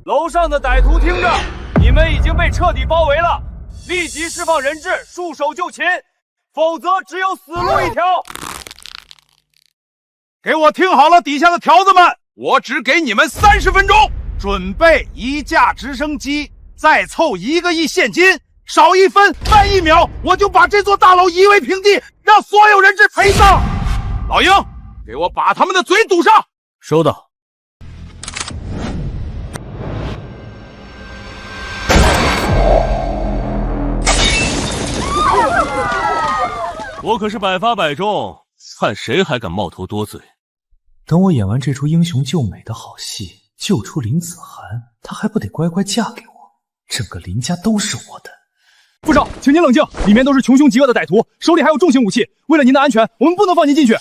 楼上的歹徒听着，你们已经被彻底包围了，立即释放人质，束手就擒，否则只有死路一条。给我听好了，底下的条子们，我只给你们30分钟，准备1架直升机，再凑1个亿现金，少1分慢1秒，我就把这座大楼夷为平地，让所有人质陪葬。老鹰，给我把他们的嘴堵上。收到。我可是百发百中，看谁还敢冒头多嘴。等我演完这出英雄救美的好戏，救出林子涵，她还不得乖乖嫁给我？整个林家都是我的。副少，请您冷静，里面都是穷凶极恶的歹徒，手里还有重型武器。为了您的安全，我们不能放您进去。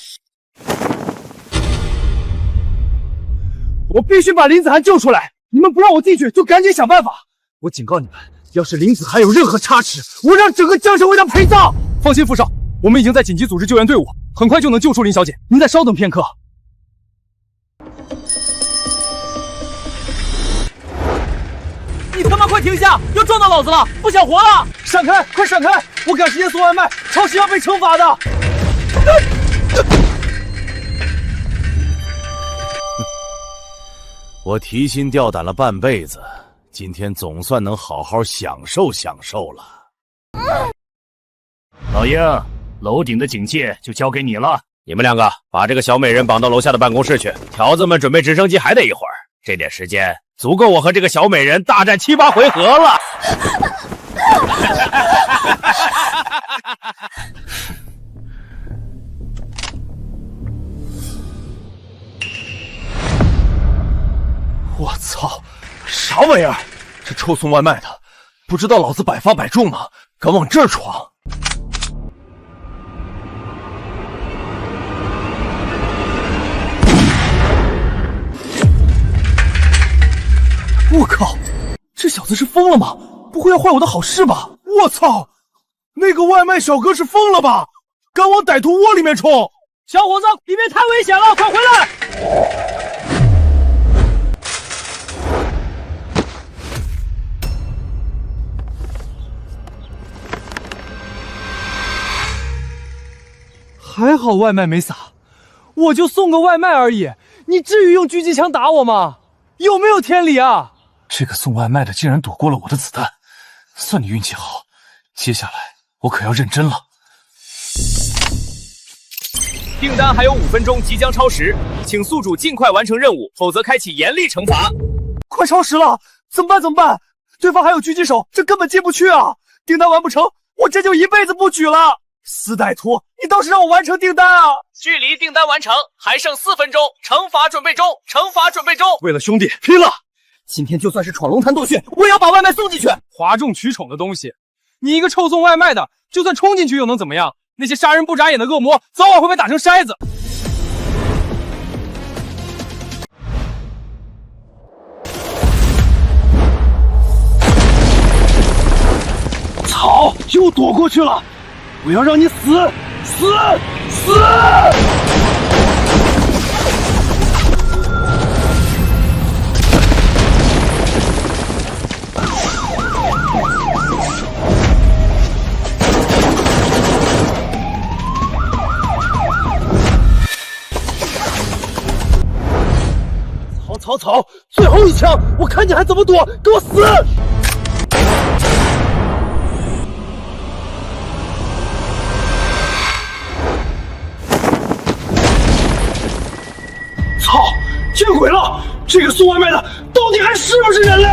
我必须把林子涵救出来！你们不让我进去，就赶紧想办法！我警告你们，要是林子涵有任何差池，我让整个江城为他陪葬！放心，副少，我们已经在紧急组织救援队伍，很快就能救出林小姐。您再稍等片刻。你他妈快停下！要撞到老子了，不想活了！闪开，快闪开！我赶时间送外卖，超时要被惩罚的。我提心吊胆了半辈子，今天总算能好好享受享受了。老鹰，楼顶的警戒就交给你了。你们2个把这个小美人绑到楼下的办公室去，条子们准备直升机还得一会儿，这点时间足够我和这个小美人大战7、8回合了。我操，啥玩意儿？这臭送外卖的，不知道老子百发百中吗？敢往这儿闯！我靠，这小子是疯了吗？不会要坏我的好事吧？我操，那个外卖小哥是疯了吧？敢往歹徒窝里面冲！小伙子，里面太危险了，快回来！还好外卖没洒，我就送个外卖而已，你至于用狙击枪打我吗？有没有天理啊？这个送外卖的竟然躲过了我的子弹，算你运气好。接下来我可要认真了。订单还有5分钟即将超时，请宿主尽快完成任务，否则开启严厉惩罚。快超时了，怎么办？怎么办？对方还有狙击手，这根本进不去啊！订单完不成，我这就一辈子不举了。死歹徒，你倒是让我完成订单啊！距离订单完成还剩4分钟，惩罚准备中，惩罚准备中。为了兄弟，拼了！今天就算是闯龙潭洞穴，我也要把外卖送进去。哗众取宠的东西，你一个臭送外卖的，就算冲进去又能怎么样？那些杀人不眨眼的恶魔，早晚会被打成筛子。操！又躲过去了！我要让你死！草，最后一枪，我看你还怎么躲！给我死！操！见鬼了！这个送外卖的到底还是不是人类？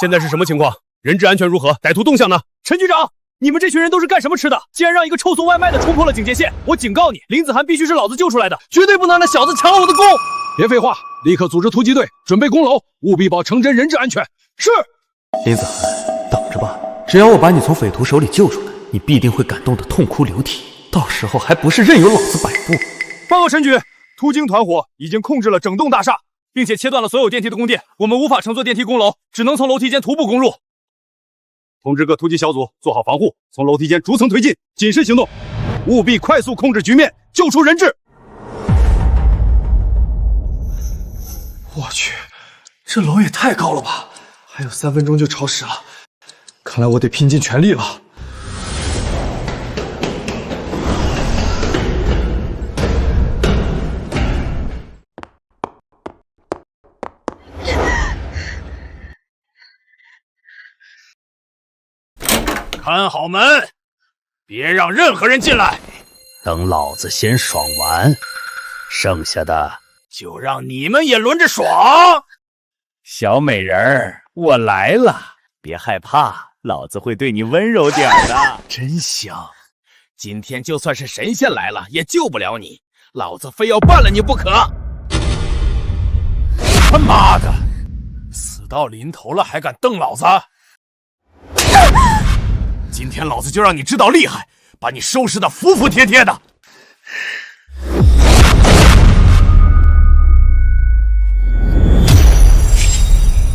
现在是什么情况？人质安全如何？歹徒动向呢？陈局长，你们这群人都是干什么吃的？竟然让一个臭送外卖的冲破了警戒线！我警告你，林子涵必须是老子救出来的，绝对不能让那小子抢了我的功！别废话，立刻组织突击队，准备攻楼，务必保城镇人质安全。是。林子涵，等着吧，只要我把你从匪徒手里救出来，你必定会感动得痛哭流涕，到时候还不是任由老子摆布？报告陈局，突经团伙已经控制了整栋大厦，并且切断了所有电梯的供电，我们无法乘坐电梯攻楼，只能从楼梯间徒步攻入。通知各突击小组做好防护，从楼梯间逐层推进，谨慎行动，务必快速控制局面，救出人质。我去，这楼也太高了吧！还有3分钟就超时了，看来我得拼尽全力了。看好门，别让任何人进来。等老子先爽完，剩下的就让你们也轮着爽。小美人儿，我来了，别害怕，老子会对你温柔点的。真香！今天就算是神仙来了，也救不了你，老子非要办了你不可！他妈的，死到临头了还敢瞪老子！今天老子就让你知道厉害，把你收拾的服服帖帖的。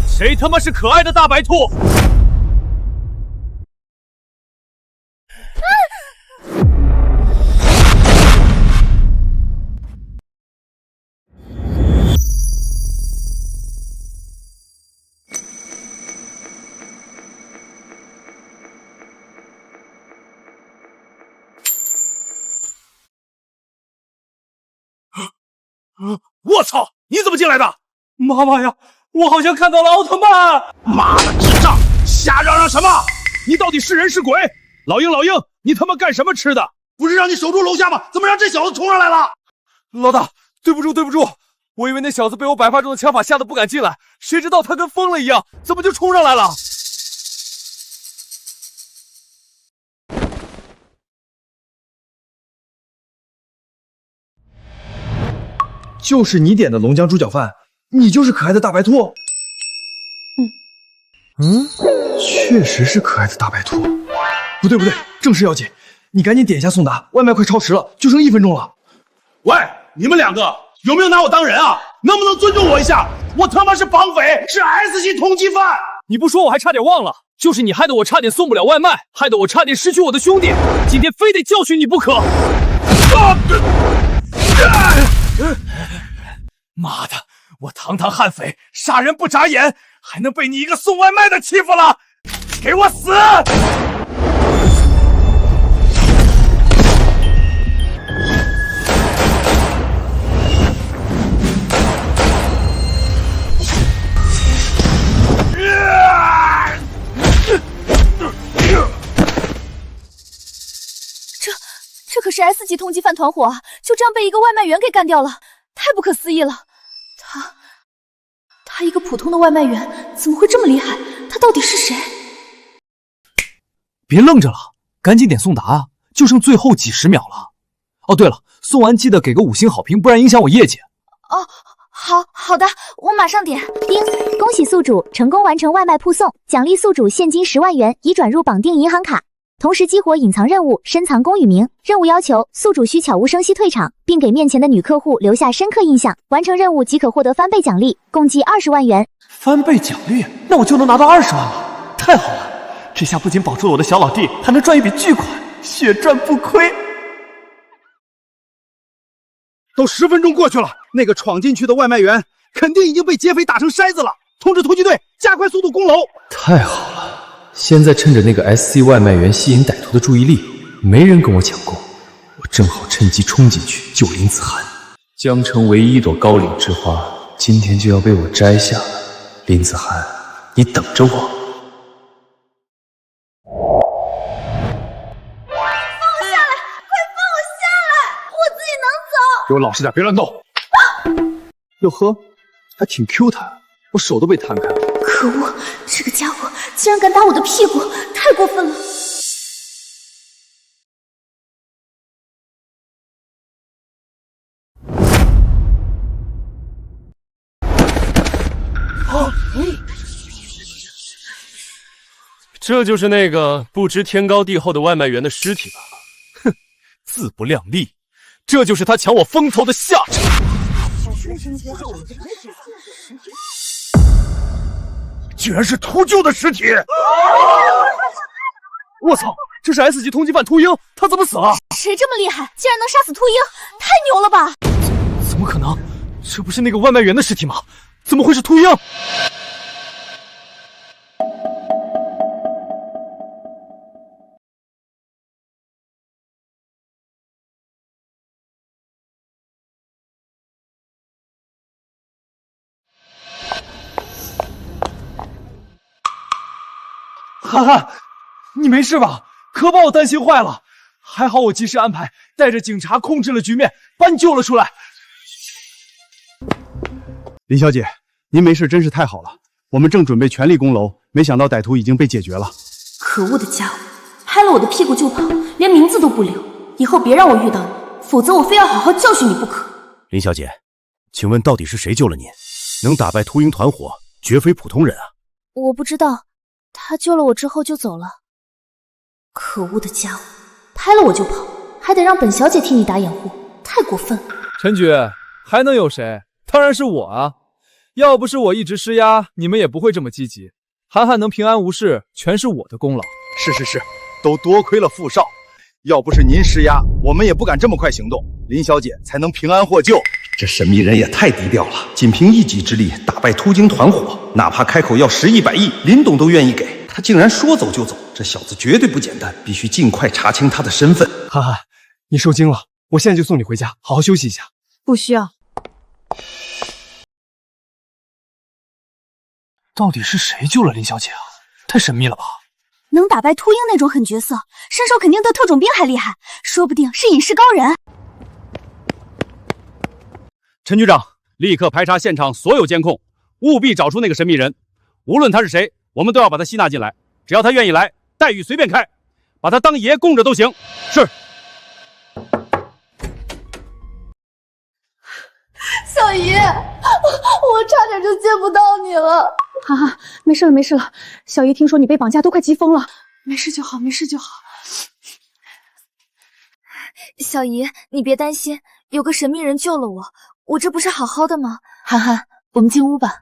谁他妈是可爱的大白兔？我操！你怎么进来的？妈妈呀，我好像看到了奥特曼！妈的智障，瞎嚷嚷什么？你到底是人是鬼？老鹰，你他妈干什么吃的？不是让你守住楼下吗？怎么让这小子冲上来了？老大，对不住，我以为那小子被我百发中的枪法吓得不敢进来，谁知道他跟疯了一样，怎么就冲上来了？就是你点的龙江猪脚饭，你就是可爱的大白兔。确实是可爱的大白兔。不对，正事要紧，你赶紧点一下送达，外卖快超时了，就剩1分钟了。喂，你们两个有没有拿我当人啊？能不能尊重我一下？我他妈是绑匪，是 S 级通缉犯。你不说我还差点忘了，就是你害得我差点送不了外卖，害得我差点失去我的兄弟，今天非得教训你不可。妈的，我堂堂悍匪，杀人不眨眼，还能被你一个送外卖的欺负了？给我死！这可是 S 级通缉犯团伙啊！就这样被一个外卖员给干掉了，太不可思议了！他一个普通的外卖员怎么会这么厉害？他到底是谁？别愣着了，赶紧点送达啊！就剩最后几十秒了。哦，对了，送完记得给个5星好评，不然影响我业绩。哦，好的，我马上点。叮！恭喜宿主成功完成外卖铺送，奖励宿主现金10万元，已转入绑定银行卡。同时激活隐藏任务，深藏功与名。任务要求宿主需悄无声息退场，并给面前的女客户留下深刻印象。完成任务即可获得翻倍奖励，共计20万元。翻倍奖励？那我就能拿到20万了！太好了，这下不仅保住了我的小老弟，还能赚一笔巨款，血赚不亏。都10分钟过去了，那个闯进去的外卖员肯定已经被劫匪打成筛子了。通知突击队加快速度攻楼。太好了。现在趁着那个 SC 外卖员吸引歹徒的注意力，没人跟我抢功，我正好趁机冲进去救林子涵。江城唯一一朵高岭之花，今天就要被我摘下了。林子涵，你等着我！放我下来！快放我下来！我自己能走。给我老实点，别乱动。哟呵，还挺 Q 弹，我手都被弹开了。可恶，这个家伙竟然敢打我的屁股，太过分了！这就是那个不知天高地厚的外卖员的尸体吧？哼，自不量力，这就是他抢我风头的下场。居然是秃鹫的尸体！我操，这是 S 级通缉犯秃鹰，他怎么死了？谁这么厉害，竟然能杀死秃鹰？太牛了吧！怎么可能？这不是那个外卖员的尸体吗？怎么会是秃鹰？涵涵，你没事吧？可把我担心坏了。还好我及时安排，带着警察控制了局面，把你救了出来。林小姐，您没事真是太好了。我们正准备全力攻楼，没想到歹徒已经被解决了。可恶的家伙，拍了我的屁股就跑，连名字都不留。以后别让我遇到你，否则我非要好好教训你不可。林小姐，请问到底是谁救了您？能打败秃鹰团伙，绝非普通人啊！我不知道，他救了我之后就走了。可恶的家伙，拍了我就跑，还得让本小姐替你打掩护，太过分了。陈局，还能有谁？当然是我啊！要不是我一直施压，你们也不会这么积极。涵涵能平安无事，全是我的功劳。是，都多亏了傅少，要不是您施压，我们也不敢这么快行动，林小姐才能平安获救。这神秘人也太低调了，仅凭一己之力打败秃鹰团伙，哪怕开口要10亿100亿，林董都愿意给。他竟然说走就走，这小子绝对不简单，必须尽快查清他的身份。涵涵，你受惊了，我现在就送你回家，好好休息一下。不需要。到底是谁救了林小姐啊？太神秘了吧！能打败秃鹰那种狠角色，身手肯定比特种兵还厉害，说不定是隐士高人。陈局长，立刻排查现场所有监控，务必找出那个神秘人。无论他是谁，我们都要把他吸纳进来。只要他愿意来，待遇随便开，把他当爷供着都行。是。小姨，我差点就见不到你了。涵涵，没事了，没事了。小姨听说你被绑架，都快急疯了。没事就好，没事就好。小姨，你别担心，有个神秘人救了我，我这不是好好的吗？涵涵，我们进屋吧。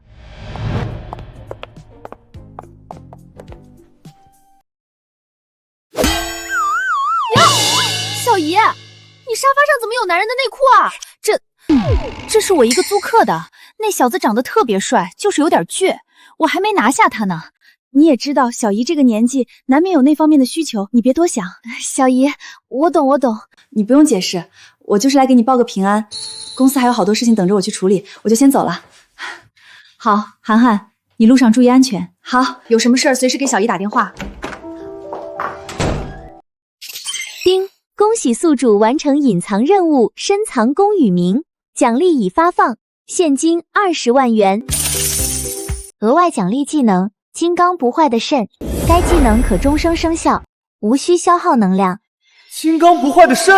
呀，小姨，你沙发上怎么有男人的内裤啊？这是我一个租客的，那小子长得特别帅，就是有点倔，我还没拿下他呢。你也知道，小姨这个年纪难免有那方面的需求，你别多想。小姨，我懂。你不用解释，我就是来给你报个平安。公司还有好多事情等着我去处理，我就先走了。好，涵涵，你路上注意安全。好，有什么事儿随时给小姨打电话。叮！恭喜宿主完成隐藏任务，深藏功与名，奖励已发放，现金20万元。额外奖励技能：金刚不坏的肾，该技能可终生生效，无需消耗能量。金刚不坏的肾，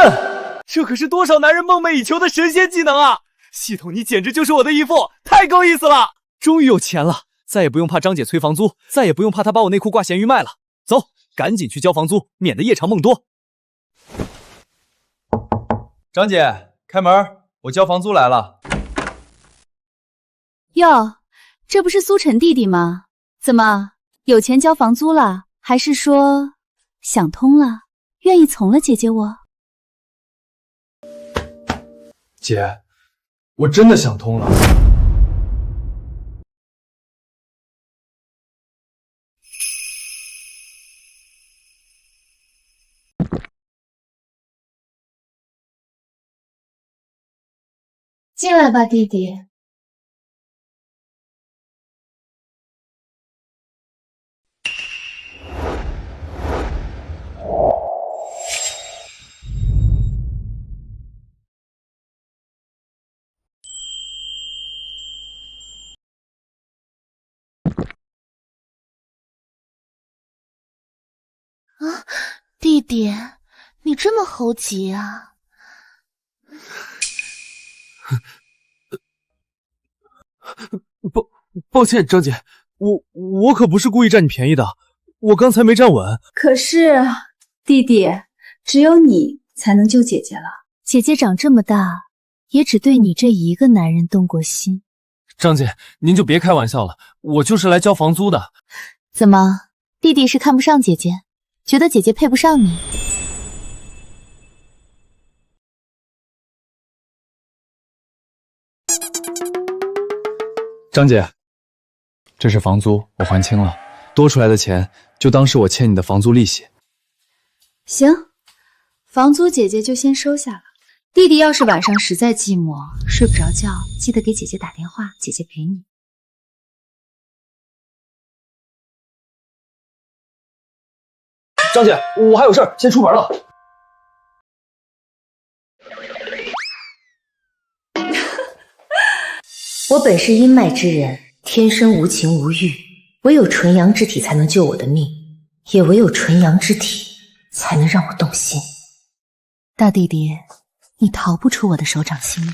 这可是多少男人梦寐以求的神仙技能啊！系统，你简直就是我的义父，太够意思了！终于有钱了，再也不用怕张姐催房租，再也不用怕她把我内裤挂闲鱼卖了。走，赶紧去交房租，免得夜长梦多。张姐，开门，我交房租来了。哟，这不是苏晨弟弟吗？怎么有钱交房租了？还是说想通了，愿意从了姐姐我？姐，我真的想通了。进来吧，弟弟。啊，弟弟，你这么猴急啊？抱歉，张姐，我可不是故意占你便宜的，我刚才没站稳。可是，弟弟，只有你才能救姐姐了。姐姐长这么大，也只对你这一个男人动过心。张姐，您就别开玩笑了，我就是来交房租的。怎么，弟弟是看不上姐姐，觉得姐姐配不上你？张姐，这是房租，我还清了，多出来的钱就当是我欠你的房租利息。行，房租姐姐就先收下了。弟弟要是晚上实在寂寞，睡不着觉，记得给姐姐打电话，姐姐陪你。张姐，我还有事儿，先出门了。我本是阴脉之人，天生无情无欲，唯有纯阳之体才能救我的命，也唯有纯阳之体才能让我动心。大弟弟，你逃不出我的手掌心的。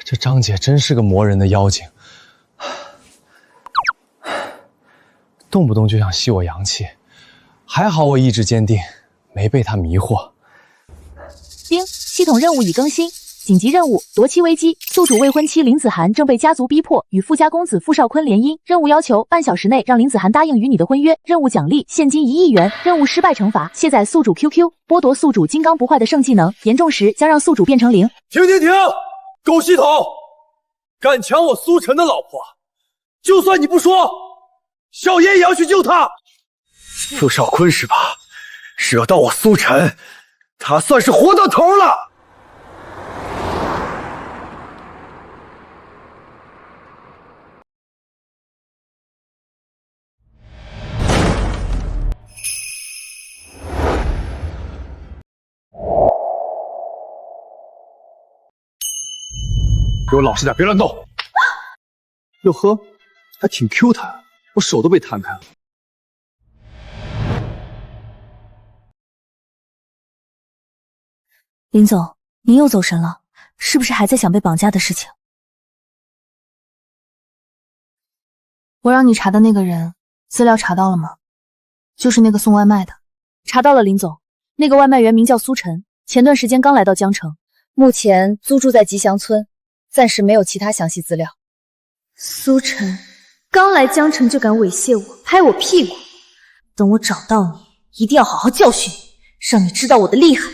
这张姐真是个磨人的妖精，动不动就想吸我阳气，还好我意志坚定，没被她迷惑。丁，系统任务已更新，紧急任务夺妻危机，宿主未婚妻林子涵正被家族逼迫与富家公子傅少坤联姻，任务要求半小时内让林子涵答应与你的婚约，任务奖励现金1亿元，任务失败惩罚卸载宿主 QQ， 剥夺宿主金刚不坏的圣技能，严重时将让宿主变成0。停！狗系统，敢抢我苏晨的老婆，就算你不说，小爷也要去救他。傅少坤是吧？惹到我苏晨，他算是活到头了。给我老实点，别乱动。哟呵，还挺 Q 弹，我手都被弹开了。林总，您又走神了，是不是还在想被绑架的事情？我让你查的那个人，资料查到了吗？就是那个送外卖的。查到了，林总，那个外卖员名叫苏晨，前段时间刚来到江城，目前租住在吉祥村，暂时没有其他详细资料。苏晨刚来江城就敢猥亵我，拍我屁股，等我找到你，一定要好好教训你，让你知道我的厉害。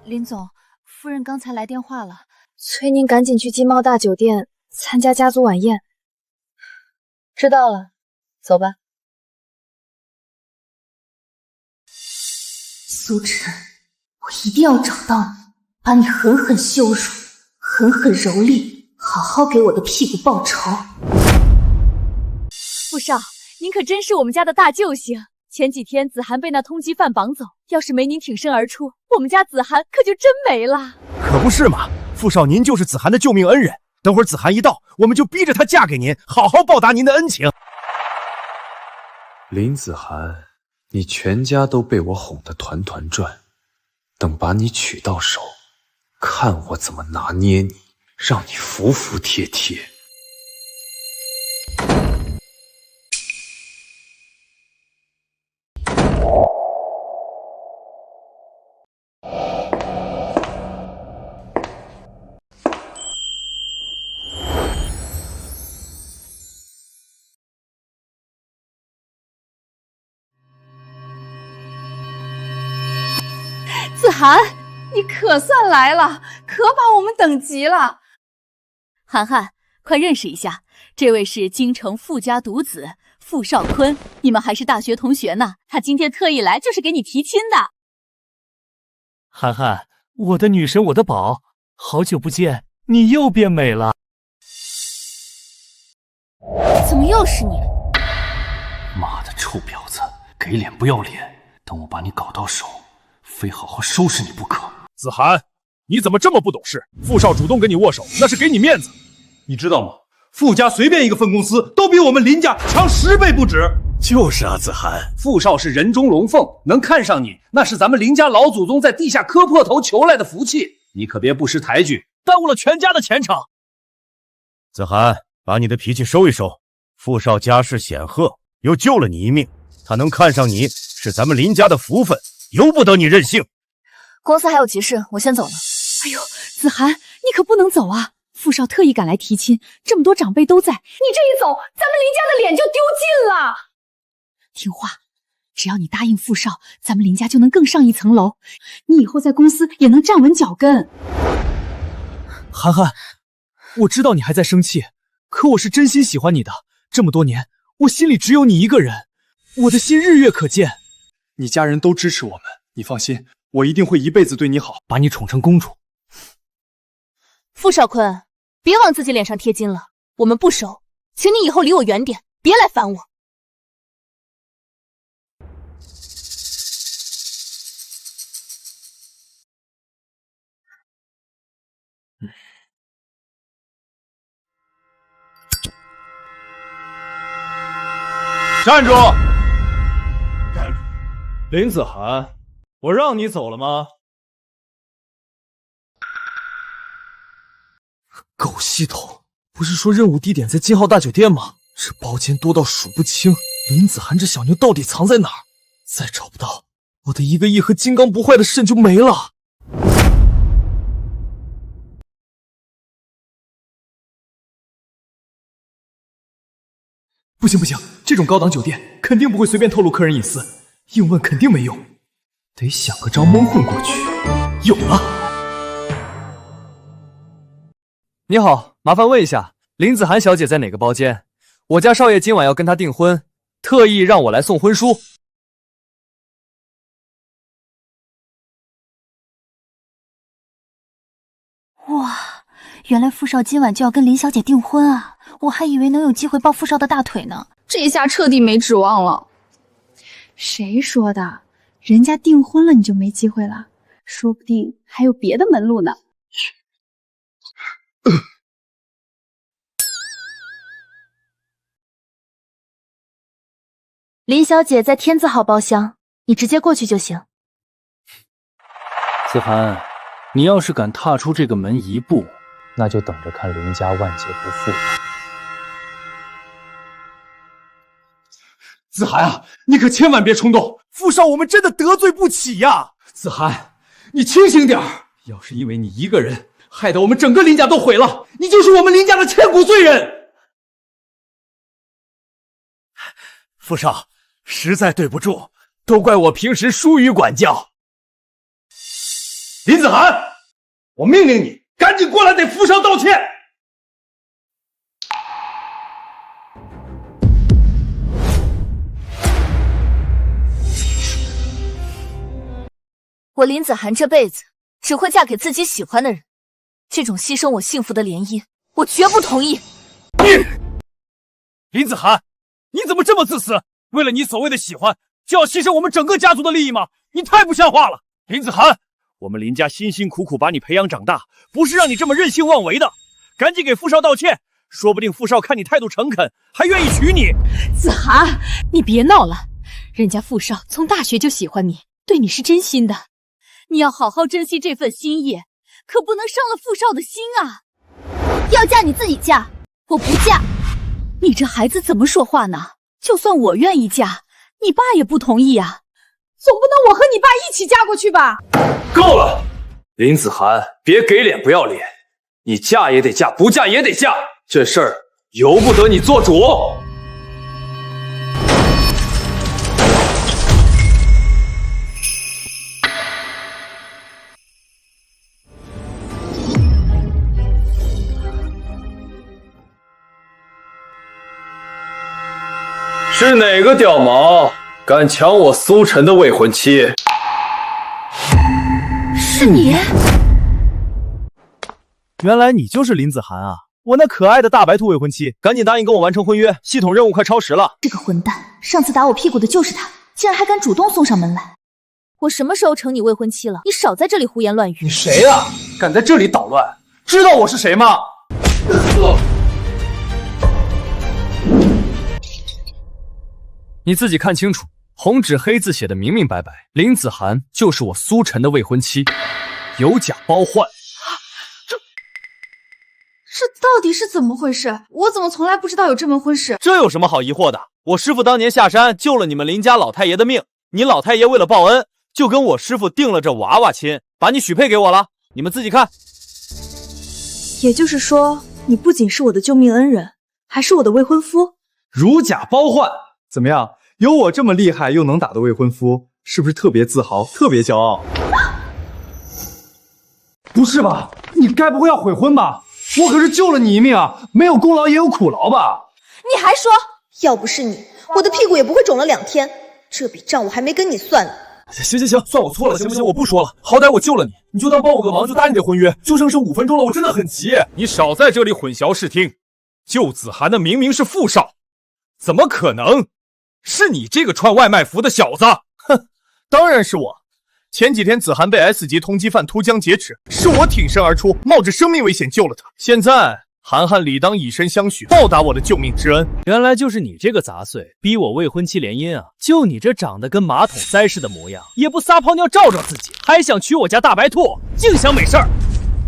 林总，夫人刚才来电话了，催您赶紧去金茂大酒店参加家族晚宴。知道了，走吧。苏晨，我一定要找到你，把你狠狠羞辱，狠狠蹂躏，好好给我的屁股报仇。傅少，您可真是我们家的大救星。前几天子涵被那通缉犯绑走，要是没您挺身而出，我们家子涵可就真没了。可不是嘛，傅少您就是子涵的救命恩人。等会儿子涵一到，我们就逼着她嫁给您，好好报答您的恩情。林子涵，你全家都被我哄得团团转，等把你娶到手，看我怎么拿捏你，让你服服帖帖。子涵，你可算来了，可把我们等急了。涵涵，快认识一下，这位是京城傅家独子傅少坤，你们还是大学同学呢。他今天特意来就是给你提亲的。涵涵，我的女神，我的宝，好久不见，你又变美了。怎么又是你？妈的臭婊子，给脸不要脸！等我把你搞到手，非好好收拾你不可。子涵，你怎么这么不懂事？傅少主动跟你握手，那是给你面子，你知道吗？傅家随便一个分公司都比我们林家强10倍不止。就是啊，子涵，傅少是人中龙凤，能看上你，那是咱们林家老祖宗在地下磕破头求来的福气，你可别不识抬举，耽误了全家的前程。子涵，把你的脾气收一收。傅少家世显赫，又救了你一命，他能看上你是咱们林家的福分，由不得你任性。公司还有急事，我先走了。哎呦，子涵，你可不能走啊！傅少特意赶来提亲，这么多长辈都在，你这一走，咱们林家的脸就丢尽了。听话，只要你答应傅少，咱们林家就能更上一层楼，你以后在公司也能站稳脚跟。涵涵，我知道你还在生气，可我是真心喜欢你的。这么多年，我心里只有你一个人，我的心日月可见。你家人都支持我们，你放心，我一定会一辈子对你好，把你宠成公主。傅少坤，别往自己脸上贴金了，我们不熟，请你以后离我远点，别来烦我。站住！林子涵，我让你走了吗？狗系统，不是说任务地点在金浩大酒店吗？这包间多到数不清，林子涵这小妞到底藏在哪儿？再找不到，我的1个亿和金刚不坏的肾就没了。不行不行，这种高档酒店肯定不会随便透露客人隐私，硬问肯定没用，得想个招蒙混过去。有了！你好，麻烦问一下，林子涵小姐在哪个包间？我家少爷今晚要跟她订婚，特意让我来送婚书。哇，原来傅少今晚就要跟林小姐订婚啊！我还以为能有机会抱傅少的大腿呢，这下彻底没指望了。谁说的？人家订婚了你就没机会了？说不定还有别的门路呢。林小姐在天字号包厢，你直接过去就行。子涵，你要是敢踏出这个门一步，那就等着看林家万劫不复吧。子涵啊，你可千万别冲动，傅少我们真的得罪不起呀！子涵，你清醒点儿，要是因为你一个人害得我们整个林家都毁了，你就是我们林家的千古罪人。傅少，实在对不住，都怪我平时疏于管教。林子涵，我命令你赶紧过来给傅少道歉。我林子涵这辈子只会嫁给自己喜欢的人，这种牺牲我幸福的联姻，我绝不同意。林子涵，你怎么这么自私？为了你所谓的喜欢，就要牺牲我们整个家族的利益吗？你太不像话了！林子涵，我们林家辛辛苦苦把你培养长大，不是让你这么任性妄为的。赶紧给傅少道歉，说不定傅少看你态度诚恳，还愿意娶你。子涵，你别闹了，人家傅少从大学就喜欢你，对你是真心的。你要好好珍惜这份心意，可不能伤了傅少的心啊！要嫁你自己嫁，我不嫁。你这孩子怎么说话呢？就算我愿意嫁，你爸也不同意啊！总不能我和你爸一起嫁过去吧？够了，林子涵，别给脸不要脸，你嫁也得嫁，不嫁也得嫁，这事儿由不得你做主。是哪个屌毛敢抢我苏晨的未婚妻？是你？原来你就是林子涵啊！我那可爱的大白兔未婚妻，赶紧答应跟我完成婚约，系统任务快超时了。这个混蛋，上次打我屁股的就是他，竟然还敢主动送上门来。我什么时候成你未婚妻了？你少在这里胡言乱语！你谁呀？敢在这里捣乱？知道我是谁吗？你自己看清楚，红纸黑字写的明明白白，林子涵就是我苏晨的未婚妻，有假包换。这到底是怎么回事？我怎么从来不知道有这门婚事？这有什么好疑惑的？我师父当年下山救了你们林家老太爷的命，你老太爷为了报恩，就跟我师父定了这娃娃亲，把你许配给我了。你们自己看。也就是说，你不仅是我的救命恩人，还是我的未婚夫。如假包换，怎么样？有我这么厉害又能打的未婚夫，是不是特别自豪、特别骄傲？不是吧？你该不会要悔婚吧？我可是救了你一命啊！没有功劳也有苦劳吧？你还说，要不是你，我的屁股也不会肿了2天。这笔账我还没跟你算呢。行，算我错了，行不行？我不说了，好歹我救了你，你就当帮我个忙，就答应这婚约。就剩5分钟了，我真的很急。你少在这里混淆视听，救子涵的明明是傅少，怎么可能？是你这个穿外卖服的小子！哼，当然是我。前几天子涵被 S 级通缉犯突江劫持，是我挺身而出，冒着生命危险救了他。现在涵涵理当以身相许，报答我的救命之恩。原来就是你这个杂碎，逼我未婚妻联姻啊！就你这长得跟马桶塞似的模样，也不撒泡尿照照自己，还想娶我家大白兔，净想美事儿！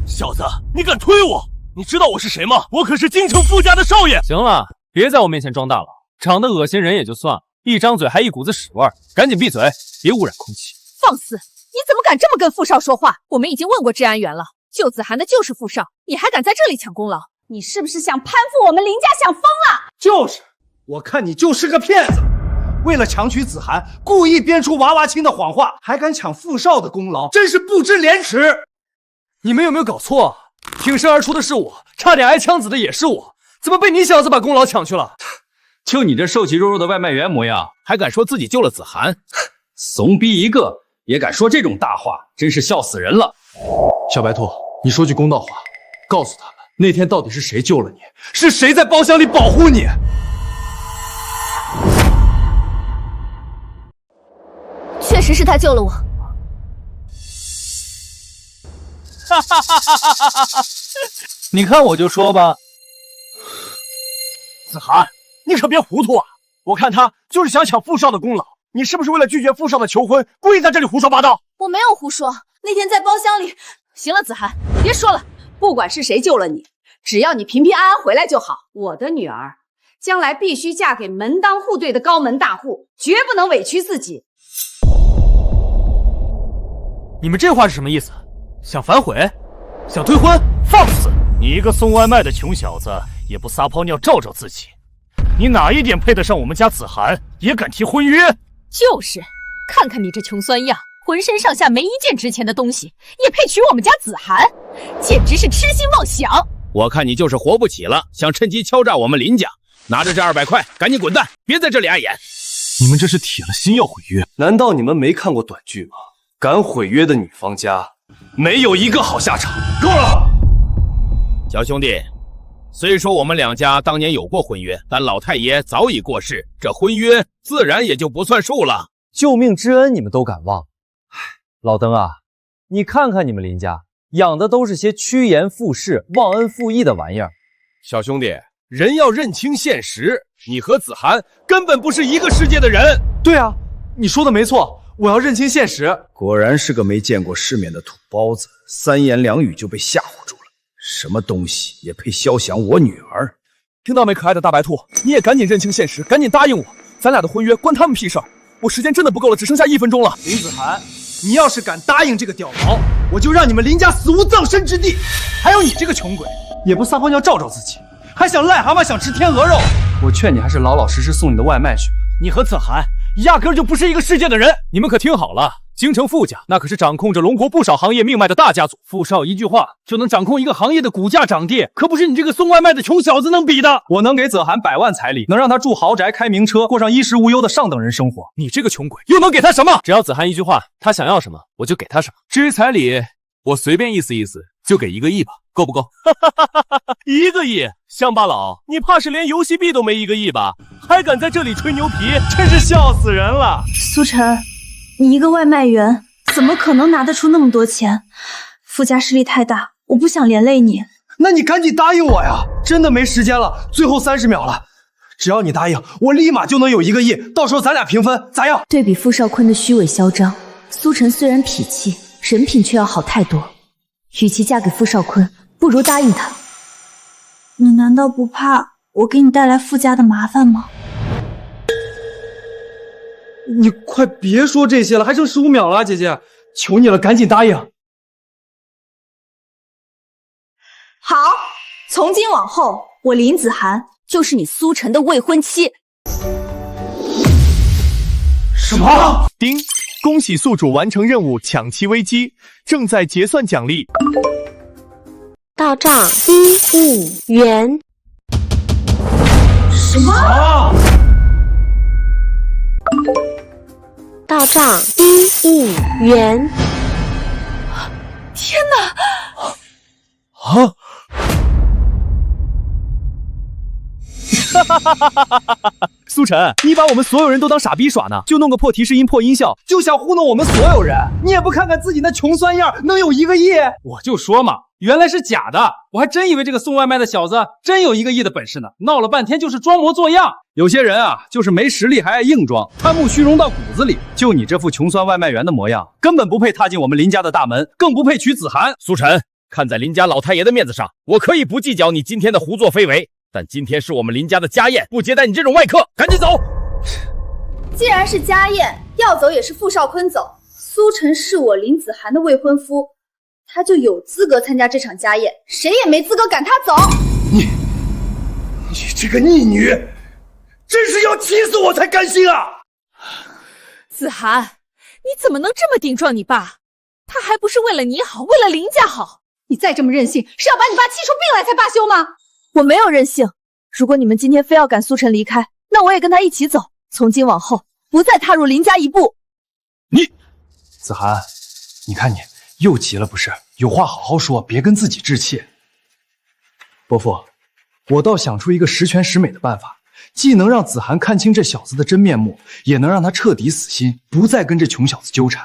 小子，你敢推我？你知道我是谁吗？我可是京城傅家的少爷。行了，别在我面前装大佬，长得恶心人也就算了，一张嘴还一股子屎味儿，赶紧闭嘴，别污染空气。放肆！你怎么敢这么跟傅少说话？我们已经问过治安员了，救子涵的就是傅少，你还敢在这里抢功劳？你是不是想攀附我们林家想疯了？就是，我看你就是个骗子，为了强娶子涵，故意编出娃娃亲的谎话，还敢抢傅少的功劳，真是不知廉耻！你们有没有搞错啊？挺身而出的是我，差点挨枪子的也是我，怎么被你小子把功劳抢去了？就你这瘦皮肉肉的外卖员模样，还敢说自己救了子涵？怂逼一个，也敢说这种大话，真是笑死人了。小白兔，你说句公道话，告诉他们那天到底是谁救了你，是谁在包厢里保护你？确实是他救了我。你看我就说吧，子涵，你可别糊涂啊！我看他就是想抢傅少的功劳，你是不是为了拒绝傅少的求婚，故意在这里胡说八道？我没有胡说，那天在包厢里。行了，子涵，别说了，不管是谁救了你，只要你平平安安回来就好。我的女儿将来必须嫁给门当户对的高门大户，绝不能委屈自己。你们这话是什么意思？想反悔？想退婚？放肆！你一个送外卖的穷小子，也不撒泡尿照照自己，你哪一点配得上我们家子涵？也敢提婚约？就是，看看你这穷酸样，浑身上下没一件值钱的东西，也配娶我们家子涵？简直是痴心妄想！我看你就是活不起了，想趁机敲诈我们林家。拿着这200块，赶紧滚蛋，别在这里碍眼！你们这是铁了心要毁约？难道你们没看过短剧吗？敢毁约的女方家，没有一个好下场。够了，小兄弟，虽说我们2家当年有过婚约，但老太爷早已过世，这婚约自然也就不算数了。救命之恩你们都敢忘？老登啊，你看看你们林家养的都是些趋炎附势、忘恩负义的玩意儿。小兄弟，人要认清现实，你和子涵根本不是一个世界的人。对啊，你说的没错，我要认清现实。果然是个没见过世面的土包子，3言2语就被吓唬住了。什么东西也配肖想我女儿？听到没，可爱的大白兔，你也赶紧认清现实，赶紧答应我，咱俩的婚约关他们屁事儿。我时间真的不够了，只剩下1分钟了。林子涵，你要是敢答应这个屌毛，我就让你们林家死无葬身之地。还有你这个穷鬼，也不撒泡尿照照自己，还想癞蛤蟆想吃天鹅肉。我劝你还是老老实实送你的外卖去。你和子涵压根就不是一个世界的人。你们可听好了，京城傅家那可是掌控着龙国不少行业命脉的大家族，傅少一句话就能掌控一个行业的股价涨跌，可不是你这个送外卖的穷小子能比的。我能给子涵100万彩礼，能让他住豪宅、开名车，过上衣食无忧的上等人生活。你这个穷鬼又能给他什么？只要子涵一句话，他想要什么我就给他什么。至于彩礼，我随便意思意思，就给1个亿吧，够不够？1个亿？乡巴佬，你怕是连游戏币都没1个亿吧？还敢在这里吹牛皮，真是笑死人了！苏晨，你一个外卖员，怎么可能拿得出那么多钱？傅家势力太大，我不想连累你。那你赶紧答应我呀！真的没时间了，最后30秒了。只要你答应，我立马就能有1个亿，到时候咱俩平分，咋样？对比傅少坤的虚伪嚣张，苏晨虽然痞气，人品却要好太多。与其嫁给傅少坤，不如答应他。你难道不怕我给你带来傅家的麻烦吗？你快别说这些了，还剩15秒了，姐姐，求你了，赶紧答应。好，从今往后，我林子涵就是你苏晨的未婚妻。什么？丁，恭喜宿主完成任务，抢七危机，正在结算奖励。到账1亿元。什么？到账1亿元。天哪！啊！苏晨，你把我们所有人都当傻逼耍呢？就弄个破提示音、破音效，就想糊弄我们所有人？你也不看看自己那穷酸样，能有1个亿？我就说嘛，原来是假的，我还真以为这个送外卖的小子真有1个亿的本事呢，闹了半天就是装模作样。有些人啊，就是没实力还爱硬装，贪慕虚荣到骨子里。就你这副穷酸外卖员的模样，根本不配踏进我们林家的大门，更不配娶子涵。苏晨，看在林家老太爷的面子上，我可以不计较你今天的胡作非为，但今天是我们林家的家宴，不接待你这种外客，赶紧走。既然是家宴，要走也是傅少坤走。苏晨是我林子涵的未婚夫，他就有资格参加这场家宴，谁也没资格赶他走。你这个逆女，真是要气死我才甘心啊！子涵，你怎么能这么顶撞你爸？他还不是为了你好，为了林家好。你再这么任性，是要把你爸气出病来才罢休吗？我没有任性。如果你们今天非要赶苏晨离开，那我也跟他一起走。从今往后，不再踏入林家一步。子涵，你看你又急了不是？有话好好说，别跟自己置气。伯父，我倒想出一个十全十美的办法，既能让子涵看清这小子的真面目，也能让他彻底死心，不再跟这穷小子纠缠。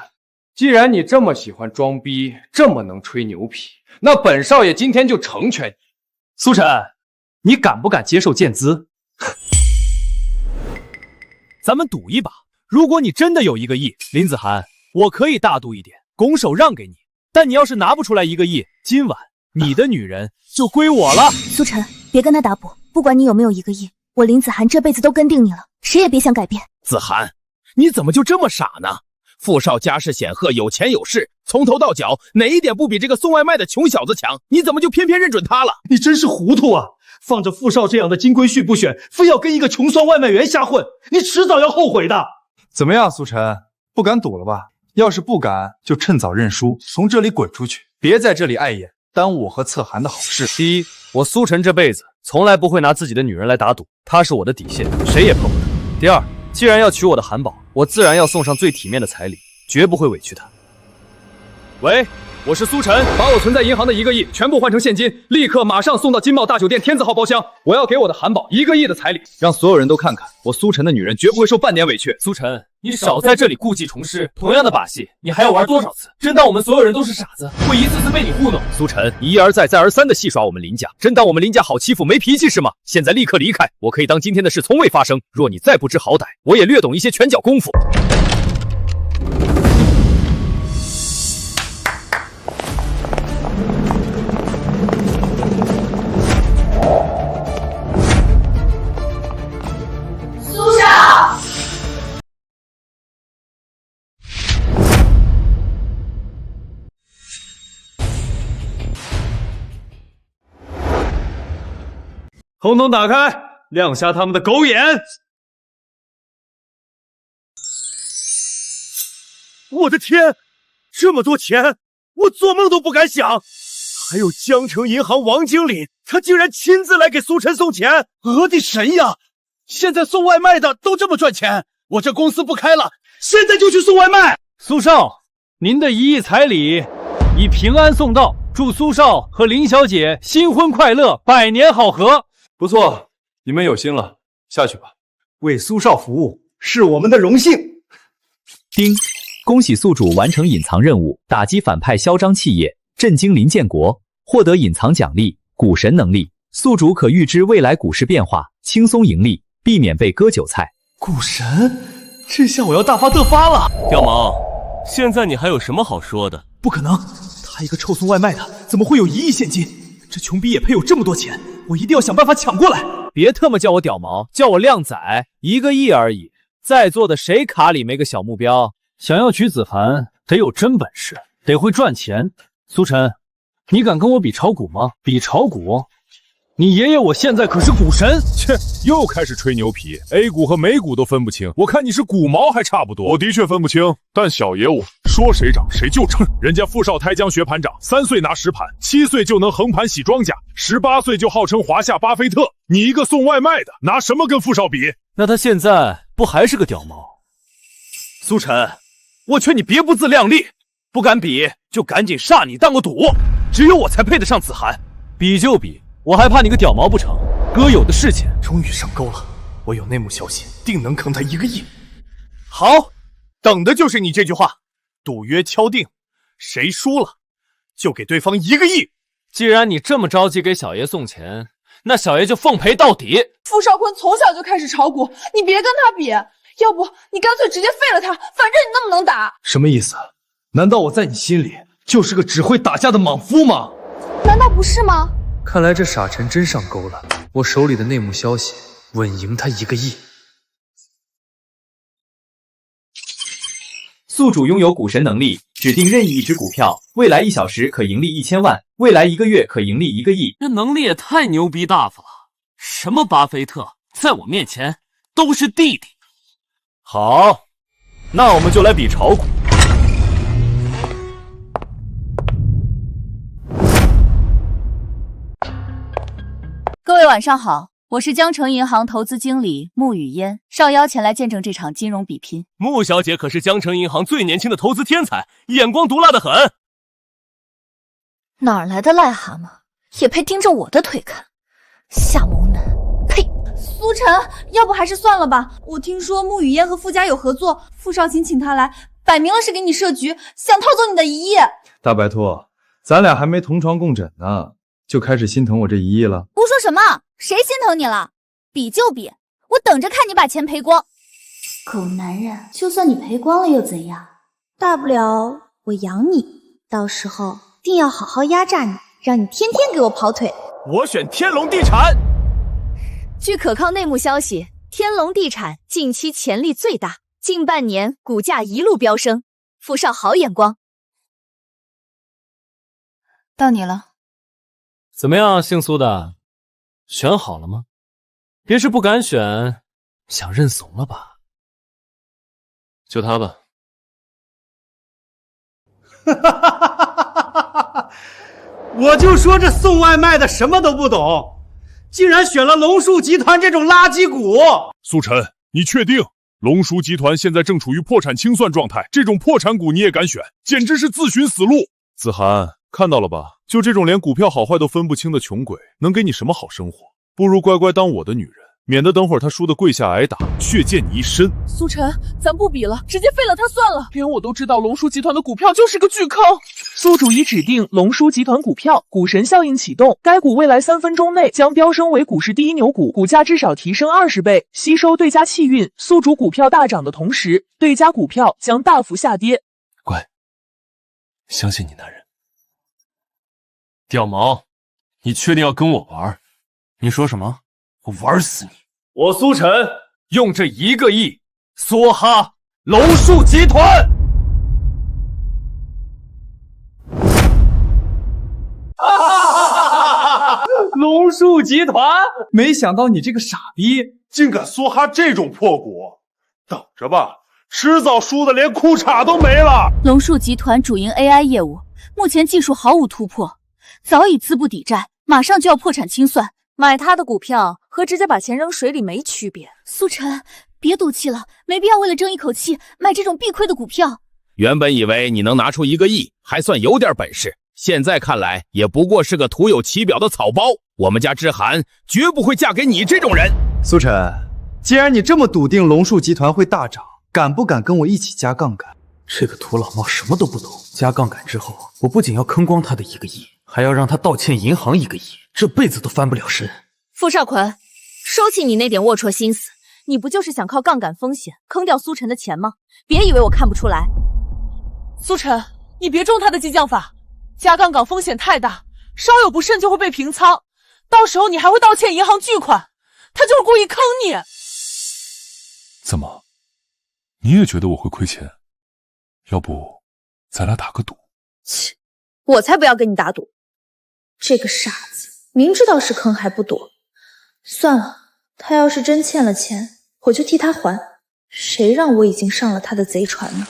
既然你这么喜欢装逼，这么能吹牛皮，那本少爷今天就成全你。苏晨，你敢不敢接受见资？咱们赌一把，如果你真的有1个亿，林子涵，我可以大度一点，拱手让给你。但你要是拿不出来1个亿，今晚你的女人就归我了。苏晨，别跟他打赌，不管你有没有1个亿，我林子涵这辈子都跟定你了，谁也别想改变。子涵，你怎么就这么傻呢？傅少家世显赫，有钱有势，从头到脚哪一点不比这个送外卖的穷小子强？你怎么就偏偏认准他了？你真是糊涂啊！放着傅少这样的金龟婿不选，非要跟一个穷酸外卖员瞎混，你迟早要后悔的。怎么样，苏晨，不敢赌了吧？要是不敢，就趁早认输，从这里滚出去，别在这里碍眼，耽误我和侧涵的好事。第一，我苏晨这辈子从来不会拿自己的女人来打赌，她是我的底线，谁也碰不得。第二，既然要娶我的韩宝，我自然要送上最体面的彩礼，绝不会委屈她。喂，我是苏晨，把我存在银行的1个亿全部换成现金，立刻马上送到金茂大酒店天字号包厢。我要给我的韩宝1个亿的彩礼，让所有人都看看我苏晨的女人绝不会受半点委屈。苏晨，你少在这里故技重施，同样的把戏你还要玩多少次？真当我们所有人都是傻子，会一次次被你糊弄？苏晨，你一而再再而三的戏耍我们林家，真当我们林家好欺负没脾气是吗？现在立刻离开，我可以当今天的事从未发生。若你再不知好歹，我也略懂一些拳脚功夫。苏少，红灯打开，亮瞎他们的狗眼！我的天，这么多钱，我做梦都不敢想。还有江城银行王经理，他竟然亲自来给苏晨送钱，我的神呀！现在送外卖的都这么赚钱，我这公司不开了，现在就去送外卖。苏少，您的1亿彩礼已平安送到，祝苏少和林小姐新婚快乐，百年好合。不错，你们有心了，下去吧。为苏少服务是我们的荣幸。丁，恭喜宿主完成隐藏任务，打击反派嚣张气焰，震惊林建国，获得隐藏奖励股神能力。宿主可预知未来股市变化，轻松盈利，避免被割韭菜。股神，这下我要大发特发了。掉毛，现在你还有什么好说的？不可能，他一个臭送外卖的，怎么会有1亿现金？这穷逼也配有这么多钱？我一定要想办法抢过来！别特么叫我屌毛，叫我靓仔，1个亿而已。在座的谁卡里没个小目标？想要娶子涵，得有真本事，得会赚钱。苏晨，你敢跟我比炒股吗？比炒股？你爷爷我现在可是股神。切，又开始吹牛皮 ，A 股和美股都分不清，我看你是股毛还差不多。我的确分不清，但小爷我说谁涨谁就涨。人家傅少胎将学盘长，3岁拿实盘，7岁就能横盘洗庄稼，18岁就号称华夏巴菲特。你一个送外卖的，拿什么跟傅少比？那他现在不还是个屌毛？苏晨，我劝你别不自量力，不敢比就赶紧杀你当个赌，只有我才配得上子涵。比就比，我还怕你个屌毛不成？哥有的是钱。终于上钩了，我有内幕消息，定能坑他1个亿。好，等的就是你这句话。赌约敲定，谁输了就给对方1个亿。既然你这么着急给小爷送钱，那小爷就奉陪到底。傅少坤从小就开始炒股，你别跟他比，要不你干脆直接废了他，反正你那么能打。什么意思？难道我在你心里就是个只会打架的莽夫吗？难道不是吗？看来这傻陈真上钩了，我手里的内幕消息稳赢他1个亿。宿主拥有股神能力，指定任意一只股票，未来1小时可盈利1000万，未来1个月可盈利1个亿。这能力也太牛逼大发了！什么巴菲特，在我面前都是弟弟。好，那我们就来比炒股。各位晚上好，我是江城银行投资经理穆雨嫣，受邀前来见证这场金融比拼。穆小姐可是江城银行最年轻的投资天才，眼光毒辣的很。哪来的癞蛤蟆，也配盯着我的腿看？夏谋男，呸！苏晨，要不还是算了吧。我听说穆雨嫣和傅家有合作，傅少卿请他来，摆明了是给你设局，想套走你的1亿。大白兔，咱俩还没同床共枕呢，就开始心疼我这1亿了？胡说什么？谁心疼你了？比就比，我等着看你把钱赔光。狗男人，就算你赔光了又怎样？大不了我养你，到时候定要好好压榨你，让你天天给我跑腿。我选天龙地产。据可靠内幕消息，天龙地产近期潜力最大，近半年股价一路飙升。傅少好眼光。到你了。怎么样，姓苏的，选好了吗？别是不敢选，想认怂了吧？就他吧。我就说这送外卖的什么都不懂，竟然选了龙树集团这种垃圾股。苏晨，你确定龙叔集团现在正处于破产清算状态，这种破产股你也敢选，简直是自寻死路。子涵，看到了吧？就这种连股票好坏都分不清的穷鬼，能给你什么好生活？不如乖乖当我的女人，免得等会儿他输得跪下挨打，血溅你一身。苏晨，咱不比了，直接废了他算了。连我都知道龙叔集团的股票就是个巨坑。宿主已指定龙叔集团股票，股神效应启动，该股未来3分钟内将飙升为股市第一牛股，股价至少提升20倍，吸收对家气运。宿主股票大涨的同时，对家股票将大幅下跌。乖，相信你男人。屌毛，你确定要跟我玩？你说什么？我玩死你！我苏晨用这1个亿梭哈龙树集团。龙树集团，没想到你这个傻逼竟敢梭哈这种破股，等着吧，迟早输的连裤衩都没了。龙树集团主营 AI 业务，目前技术毫无突破，早已资不抵债，马上就要破产清算。买他的股票和直接把钱扔水里没区别。苏晨，别赌气了，没必要为了争一口气买这种必亏的股票。原本以为你能拿出1个亿，还算有点本事，现在看来也不过是个徒有其表的草包。我们家之涵绝不会嫁给你这种人。苏晨，既然你这么笃定龙树集团会大涨，敢不敢跟我一起加杠杆？这个土老帽什么都不懂，加杠杆之后，我不仅要坑光他的1个亿，还要让他倒欠银行1个亿，这辈子都翻不了身。傅少坤，收起你那点龌龊心思，你不就是想靠杠杆风险坑掉苏晨的钱吗？别以为我看不出来。苏晨，你别中他的激将法，加杠杆风险太大，稍有不慎就会被平仓，到时候你还会倒欠银行巨款，他就是故意坑你。怎么，你也觉得我会亏钱？要不咱俩打个赌？切，我才不要跟你打赌。这个傻子明知道是坑还不躲。算了，他要是真欠了钱，我就替他还。谁让我已经上了他的贼船呢？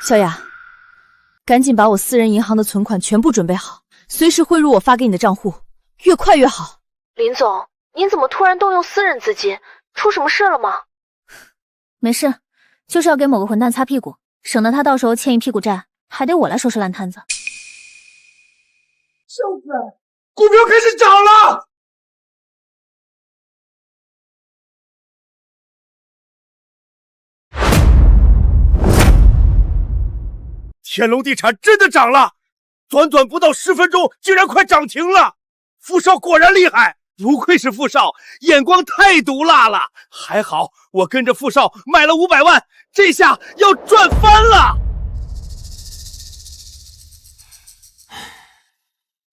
小雅，赶紧把我私人银行的存款全部准备好，随时汇入我发给你的账户，越快越好。林总，您怎么突然动用私人资金？出什么事了吗？没事，就是要给某个混蛋擦屁股，省得他到时候欠一屁股债，还得我来收拾烂摊子。小子，股票开始涨了！天龙地产真的涨了，短短不到10分钟，竟然快涨停了！富少果然厉害，不愧是富少，眼光太毒辣了。还好我跟着富少买了500万，这下要赚翻了。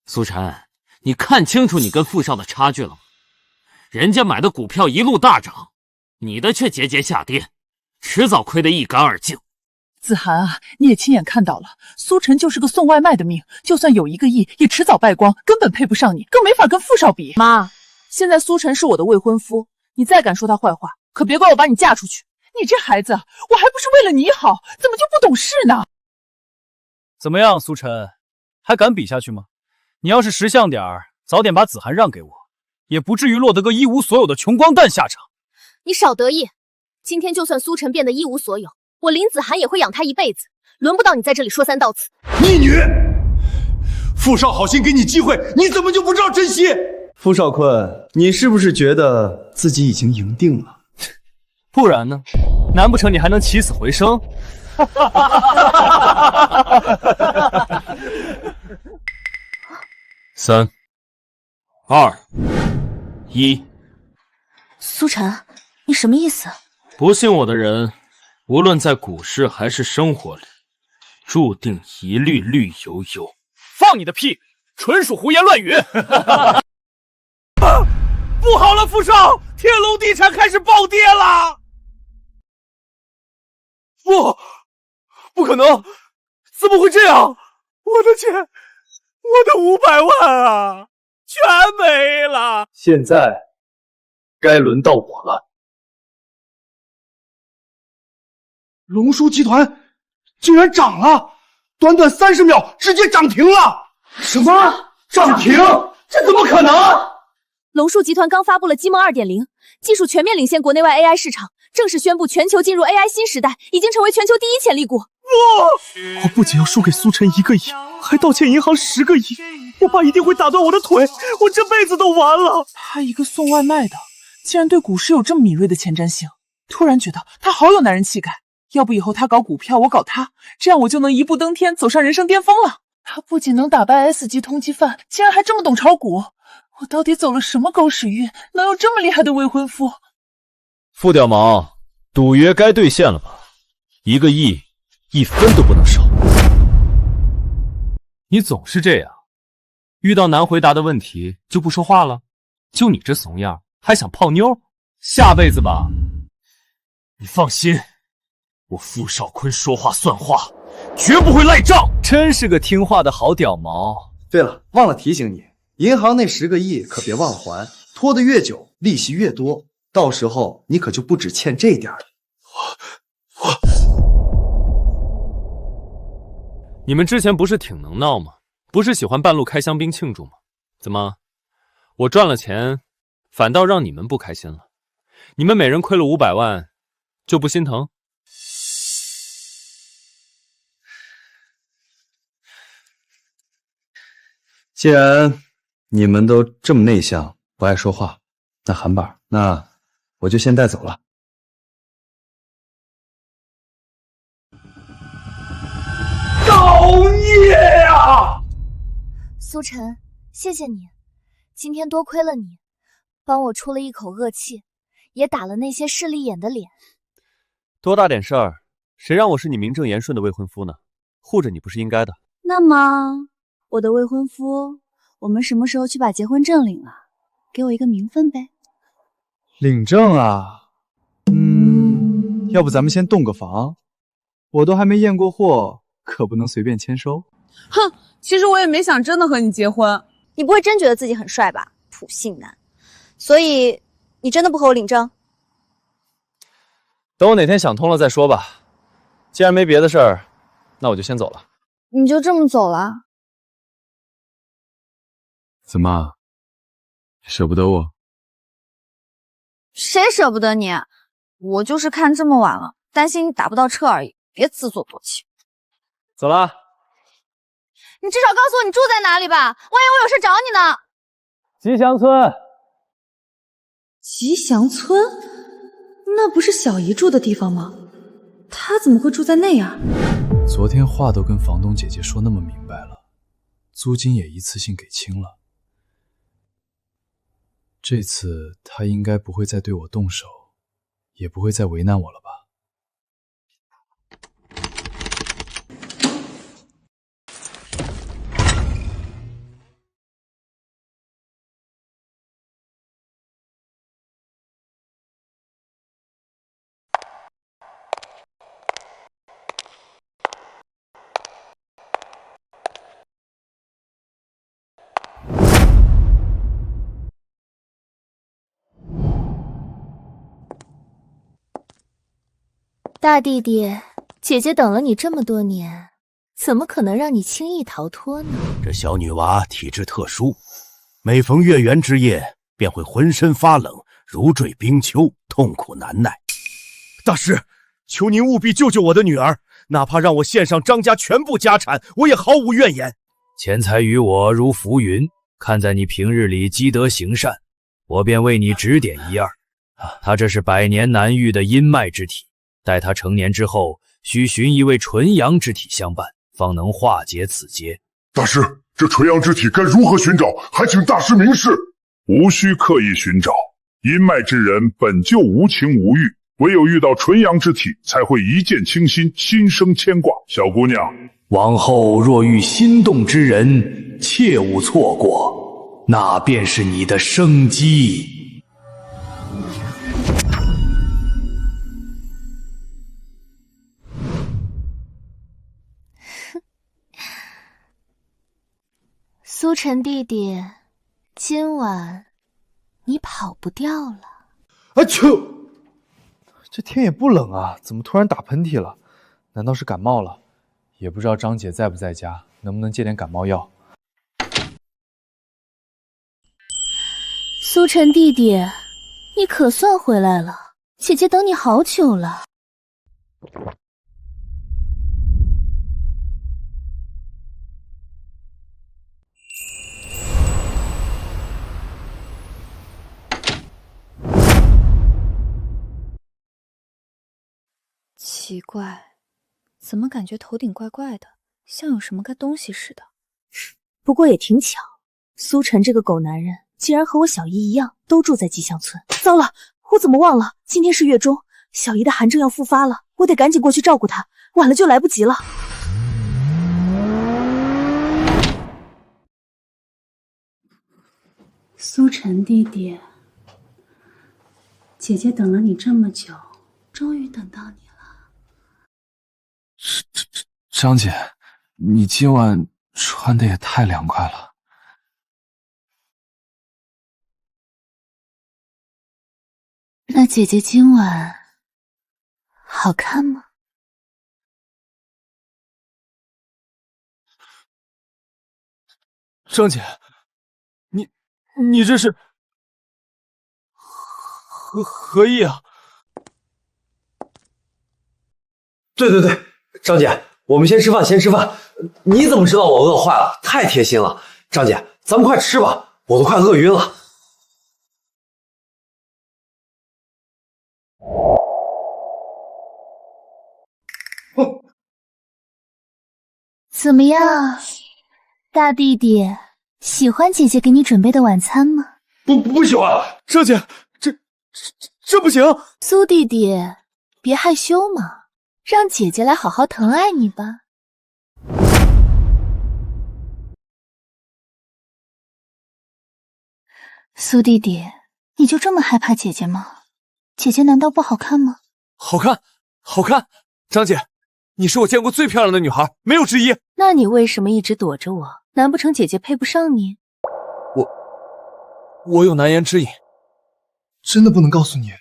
苏晨，你看清楚你跟富少的差距了吗？人家买的股票一路大涨，你的却节节下跌，迟早亏得一干二净。子涵啊，你也亲眼看到了，苏晨就是个送外卖的命，就算有1个亿，也迟早败光，根本配不上你，更没法跟富少比。妈，现在苏晨是我的未婚夫，你再敢说他坏话，可别怪我把你嫁出去。你这孩子，我还不是为了你好，怎么就不懂事呢？怎么样，苏晨，还敢比下去吗？你要是识相点儿，早点把子涵让给我，也不至于落得个一无所有的穷光蛋下场。你少得意，今天就算苏晨变得一无所有，我林子涵也会养他一辈子，轮不到你在这里说三道四。逆女，富少好心给你机会，你怎么就不知道珍惜？傅少坤，你是不是觉得自己已经赢定了？不然呢？难不成你还能起死回生？3、2、1。苏晨，你什么意思？不信我的人，无论在股市还是生活里，注定一律绿油油。放你的屁！纯属胡言乱语。不好了，富少，天龙地产开始暴跌了！不可能，怎么会这样？我的钱，我的500万啊，全没了！现在该轮到我了。龙叔集团竟然涨了，短短30秒直接涨停了！什么？涨停？这怎么可能？龙树集团刚发布了机梦 2.0， 技术全面领先国内外 AI 市场，正式宣布全球进入 AI 新时代，已经成为全球第1潜力股。我不仅要输给苏晨1个亿，还倒欠银行10个亿，我爸一定会打断我的腿，我这辈子都完了。他一个送外卖的，竟然对股市有这么敏锐的前瞻性，突然觉得他好有男人气概。要不以后他搞股票，我搞他，这样我就能一步登天，走上人生巅峰了。他不仅能打败 S 级通缉犯，竟然还这么懂炒股。我到底走了什么狗屎运，能有这么厉害的未婚夫？傅屌毛，赌约该兑现了吧？1个亿，1分都不能少。你总是这样，遇到难回答的问题就不说话了。就你这怂样，还想泡妞？下辈子吧。你放心，我傅少坤说话算话，绝不会赖账。真是个听话的好屌毛。对了，忘了提醒你，银行那10个亿可别忘了还，拖得越久，利息越多，到时候你可就不止欠这点了。你们之前不是挺能闹吗？不是喜欢半路开香槟庆祝吗？怎么，我赚了钱，反倒让你们不开心了？你们每人亏了500万，就不心疼？既然你们都这么内向，不爱说话，那韩板，那我就先带走了。造孽呀！苏晨，谢谢你，今天多亏了你，帮我出了一口恶气，也打了那些势利眼的脸。多大点事儿，谁让我是你名正言顺的未婚夫呢？护着你不是应该的。那么，我的未婚夫，我们什么时候去把结婚证领了？给我一个名分呗。领证啊？要不咱们先动个房？我都还没验过货，可不能随便签收。哼，其实我也没想真的和你结婚。你不会真觉得自己很帅吧？普信男。所以你真的不和我领证？等我哪天想通了再说吧。既然没别的事儿，那我就先走了。你就这么走了？怎么，舍不得我？谁舍不得你？我就是看这么晚了，担心你打不到车而已，别自作多情。走了。你至少告诉我你住在哪里吧，万一我有事找你呢。吉祥村。吉祥村？那不是小姨住的地方吗？她怎么会住在那呀？昨天话都跟房东姐姐说那么明白了，租金也一次性给清了。这次她应该不会再对我动手，也不会再为难我了吧？大弟弟，姐姐等了你这么多年，怎么可能让你轻易逃脱呢？这小女娃体质特殊，每逢月圆之夜便会浑身发冷，如坠冰丘，痛苦难耐。大师，求您务必救救我的女儿，哪怕让我献上张家全部家产，我也毫无怨言。钱财于我如浮云，看在你平日里积德行善，我便为你指点一二。她这是百年难遇的阴脉之体，待她成年之后，需寻一位纯阳之体相伴，方能化解此劫。大师，这纯阳之体该如何寻找？还请大师明示。无需刻意寻找，阴脉之人本就无情无欲，唯有遇到纯阳之体，才会一见倾心，心生牵挂。小姑娘，往后若遇心动之人，切勿错过，那便是你的生机。苏晨弟弟，今晚你跑不掉了。啊秋！这天也不冷啊，怎么突然打喷嚏了？难道是感冒了？也不知道张姐在不在家，能不能借点感冒药？苏晨弟弟，你可算回来了，姐姐等你好久了。奇怪，怎么感觉头顶怪怪的，像有什么个东西似的。不过也挺巧，苏晨这个狗男人竟然和我小姨一样，都住在吉祥村。糟了，我怎么忘了？今天是月中，小姨的寒症要复发了，我得赶紧过去照顾她，晚了就来不及了。苏晨弟弟，姐姐等了你这么久，终于等到你了。张姐，你今晚穿的也太凉快了。那姐姐今晚好看吗？张姐，你这是何意啊？对，张姐，我们先吃饭，先吃饭。你怎么知道我饿坏了？太贴心了，张姐，咱们快吃吧，我都快饿晕了。怎么样，大弟弟，喜欢姐姐给你准备的晚餐吗？不喜欢，张姐，这不行。苏弟弟，别害羞嘛。让姐姐来好好疼爱你吧。苏弟弟，你就这么害怕姐姐吗？姐姐难道不好看吗？好看，好看。张姐，你是我见过最漂亮的女孩，没有之一。那你为什么一直躲着我？难不成姐姐配不上你？我有难言之隐，真的不能告诉你。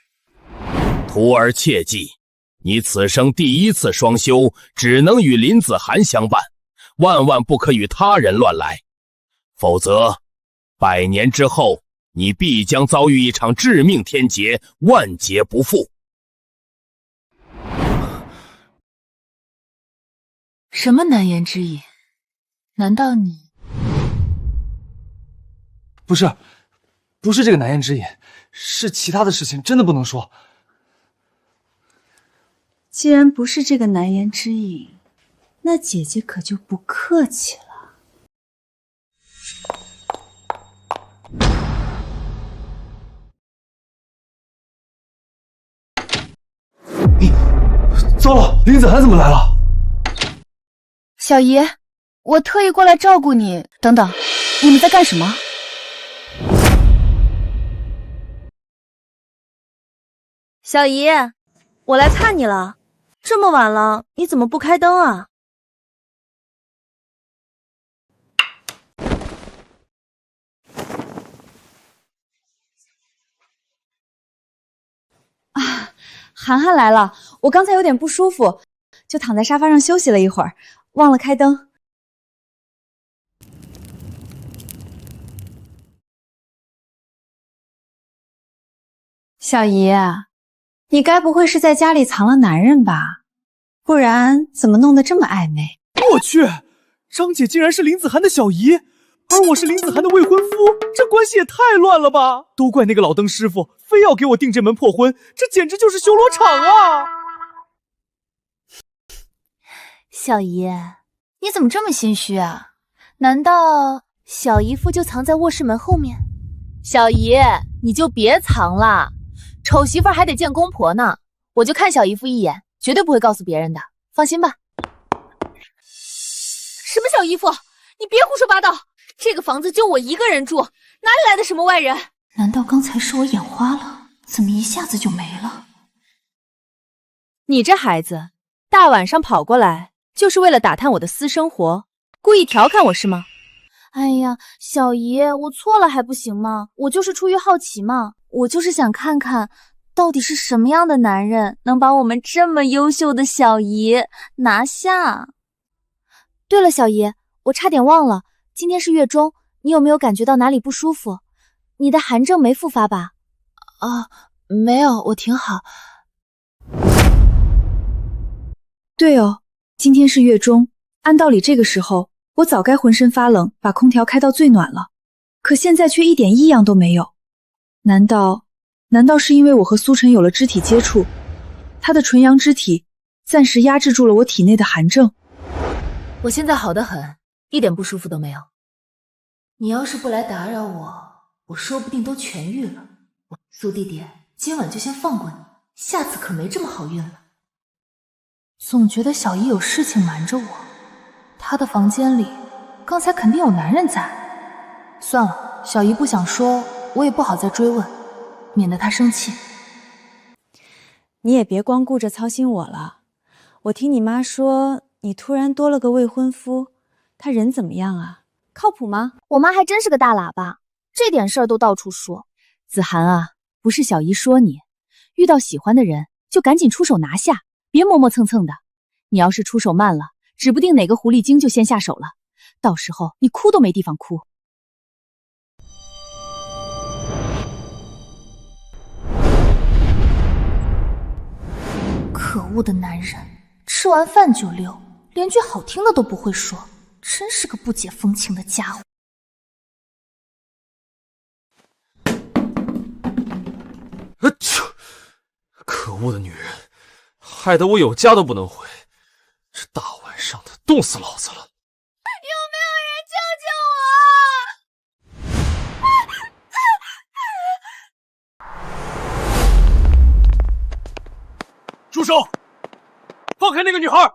徒儿切记，你此生第一次双修，只能与林子涵相伴，万万不可与他人乱来，否则100年之后，你必将遭遇一场致命天劫，万劫不复。什么难言之隐？难道你……不是这个难言之隐，是其他的事情，真的不能说。既然不是这个难言之隐，那姐姐可就不客气了。糟了，林子涵怎么来了？小姨，我特意过来照顾你。等等，你们在干什么？小姨，我来看你了。这么晚了，你怎么不开灯啊？涵涵来了，我刚才有点不舒服，就躺在沙发上休息了一会儿，忘了开灯。小姨，你该不会是在家里藏了男人吧？不然怎么弄得这么暧昧？我去，张姐竟然是林子涵的小姨，而我是林子涵的未婚夫，这关系也太乱了吧！都怪那个老邓师傅，非要给我定这门破婚，这简直就是修罗场啊！小姨，你怎么这么心虚啊？难道小姨夫就藏在卧室门后面？小姨，你就别藏了，丑媳妇还得见公婆呢。我就看小姨夫一眼，绝对不会告诉别人的，放心吧。什么小姨夫？你别胡说八道！这个房子就我一个人住，哪里来的什么外人？难道刚才是我眼花了？怎么一下子就没了？你这孩子，大晚上跑过来，就是为了打探我的私生活，故意调侃我是吗？哎呀，小姨，我错了还不行吗？我就是出于好奇嘛，我就是想看看，到底是什么样的男人能把我们这么优秀的小姨拿下？对了，小姨，我差点忘了，今天是月中，你有没有感觉到哪里不舒服？你的寒症没复发吧？啊，没有，我挺好。对哦，今天是月中，按道理这个时候我早该浑身发冷，把空调开到最暖了，可现在却一点异样都没有。难道是因为我和苏晨有了肢体接触，他的纯阳之体暂时压制住了我体内的寒症？我现在好得很，一点不舒服都没有。你要是不来打扰我，我说不定都痊愈了。苏弟弟，今晚就先放过你，下次可没这么好运了。总觉得小姨有事情瞒着我，她的房间里刚才肯定有男人在。算了，小姨不想说，我也不好再追问，免得她生气。你也别光顾着操心我了。我听你妈说，你突然多了个未婚夫，他人怎么样啊？靠谱吗？我妈还真是个大喇叭，这点事儿都到处说。子涵啊，不是小姨说你，遇到喜欢的人就赶紧出手拿下，别磨磨蹭蹭的。你要是出手慢了，指不定哪个狐狸精就先下手了，到时候你哭都没地方哭。可恶的男人，吃完饭就溜，连句好听的都不会说，真是个不解风情的家伙。可恶的女人，害得我有家都不能回，这大晚上的冻死老子了！有没有人救救我！住手！放开那个女孩！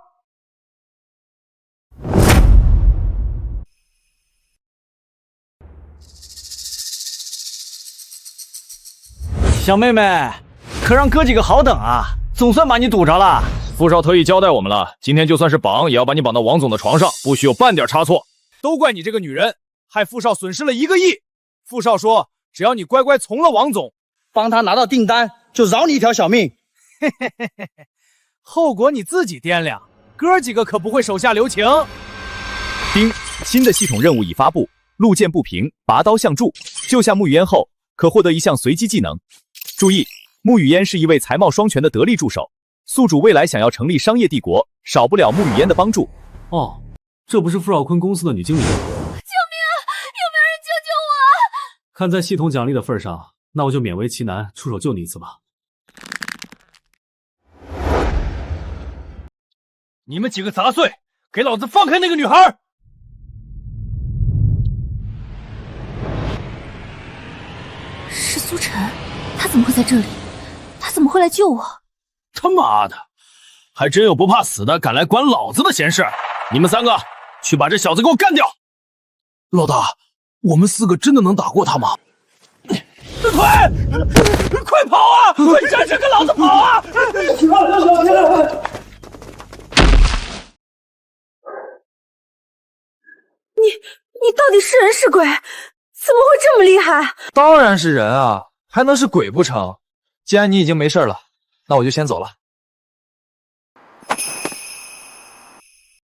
小妹妹，可让哥几个好等啊，总算把你堵着了。傅少特意交代我们了，今天就算是绑，也要把你绑到王总的床上，不许有半点差错。都怪你这个女人，害傅少损失了1个亿。傅少说，只要你乖乖从了王总，帮他拿到订单，就饶你一条小命。嘿嘿嘿嘿嘿，后果你自己掂量，哥几个可不会手下留情。丁，新的系统任务已发布，路见不平，拔刀相助。救下沐雨嫣后，可获得一项随机技能。注意，沐雨嫣是一位才貌双全的得力助手，宿主未来想要成立商业帝国，少不了沐雨嫣的帮助。哦，这不是傅少坤公司的女经理吗？救命啊！有没有人救救我？看在系统奖励的份上，那我就勉为其难出手救你一次吧。你们几个杂碎，给老子放开那个女孩！是苏晨，他怎么会在这里？他怎么会来救我？他妈的，还真有不怕死的敢来管老子的闲事！你们三个去把这小子给我干掉！老大，我们4个真的能打过他吗？快跑啊！快站着跟老子跑啊！你到底是人是鬼？怎么会这么厉害？当然是人啊，还能是鬼不成？既然你已经没事了，那我就先走了。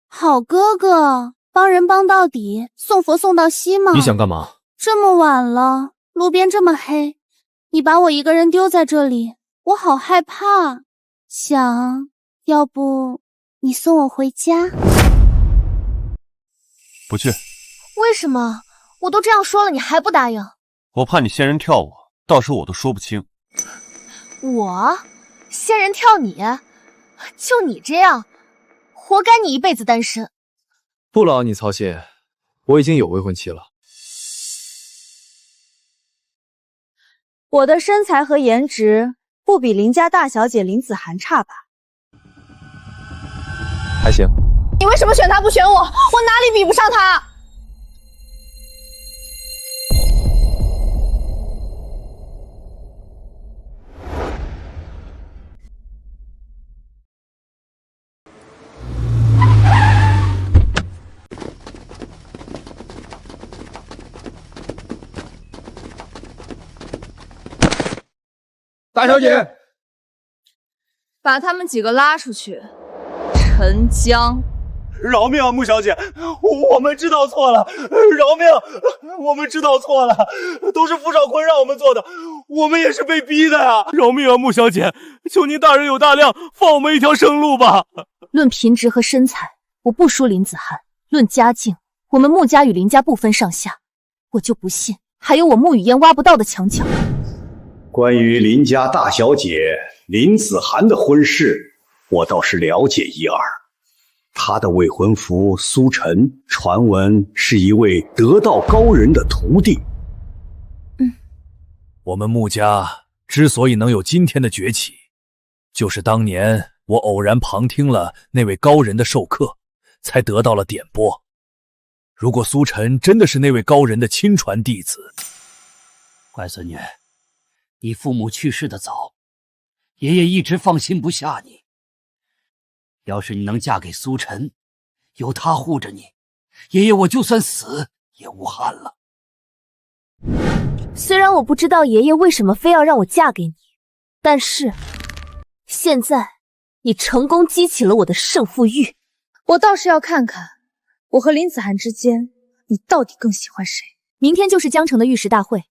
好哥哥，帮人帮到底，送佛送到西嘛。你想干嘛？这么晚了，路边这么黑，你把我一个人丢在这里，我好害怕。想要不你送我回家？不去。为什么？我都这样说了，你还不答应？我怕你仙人跳我，到时候我都说不清。我仙人跳你？就你这样，活该你一辈子单身。不劳你操心，我已经有未婚妻了。我的身材和颜值不比邻家大小姐林子涵差吧？还行。你为什么选他不选我？我哪里比不上他？大小姐，把他们几个拉出去。陈江，饶命啊，穆小姐，我们知道错了，饶命，我们知道错了，都是傅少坤让我们做的，我们也是被逼的呀！饶命啊，穆小姐，求您大人有大量，放我们一条生路吧！论品质和身材，我不输林子涵；论家境，我们穆家与林家不分上下。我就不信还有我穆雨嫣挖不到的墙角。关于林家大小姐林子涵的婚事，我倒是了解一二。她的未婚夫苏晨，传闻是一位得道高人的徒弟。我们穆家之所以能有今天的崛起，就是当年我偶然旁听了那位高人的授课，才得到了点拨。如果苏晨真的是那位高人的亲传弟子，乖孙女，你父母去世的早，爷爷一直放心不下你。要是你能嫁给苏晨，有他护着你，爷爷我就算死也无憾了。虽然我不知道爷爷为什么非要让我嫁给你，但是现在你成功激起了我的胜负欲。我倒是要看看，我和林子涵之间，你到底更喜欢谁？明天就是江城的玉石大会，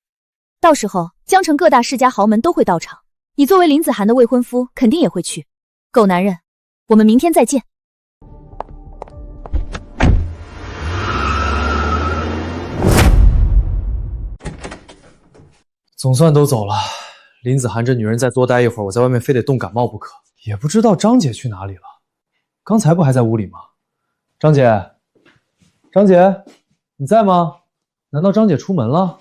到时候江城各大世家豪门都会到场，你作为林子涵的未婚夫，肯定也会去。狗男人，我们明天再见。总算都走了，林子涵这女人再多待一会儿，我在外面非得冻感冒不可。也不知道张姐去哪里了，刚才不还在屋里吗？张姐，张姐，你在吗？难道张姐出门了？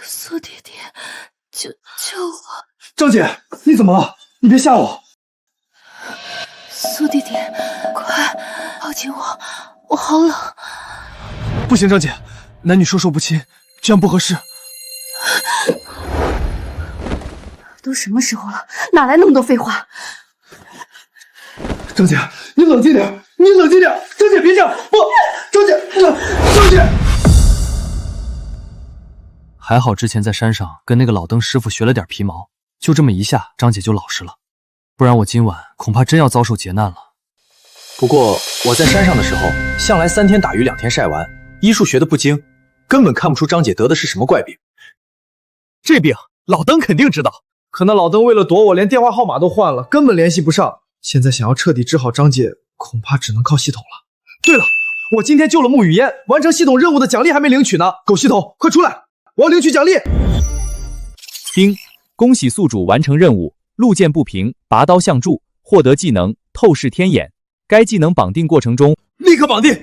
苏爹爹，救我！张姐，你怎么了？你别吓我！苏爹爹，快抱紧我，我好冷。不行，张姐，男女授受不亲，这样不合适。都什么时候了，哪来那么多废话？张姐，你冷静点，你冷静点，张姐别这样！不，张姐。还好之前在山上跟那个老登师傅学了点皮毛，就这么一下，张姐就老实了。不然我今晚恐怕真要遭受劫难了。不过我在山上的时候，向来3天打鱼2天晒完，医术学的不精，根本看不出张姐得的是什么怪病。这病老登肯定知道，可那老登为了躲我，连电话号码都换了，根本联系不上。现在想要彻底治好张姐，恐怕只能靠系统了。对了，我今天救了穆雨嫣，完成系统任务的奖励还没领取呢。狗系统，快出来，我要领取奖励。丁，恭喜宿主完成任务，路见不平，拔刀相助，获得技能透视天眼。该技能绑定过程中，立刻绑定。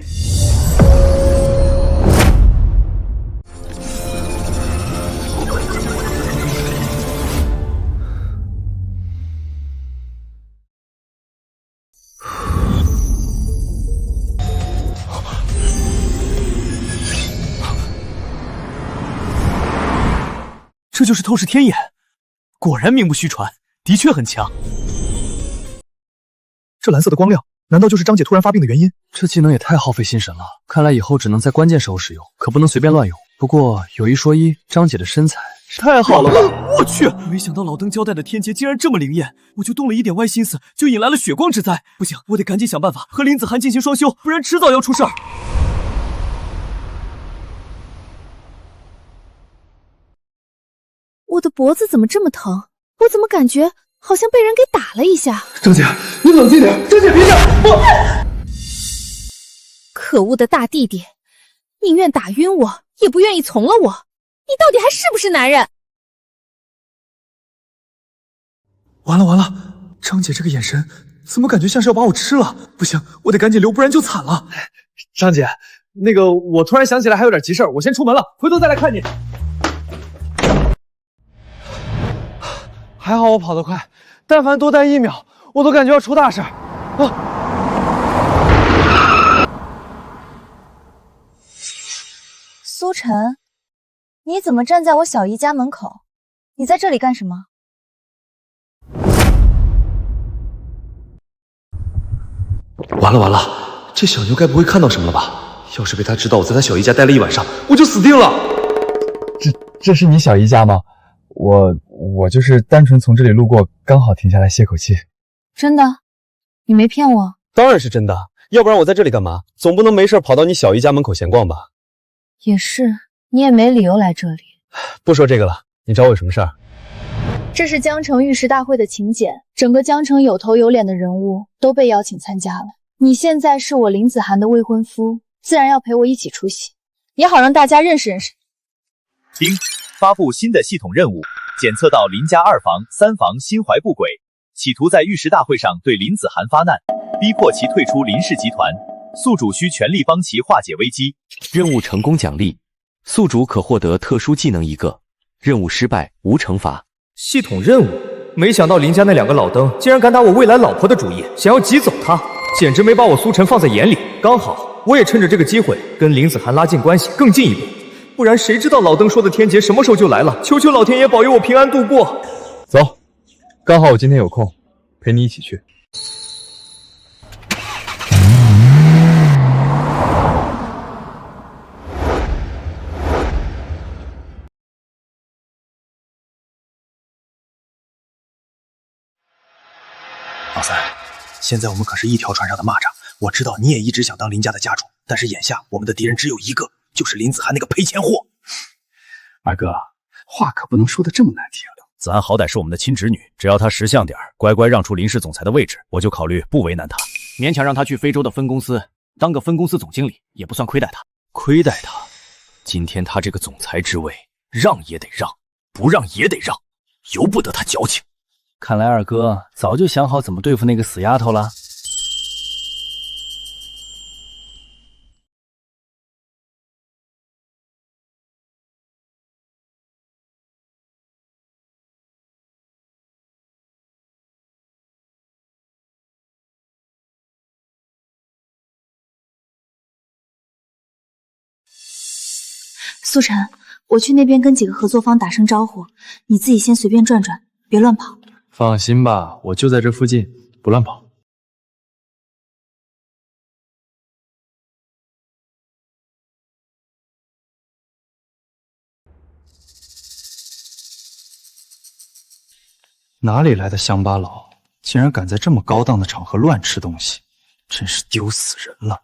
这就是透视天眼，果然名不虚传，的确很强。这蓝色的光亮，难道就是张姐突然发病的原因？这技能也太耗费心神了，看来以后只能在关键时候使用，可不能随便乱用。不过有一说一，张姐的身材太好了吧！我去，没想到老登交代的天劫竟然这么灵验，我就动了一点歪心思，就引来了血光之灾。不行，我得赶紧想办法和林子涵进行双修，不然迟早要出事儿。我的脖子怎么这么疼？我怎么感觉好像被人给打了一下？张姐，你冷静点！张姐别这样！可恶的大弟弟，宁愿打晕我，也不愿意从了我。你到底还是不是男人？完了！张姐这个眼神，怎么感觉像是要把我吃了？不行，我得赶紧溜，不然就惨了。张姐，那个我突然想起来还有点急事儿，我先出门了，回头再来看你。还好我跑得快，但凡多待1秒，我都感觉要出大事啊！苏晨，你怎么站在我小姨家门口？你在这里干什么？完了，这小牛该不会看到什么了吧？要是被他知道我在他小姨家待了1晚上，我就死定了。这是你小姨家吗？我就是单纯从这里路过，刚好停下来歇口气。真的？你没骗我？当然是真的，要不然我在这里干嘛？总不能没事跑到你小姨家门口闲逛吧？也是，你也没理由来这里。不说这个了，你找我有什么事儿？这是江城玉石大会的请柬，整个江城有头有脸的人物都被邀请参加了。你现在是我林子涵的未婚夫，自然要陪我一起出席，也好让大家认识认识。丁，发布新的系统任务，检测到林家2房、3房心怀不轨，企图在玉石大会上对林子涵发难，逼迫其退出林氏集团。宿主需全力帮其化解危机。任务成功奖励，宿主可获得特殊技能1个，任务失败无惩罚。系统任务，没想到林家那2个老登竟然敢打我未来老婆的主意，想要挤走她，简直没把我苏晨放在眼里。刚好我也趁着这个机会跟林子涵拉近关系，更进一步。不然谁知道老登说的天劫什么时候就来了？求求老天爷保佑我平安度过。走，刚好我今天有空，陪你一起去。老三，现在我们可是一条船上的蚂蚱。我知道你也一直想当林家的家主，但是眼下我们的敌人只有一个，就是林子涵那个赔钱货。二哥，话可不能说的这么难听。子涵好歹是我们的亲侄女，只要她识相点，乖乖让出林氏总裁的位置，我就考虑不为难她，勉强让她去非洲的分公司当个分公司总经理，也不算亏待她。亏待她？今天她这个总裁之位，让也得让，不让也得让，由不得她矫情。看来二哥早就想好怎么对付那个死丫头了。苏晨，我去那边跟几个合作方打声招呼，你自己先随便转转，别乱跑。放心吧，我就在这附近，不乱跑。哪里来的乡巴佬，竟然敢在这么高档的场合乱吃东西，真是丢死人了！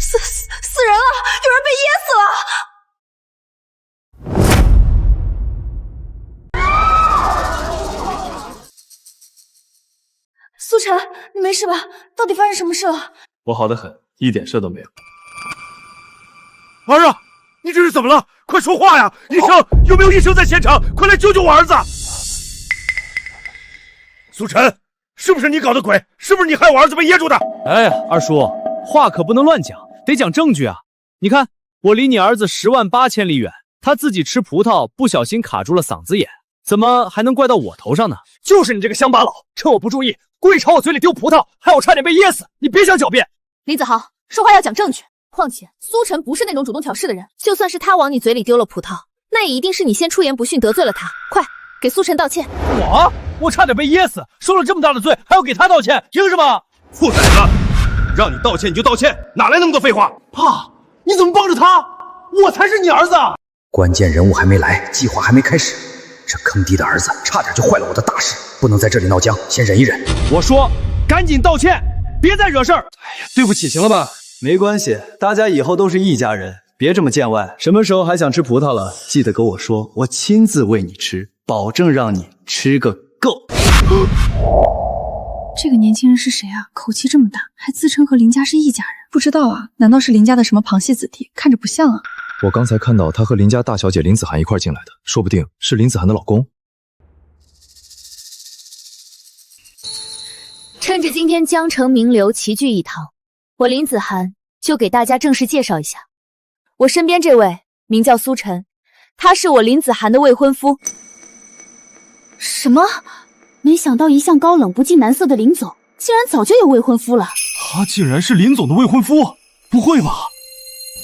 死人了！有人被噎死了！苏晨，你没事吧？到底发生什么事了？我好得很，一点事都没有。儿啊，你这是怎么了？快说话呀！医生，有没有医生在现场？快来救救我儿子！苏晨，是不是你搞的鬼？是不是你害我儿子被噎住的？哎，二叔，话可不能乱讲，得讲证据啊！你看，我离你儿子108000里远，他自己吃葡萄不小心卡住了嗓子眼，怎么还能怪到我头上呢？就是你这个乡巴佬，趁我不注意，故意朝我嘴里丢葡萄，害我差点被噎死！你别想狡辩。林子豪，说话要讲证据。况且苏晨不是那种主动挑事的人，就算是他往你嘴里丢了葡萄，那也一定是你先出言不逊得罪了他。快给苏晨道歉！我差点被噎死，受了这么大的罪，还要给他道歉，凭什么？兔崽子，让你道歉你就道歉，哪来那么多废话？爸，你怎么帮着他？我才是你儿子！关键人物还没来，计划还没开始，这坑爹的儿子差点就坏了我的大事，不能在这里闹僵，先忍一忍。我说，赶紧道歉，别再惹事儿！哎呀，对不起，行了吧？没关系，大家以后都是一家人，别这么见外。什么时候还想吃葡萄了，记得跟我说，我亲自喂你吃，保证让你吃个够。这个年轻人是谁啊？口气这么大，还自称和林家是一家人。不知道啊，难道是林家的什么旁系子弟？看着不像啊。我刚才看到他和林家大小姐林子涵一块进来的，说不定是林子涵的老公。趁着今天江城名流齐聚一堂，我林子涵就给大家正式介绍一下，我身边这位名叫苏晨，他是我林子涵的未婚夫。什么？没想到一向高冷不近男色的林总，竟然早就有未婚夫了。他竟然是林总的未婚夫？不会吧？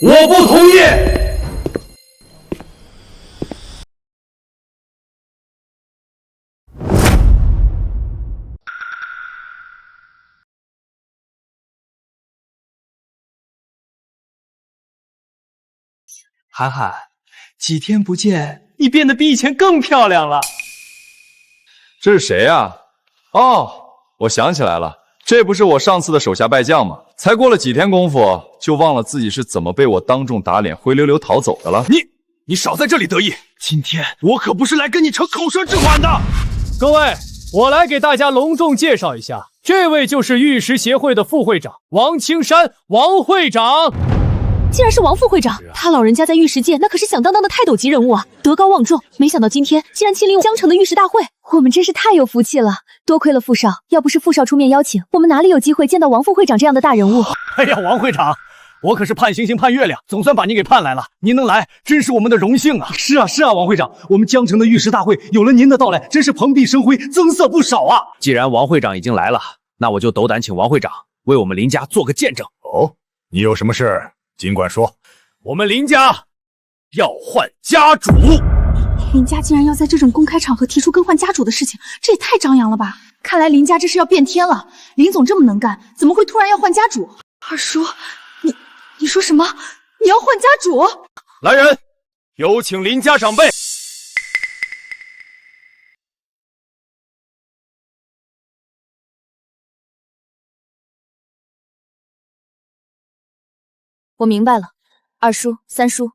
我不同意！涵涵，几天不见，你变得比以前更漂亮了。这是谁呀？哦，我想起来了，这不是我上次的手下败将吗？才过了几天功夫，就忘了自己是怎么被我当众打脸，灰溜溜逃走的了。你少在这里得意！今天我可不是来跟你逞口舌之快的。各位，我来给大家隆重介绍一下，这位就是玉石协会的副会长王青山，王会长。竟然是王副会长，他老人家在玉石界那可是响当当的泰斗级人物啊，德高望重。没想到今天竟然亲临江城的玉石大会，我们真是太有福气了。多亏了傅少，要不是傅少出面邀请，我们哪里有机会见到王副会长这样的大人物？哎呀，王会长，我可是盼星星盼月亮，总算把您给盼来了。您能来，真是我们的荣幸啊！是啊，王会长，我们江城的玉石大会有了您的到来，真是蓬荜生辉，增色不少啊！既然王会长已经来了，那我就斗胆请王会长为我们林家做个见证。哦，你有什么事尽管说。我们林家要换家主。林家竟然要在这种公开场合提出更换家主的事情，这也太张扬了吧！看来林家这是要变天了。林总这么能干，怎么会突然要换家主？二叔，你说什么？你要换家主？来人，有请林家长辈。我明白了，二叔、三叔，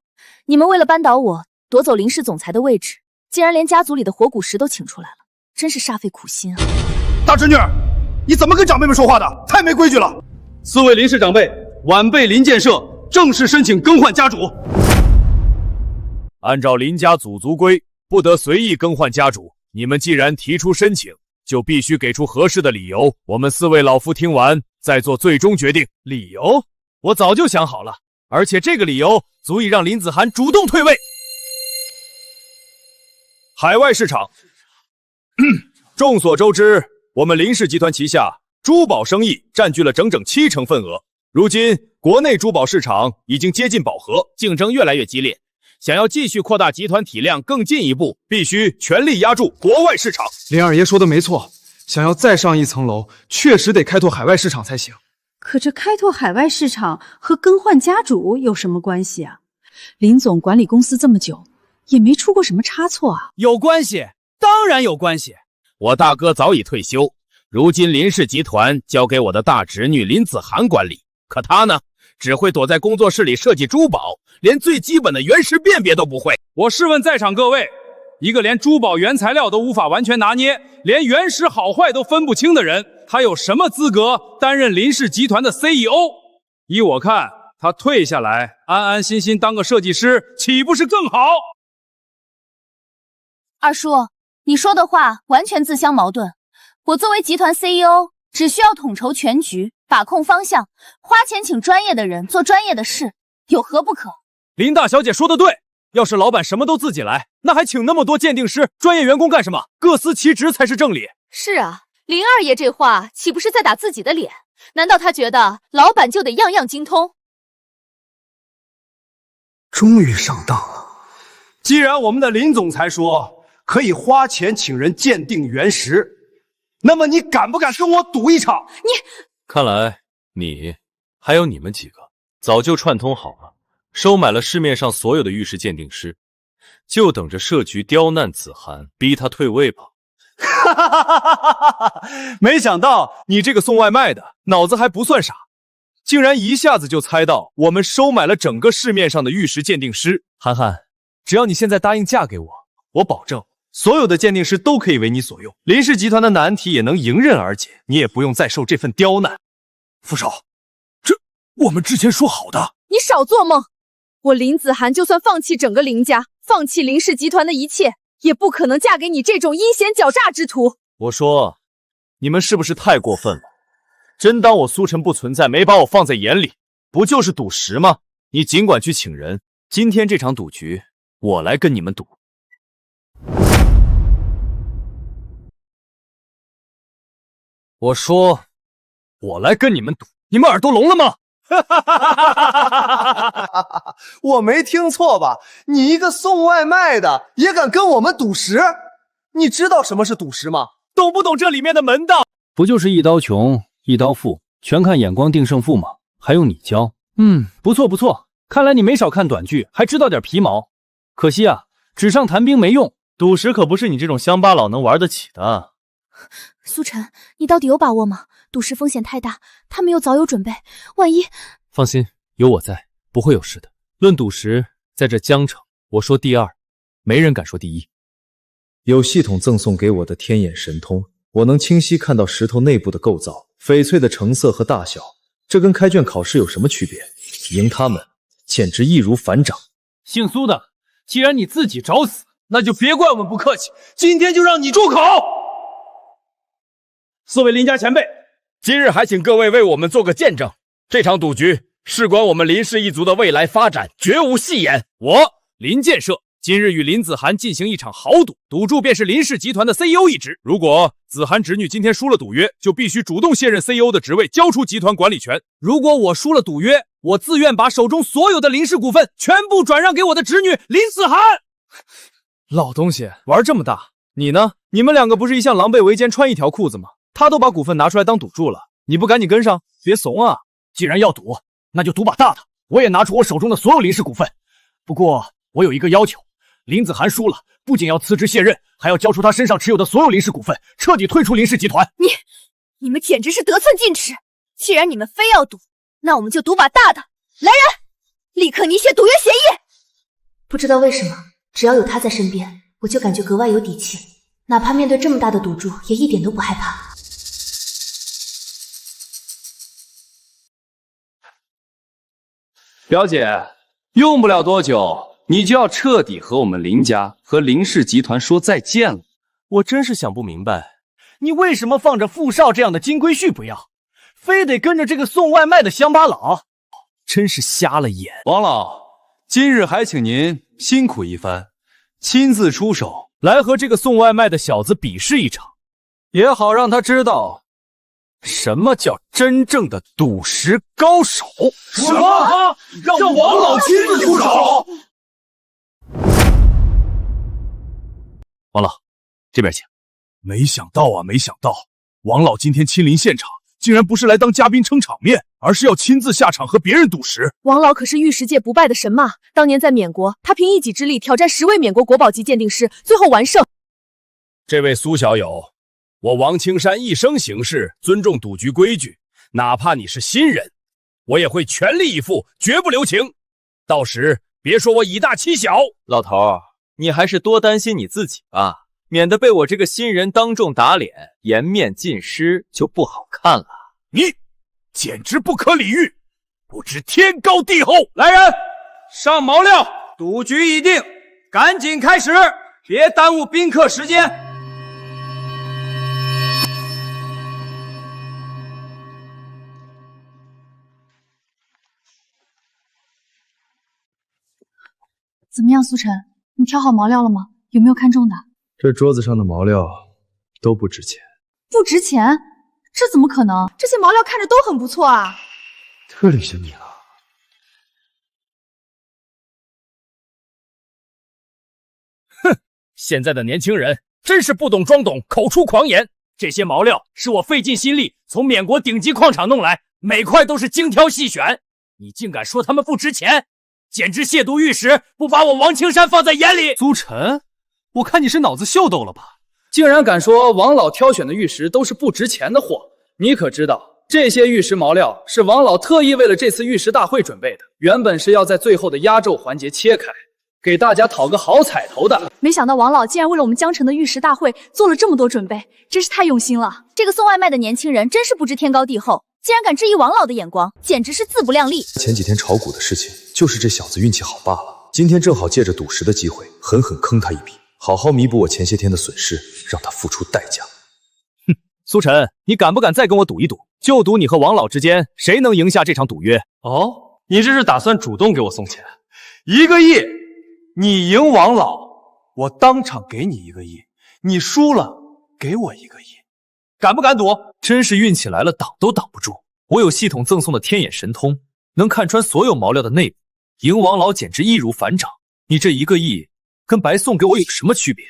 你们为了扳倒我，夺走林氏总裁的位置，竟然连家族里的活骨石都请出来了，真是煞费苦心啊！大侄女，你怎么跟长辈们说话的？太没规矩了！四位林氏长辈，晚辈林建设正式申请更换家主。按照林家祖族规，不得随意更换家主。你们既然提出申请，就必须给出合适的理由。我们四位老夫听完再做最终决定。理由？我早就想好了，而且这个理由足以让林子涵主动退位。海外市场，众所周知，我们林氏集团旗下珠宝生意占据了整整70%份额。如今国内珠宝市场已经接近饱和，竞争越来越激烈。想要继续扩大集团体量更进一步，必须全力压住国外市场。林二爷说的没错，想要再上一层楼，确实得开拓海外市场才行。可这开拓海外市场和更换家主有什么关系啊？林总管理公司这么久，也没出过什么差错啊。有关系，当然有关系。我大哥早已退休，如今林氏集团交给我的大侄女林子涵管理，可他呢，只会躲在工作室里设计珠宝，连最基本的原石辨别都不会。我试问在场各位，一个连珠宝原材料都无法完全拿捏，连原石好坏都分不清的人，他有什么资格担任林氏集团的 CEO？ 依我看，他退下来，安安心心当个设计师，岂不是更好？二叔，你说的话完全自相矛盾。我作为集团 CEO， 只需要统筹全局，把控方向，花钱请专业的人做专业的事，有何不可？林大小姐说的对，要是老板什么都自己来，那还请那么多鉴定师、专业员工干什么？各司其职才是正理。是啊，林二爷这话岂不是在打自己的脸？难道他觉得老板就得样样精通？终于上当了。既然我们的林总裁说可以花钱请人鉴定原石，那么你敢不敢跟我赌一场？看来你还有你们几个早就串通好了，收买了市面上所有的玉石鉴定师，就等着设局刁难子涵，逼他退位吧。没想到你这个送外卖的脑子还不算傻，竟然一下子就猜到我们收买了整个市面上的玉石鉴定师。涵涵，只要你现在答应嫁给我，我保证所有的鉴定师都可以为你所用，林氏集团的难题也能迎刃而解，你也不用再受这份刁难。副手，这我们之前说好的。你少做梦！我林子涵就算放弃整个林家，放弃林氏集团的一切，也不可能嫁给你这种阴险狡诈之徒。我说，你们是不是太过分了？真当我苏晨不存在，没把我放在眼里？不就是赌石吗？你尽管去请人，今天这场赌局，我来跟你们赌。我说，我来跟你们赌，你们耳朵聋了吗？我没听错吧？你一个送外卖的也敢跟我们赌石？你知道什么是赌石吗？懂不懂这里面的门道？不就是一刀穷一刀富，全看眼光定胜负吗？还用你教？不错不错，看来你没少看短剧，还知道点皮毛。可惜啊，纸上谈兵没用，赌石可不是你这种乡巴佬能玩得起的。苏晨，你到底有把握吗？赌石风险太大，他没有早有准备，万一……放心，有我在，不会有事的。论赌石，在这江城，我说第二，没人敢说第一。有系统赠送给我的天眼神通，我能清晰看到石头内部的构造、翡翠的成色和大小，这跟开卷考试有什么区别？赢他们简直易如反掌。姓苏的，既然你自己找死，那就别怪我们不客气，今天就让你住口！四位林家前辈，今日还请各位为我们做个见证，这场赌局事关我们林氏一族的未来发展，绝无戏言。我林建设今日与林子涵进行一场豪赌，赌注便是林氏集团的 CEO 一职。如果子涵侄女今天输了赌约，就必须主动卸任 CEO 的职位，交出集团管理权。如果我输了赌约，我自愿把手中所有的林氏股份全部转让给我的侄女林子涵。老东西玩这么大，你呢？你们两个不是一向狼狈为奸，穿一条裤子吗？他都把股份拿出来当赌注了，你不赶紧跟上？别怂啊！既然要赌，那就赌把大的。我也拿出我手中的所有林氏股份，不过我有一个要求，林子涵输了，不仅要辞职卸任，还要交出他身上持有的所有林氏股份，彻底退出林氏集团。你们简直是得寸进尺！既然你们非要赌，那我们就赌把大的。来人，立刻拟写赌约协议。不知道为什么，只要有他在身边，我就感觉格外有底气，哪怕面对这么大的赌注，也一点都不害怕。表姐，用不了多久，你就要彻底和我们林家和林氏集团说再见了。我真是想不明白，你为什么放着傅少这样的金龟婿不要，非得跟着这个送外卖的乡巴佬？真是瞎了眼。王老，今日还请您辛苦一番，亲自出手来和这个送外卖的小子比试一场，也好让他知道什么叫真正的赌石高手。什么？让王老亲自出手？王老，这边请。没想到啊，没想到王老今天亲临现场，竟然不是来当嘉宾撑场面，而是要亲自下场和别人赌石。王老可是玉石界不败的神马，当年在缅国，他凭一己之力挑战10位缅国国宝级鉴定师，最后完胜。这位苏小友，我王青山一生行事尊重赌局规矩，哪怕你是新人，我也会全力以赴，绝不留情。到时别说我以大欺小。老头，你还是多担心你自己吧，免得被我这个新人当众打脸，颜面尽失就不好看了。你简直不可理喻，不知天高地厚。来人，上毛料，赌局已定，赶紧开始，别耽误宾客时间。怎么样，苏晨？你挑好毛料了吗？有没有看中的？这桌子上的毛料都不值钱。不值钱？这怎么可能？这些毛料看着都很不错啊。特领着你了。哼，现在的年轻人真是不懂装懂，口出狂言。这些毛料是我费尽心力从缅国顶级矿场弄来，每块都是精挑细选，你竟敢说他们不值钱，简直亵渎玉石，不把我王青山放在眼里。苏晨，我看你是脑子秀逗了吧？竟然敢说王老挑选的玉石都是不值钱的货！你可知道，这些玉石毛料是王老特意为了这次玉石大会准备的，原本是要在最后的压轴环节切开，给大家讨个好彩头的。没想到王老竟然为了我们江城的玉石大会做了这么多准备，真是太用心了。这个送外卖的年轻人真是不知天高地厚，竟然敢质疑王老的眼光，简直是自不量力。前几天炒股的事情，就是这小子运气好罢了。今天正好借着赌石的机会，狠狠坑他一笔，好好弥补我前些天的损失，让他付出代价。哼，苏晨，你敢不敢再跟我赌一赌？就赌你和王老之间谁能赢下这场赌约？哦，你这是打算主动给我送钱？1个亿，你赢王老，我当场给你1个亿；你输了，给我1个亿。敢不敢赌？真是运气来了挡都挡不住。我有系统赠送的天眼神通，能看穿所有毛料的内部，赢王老简直易如反掌。你这1个亿跟白送给我有什么区别？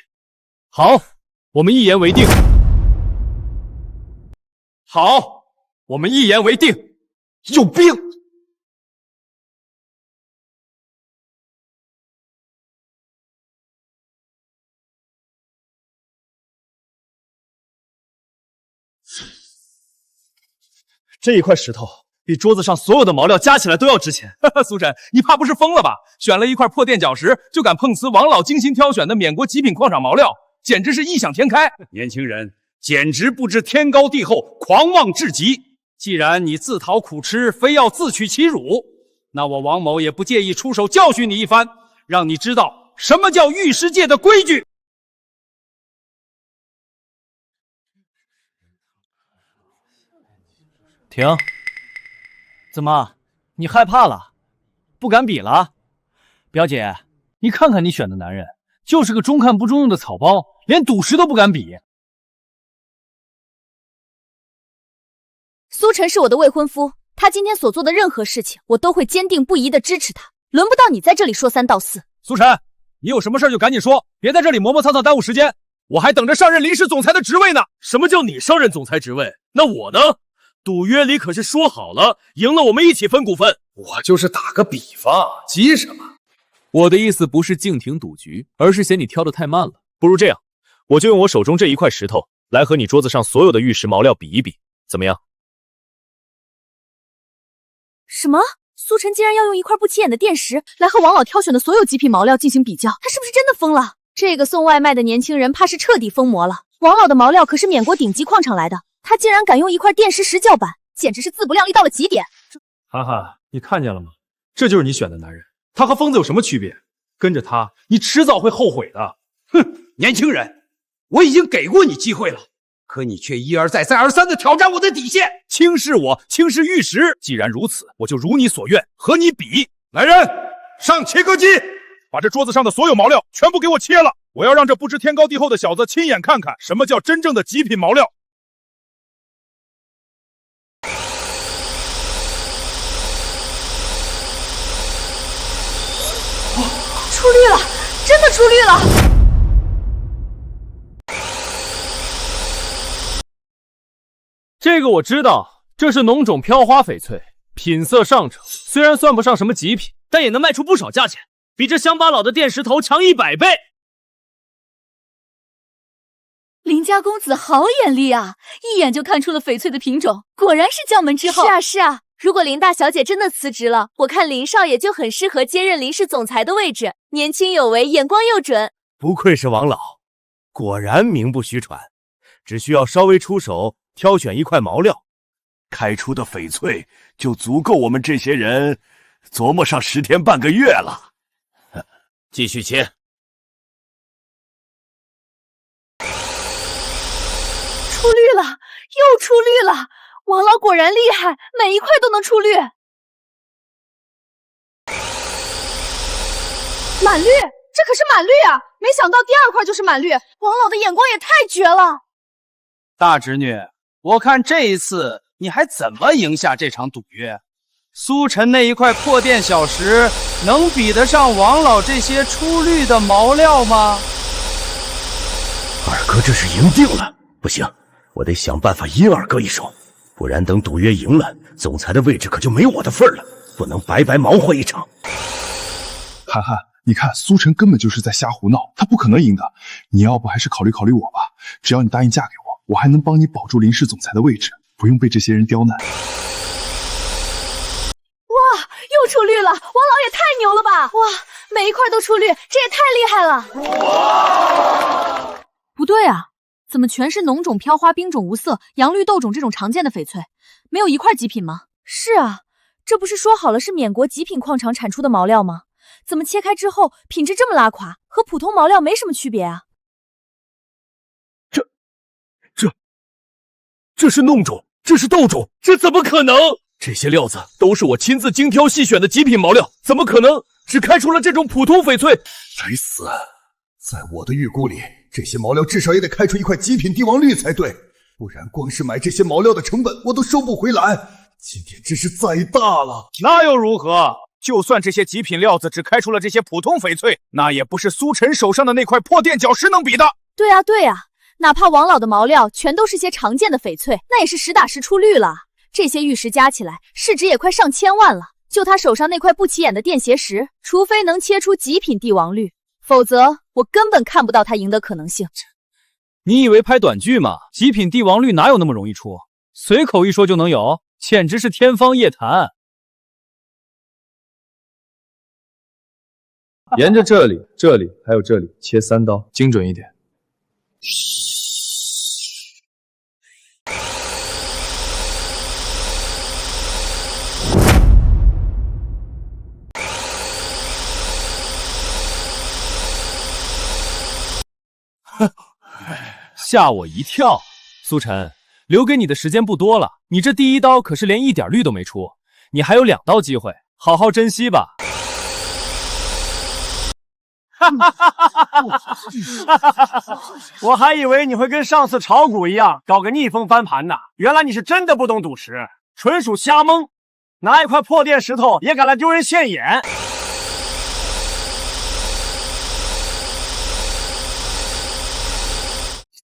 好，我们一言为定。好，我们一言为定。有病！这一块石头比桌子上所有的毛料加起来都要值钱。苏晨，你怕不是疯了吧？选了一块破垫脚石，就敢碰瓷王老精心挑选的缅国极品矿场毛料，简直是异想天开。年轻人简直不知天高地厚，狂妄至极。既然你自讨苦吃，非要自取其辱，那我王某也不介意出手教训你一番，让你知道什么叫玉石界的规矩。停！怎么，你害怕了？不敢比了？表姐，你看看你选的男人，就是个中看不中用的草包，连赌石都不敢比。苏晨是我的未婚夫，他今天所做的任何事情，我都会坚定不移地支持他。轮不到你在这里说3道4。苏晨，你有什么事就赶紧说，别在这里磨磨蹭蹭耽误时间。我还等着上任临时总裁的职位呢。什么叫你上任总裁职位？那我呢？赌约里可是说好了，赢了我们一起分股份。我就是打个比方，急什么？我的意思不是静停赌局，而是嫌你挑得太慢了。不如这样，我就用我手中这一块石头来和你桌子上所有的玉石毛料比一比，怎么样？什么？苏晨竟然要用一块不起眼的垫石来和王老挑选的所有极品毛料进行比较，他是不是真的疯了？这个送外卖的年轻人怕是彻底疯魔了。王老的毛料可是缅国顶级矿场来的，他竟然敢用一块垫石石叫板，简直是自不量力到了极点。涵涵，你看见了吗？这就是你选的男人，他和疯子有什么区别？跟着他，你迟早会后悔的。哼，年轻人，我已经给过你机会了，可你却一而再再而三地挑战我的底线，轻视我，轻视玉石。既然如此，我就如你所愿，和你比。来人，上切割机，把这桌子上的所有毛料全部给我切了！我要让这不知天高地厚的小子亲眼看看什么叫真正的极品毛料。出绿了，真的出绿了！这个我知道，这是浓种飘花翡翠，品色上乘，虽然算不上什么极品，但也能卖出不少价钱，比这乡巴佬的电石头强100倍。林家公子好眼力啊，一眼就看出了翡翠的品种，果然是将门之后。是啊是啊，如果林大小姐真的辞职了，我看林少爷就很适合接任林氏总裁的位置，年轻有为，眼光又准。不愧是王老，果然名不虚传，只需要稍微出手，挑选一块毛料，开出的翡翠就足够我们这些人琢磨上10天半个月了。继续切。出绿了，又出绿了！王老果然厉害，每一块都能出绿。满绿，这可是满绿啊！没想到第2块就是满绿，王老的眼光也太绝了。大侄女，我看这一次你还怎么赢下这场赌约？苏晨那一块破电小石能比得上王老这些出绿的毛料吗？二哥这是赢定了，不行，我得想办法阴二哥一手，不然等赌约赢了，总裁的位置可就没我的份了，不能白白忙活一场。涵涵，你看苏晨根本就是在瞎胡闹，他不可能赢的。你要不还是考虑考虑我吧，只要你答应嫁给我，我还能帮你保住林氏总裁的位置，不用被这些人刁难。哇，又出绿了！王老也太牛了吧！哇，每一块都出绿，这也太厉害了！不对啊，怎么全是浓种飘花、冰种无色、阳绿豆种这种常见的翡翠，没有一块极品吗？是啊，这不是说好了是缅国极品矿场产出的毛料吗？怎么切开之后品质这么拉垮，和普通毛料没什么区别啊？这是弄种，这是豆种，这怎么可能？这些料子都是我亲自精挑细选的极品毛料，怎么可能只开出了这种普通翡翠？该死！在我的预估里，这些毛料至少也得开出一块极品帝王绿才对，不然光是买这些毛料的成本我都收不回来。今天真是栽大了。那又如何？就算这些极品料子只开出了这些普通翡翠，那也不是苏晨手上的那块破垫脚石能比的。对啊对啊，哪怕王老的毛料全都是些常见的翡翠，那也是实打实出绿了。这些玉石加起来市值也快上千万了，就他手上那块不起眼的电邪石，除非能切出极品帝王绿，否则我根本看不到他赢得可能性。你以为拍短剧吗？极品帝王绿哪有那么容易出？随口一说就能有，简直是天方夜谭。沿着这里还有这里切3刀，精准一点。吓我一跳，苏晨，留给你的时间不多了，你这第1刀可是连一点绿都没出，你还有2刀机会，好好珍惜吧。我还以为你会跟上次炒股一样搞个逆风翻盘呢，原来你是真的不懂赌石，纯属瞎蒙，拿一块破电石头也敢来丢人现眼。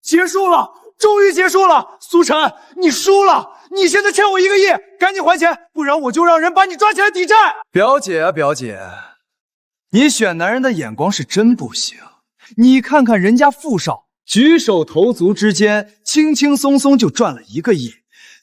结束了，终于结束了！苏晨，你输了，你现在欠我1个亿，赶紧还钱，不然我就让人把你抓起来抵债。表姐啊，表姐，你选男人的眼光是真不行。你看看人家傅少，举手投足之间，轻轻松松就赚了1个亿。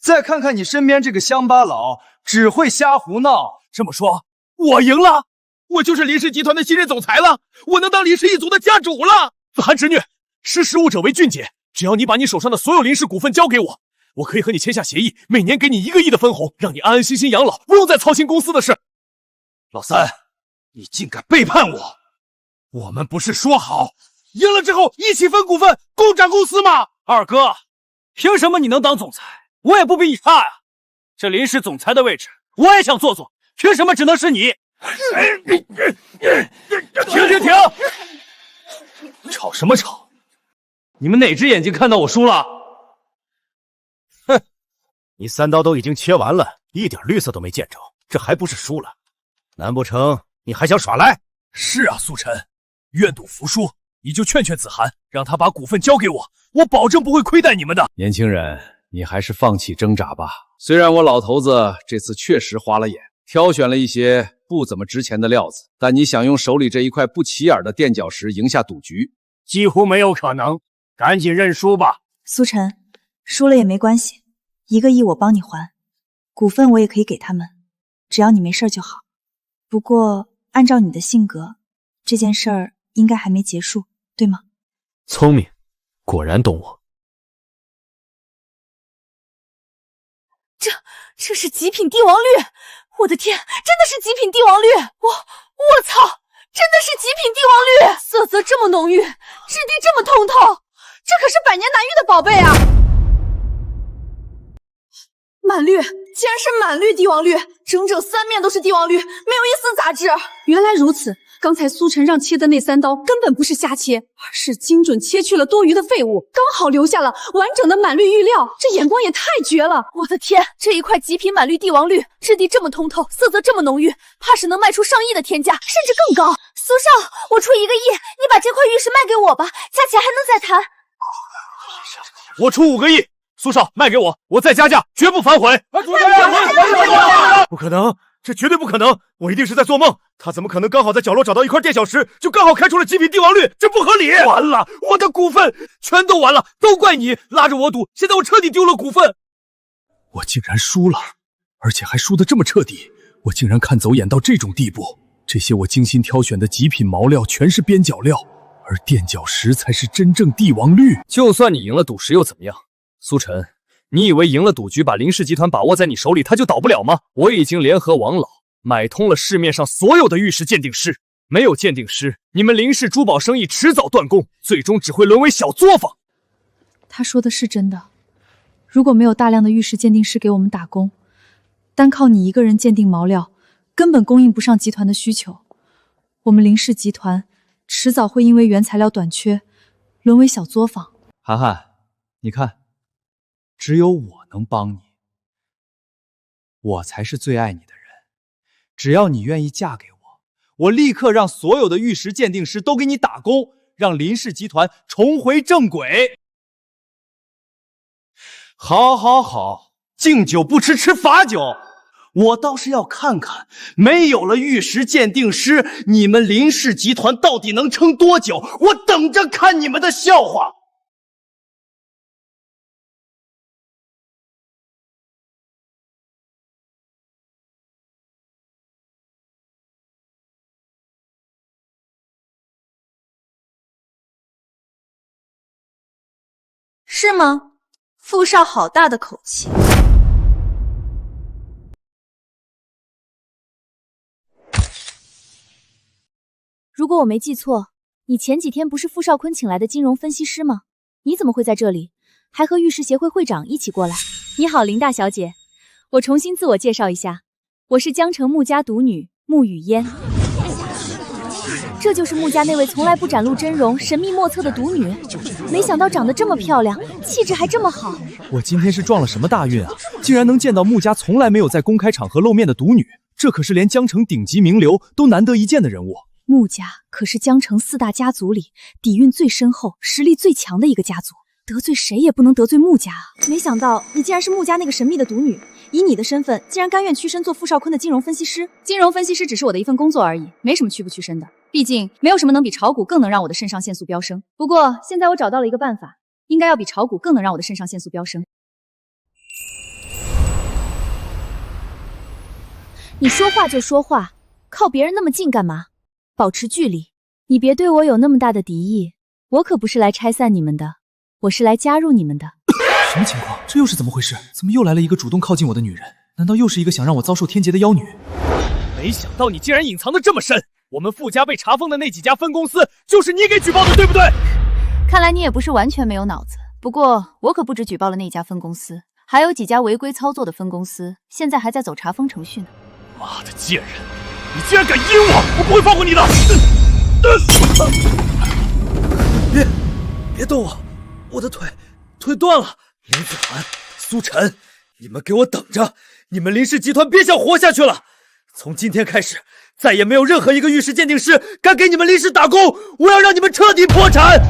再看看你身边这个乡巴佬，只会瞎胡闹。这么说，我赢了，我就是林氏集团的新任总裁了，我能当林氏一族的家主了。子涵侄女，识时务者为俊杰，只要你把你手上的所有林氏股份交给我，我可以和你签下协议，每年给你1个亿的分红，让你安安心心养老，不用再操心公司的事。老三，你竟敢背叛我！我们不是说好赢了之后一起分股份，共掌公司吗？二哥，凭什么你能当总裁？我也不比你差呀！这林氏总裁的位置，我也想坐坐，凭什么只能是你？停！吵什么吵？你们哪只眼睛看到我输了？哼，你3刀都已经切完了，一点绿色都没见着，这还不是输了？难不成你还想耍赖？是啊，苏晨，愿赌服输，你就劝劝子涵，让他把股份交给我，我保证不会亏待你们的。年轻人，你还是放弃挣扎吧。虽然我老头子这次确实花了眼，挑选了一些不怎么值钱的料子，但你想用手里这一块不起眼的垫脚石赢下赌局，几乎没有可能。赶紧认输吧。苏晨，输了也没关系，1个亿我帮你还，股份我也可以给他们，只要你没事就好。不过按照你的性格，这件事儿应该还没结束，对吗？聪明，果然懂我。这是极品帝王绿！我的天，真的是极品帝王绿！我操，真的是极品帝王绿！色泽这么浓郁，质地这么通透，这可是百年难遇的宝贝啊！满绿，竟然是满绿帝王绿，整整3面都是帝王绿，没有一丝杂质。原来如此，刚才苏晨让切的那3刀根本不是瞎切，而是精准切去了多余的废物，刚好留下了完整的满绿玉料，这眼光也太绝了！我的天，这一块极品满绿帝王绿，质地这么通透，色泽这么浓郁，怕是能卖出上亿的天价，甚至更高。苏少，我出1个亿，你把这块玉石卖给我吧，价钱还能再谈。我出5个亿，苏少卖给我，我再加价，绝不反悔。不可能，这绝对不可能！我一定是在做梦。他怎么可能刚好在角落找到一块垫脚石，就刚好开出了极品帝王绿？这不合理！完了，我的股份全都完了，都怪你拉着我赌，现在我彻底丢了股份。我竟然输了，而且还输得这么彻底！我竟然看走眼到这种地步！这些我精心挑选的极品毛料全是边角料，而垫脚石才是真正帝王绿。就算你赢了赌石又怎么样？苏晨，你以为赢了赌局，把林氏集团把握在你手里，他就倒不了吗？我已经联合王老买通了市面上所有的玉石鉴定师，没有鉴定师，你们林氏珠宝生意迟早断供，最终只会沦为小作坊。他说的是真的，如果没有大量的玉石鉴定师给我们打工，单靠你一个人鉴定毛料，根本供应不上集团的需求。我们林氏集团迟早会因为原材料短缺，沦为小作坊。涵涵，你看，只有我能帮你，我才是最爱你的人。只要你愿意嫁给我，我立刻让所有的玉石鉴定师都给你打工，让林氏集团重回正轨。好，好，好，敬酒不吃吃罚酒。我倒是要看看，没有了玉石鉴定师，你们林氏集团到底能撑多久？我等着看你们的笑话。是吗？傅少好大的口气。如果我没记错，你前几天不是傅少坤请来的金融分析师吗？你怎么会在这里？还和玉石协会会长一起过来？你好，林大小姐，我重新自我介绍一下，我是江城穆家独女穆雨嫣。这就是穆家那位从来不展露真容、神秘莫测的独女，没想到长得这么漂亮，气质还这么好。我今天是撞了什么大运啊？竟然能见到穆家从来没有在公开场合露面的独女，这可是连江城顶级名流都难得一见的人物。穆家可是江城4大家族里底蕴最深厚、实力最强的一个家族，得罪谁也不能得罪穆家啊！没想到你竟然是穆家那个神秘的独女，以你的身份，竟然甘愿屈身做傅少坤的金融分析师。金融分析师只是我的一份工作而已，没什么屈不屈身的。毕竟没有什么能比炒股更能让我的肾上腺素飙升。不过现在我找到了一个办法，应该要比炒股更能让我的肾上腺素飙升。你说话就说话，靠别人那么近干嘛？保持距离，你别对我有那么大的敌意。我可不是来拆散你们的，我是来加入你们的。什么情况？这又是怎么回事？怎么又来了一个主动靠近我的女人？难道又是一个想让我遭受天劫的妖女？没想到你竟然隐藏得这么深！我们傅家被查封的那几家分公司，就是你给举报的，对不对？看来你也不是完全没有脑子。不过我可不止举报了那家分公司，还有几家违规操作的分公司，现在还在走查封程序呢。妈的贱人！你竟然敢阴我，我不会放过你的！别动我，我的腿断了。林子涵、苏晨，你们给我等着！你们林氏集团别想活下去了！从今天开始，再也没有任何一个玉石鉴定师敢给你们林氏打工！我要让你们彻底破产！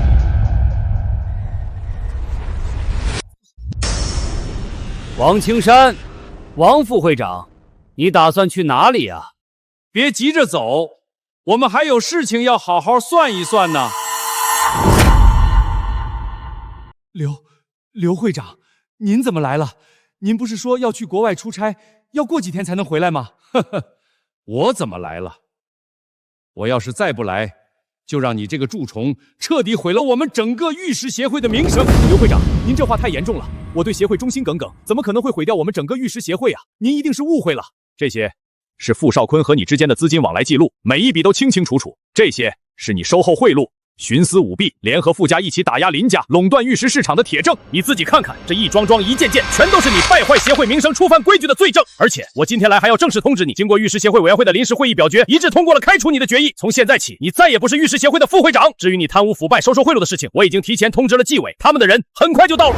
王青山，王副会长，你打算去哪里呀？别急着走，我们还有事情要好好算一算呢。刘会长，您怎么来了？您不是说要去国外出差，要过几天才能回来吗？呵呵，我怎么来了？我要是再不来，就让你这个蛀虫彻底毁了我们整个玉石协会的名声。刘会长，您这话太严重了，我对协会忠心耿耿，怎么可能会毁掉我们整个玉石协会啊？您一定是误会了。这些是傅少坤和你之间的资金往来记录，每一笔都清清楚楚。这些是你收后贿赂、徇私舞弊，联合傅家一起打压林家，垄断玉石市场的铁证。你自己看看，这一桩桩一件件，全都是你败坏协会名声、触犯规矩的罪证。而且我今天来还要正式通知你，经过玉石协会委员会的临时会议表决，一致通过了开除你的决议。从现在起，你再也不是玉石协会的副会长。至于你贪污腐败、收受贿赂的事情，我已经提前通知了纪委，他们的人很快就到了。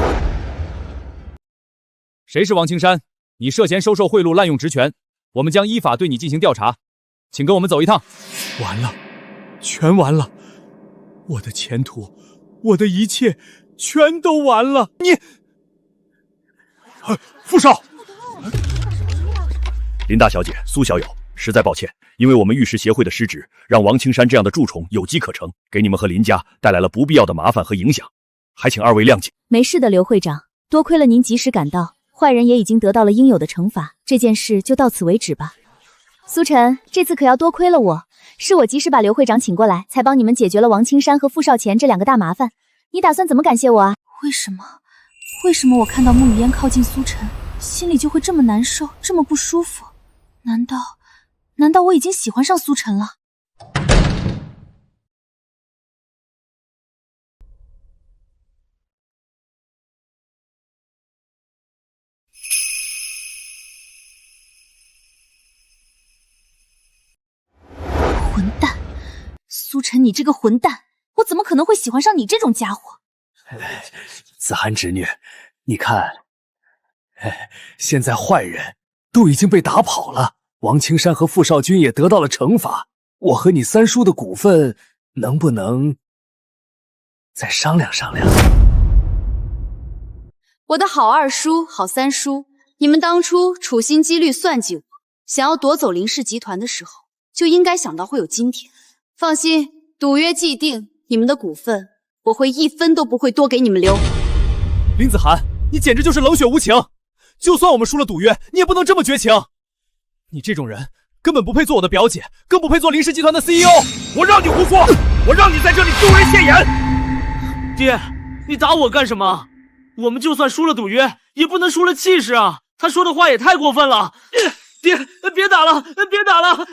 谁是王青山？你涉嫌收受贿赂、滥用职权，我们将依法对你进行调查，请跟我们走一趟。完了，全完了，我的前途，我的一切，全都完了。你，傅少，林大小姐、苏小友，实在抱歉，因为我们玉石协会的失职，让王青山这样的蛀虫有机可乘，给你们和林家带来了不必要的麻烦和影响，还请二位谅解。没事的，刘会长，多亏了您及时赶到。坏人也已经得到了应有的惩罚，这件事就到此为止吧。苏晨，这次可要多亏了我，是我及时把刘会长请过来，才帮你们解决了王青山和傅少钱这两个大麻烦。你打算怎么感谢我啊？为什么我看到穆雨嫣靠近苏晨，心里就会这么难受，这么不舒服？难道我已经喜欢上苏晨了？混蛋，苏晨，你这个混蛋，我怎么可能会喜欢上你这种家伙？子涵侄女，你看，现在坏人都已经被打跑了，王青山和傅少军也得到了惩罚，我和你三叔的股份能不能再商量商量？我的好二叔、好三叔，你们当初处心积虑算计我，想要夺走林氏集团的时候，就应该想到会有今天。放心，赌约既定，你们的股份我会一分都不会多给你们留。林子涵，你简直就是冷血无情！就算我们输了赌约，你也不能这么绝情。你这种人根本不配做我的表姐，更不配做林氏集团的 CEO。我让你胡说，我让你在这里丢人现眼。爹，你打我干什么？我们就算输了赌约，也不能输了气势啊！他说的话也太过分了。爹，别打了，别打了，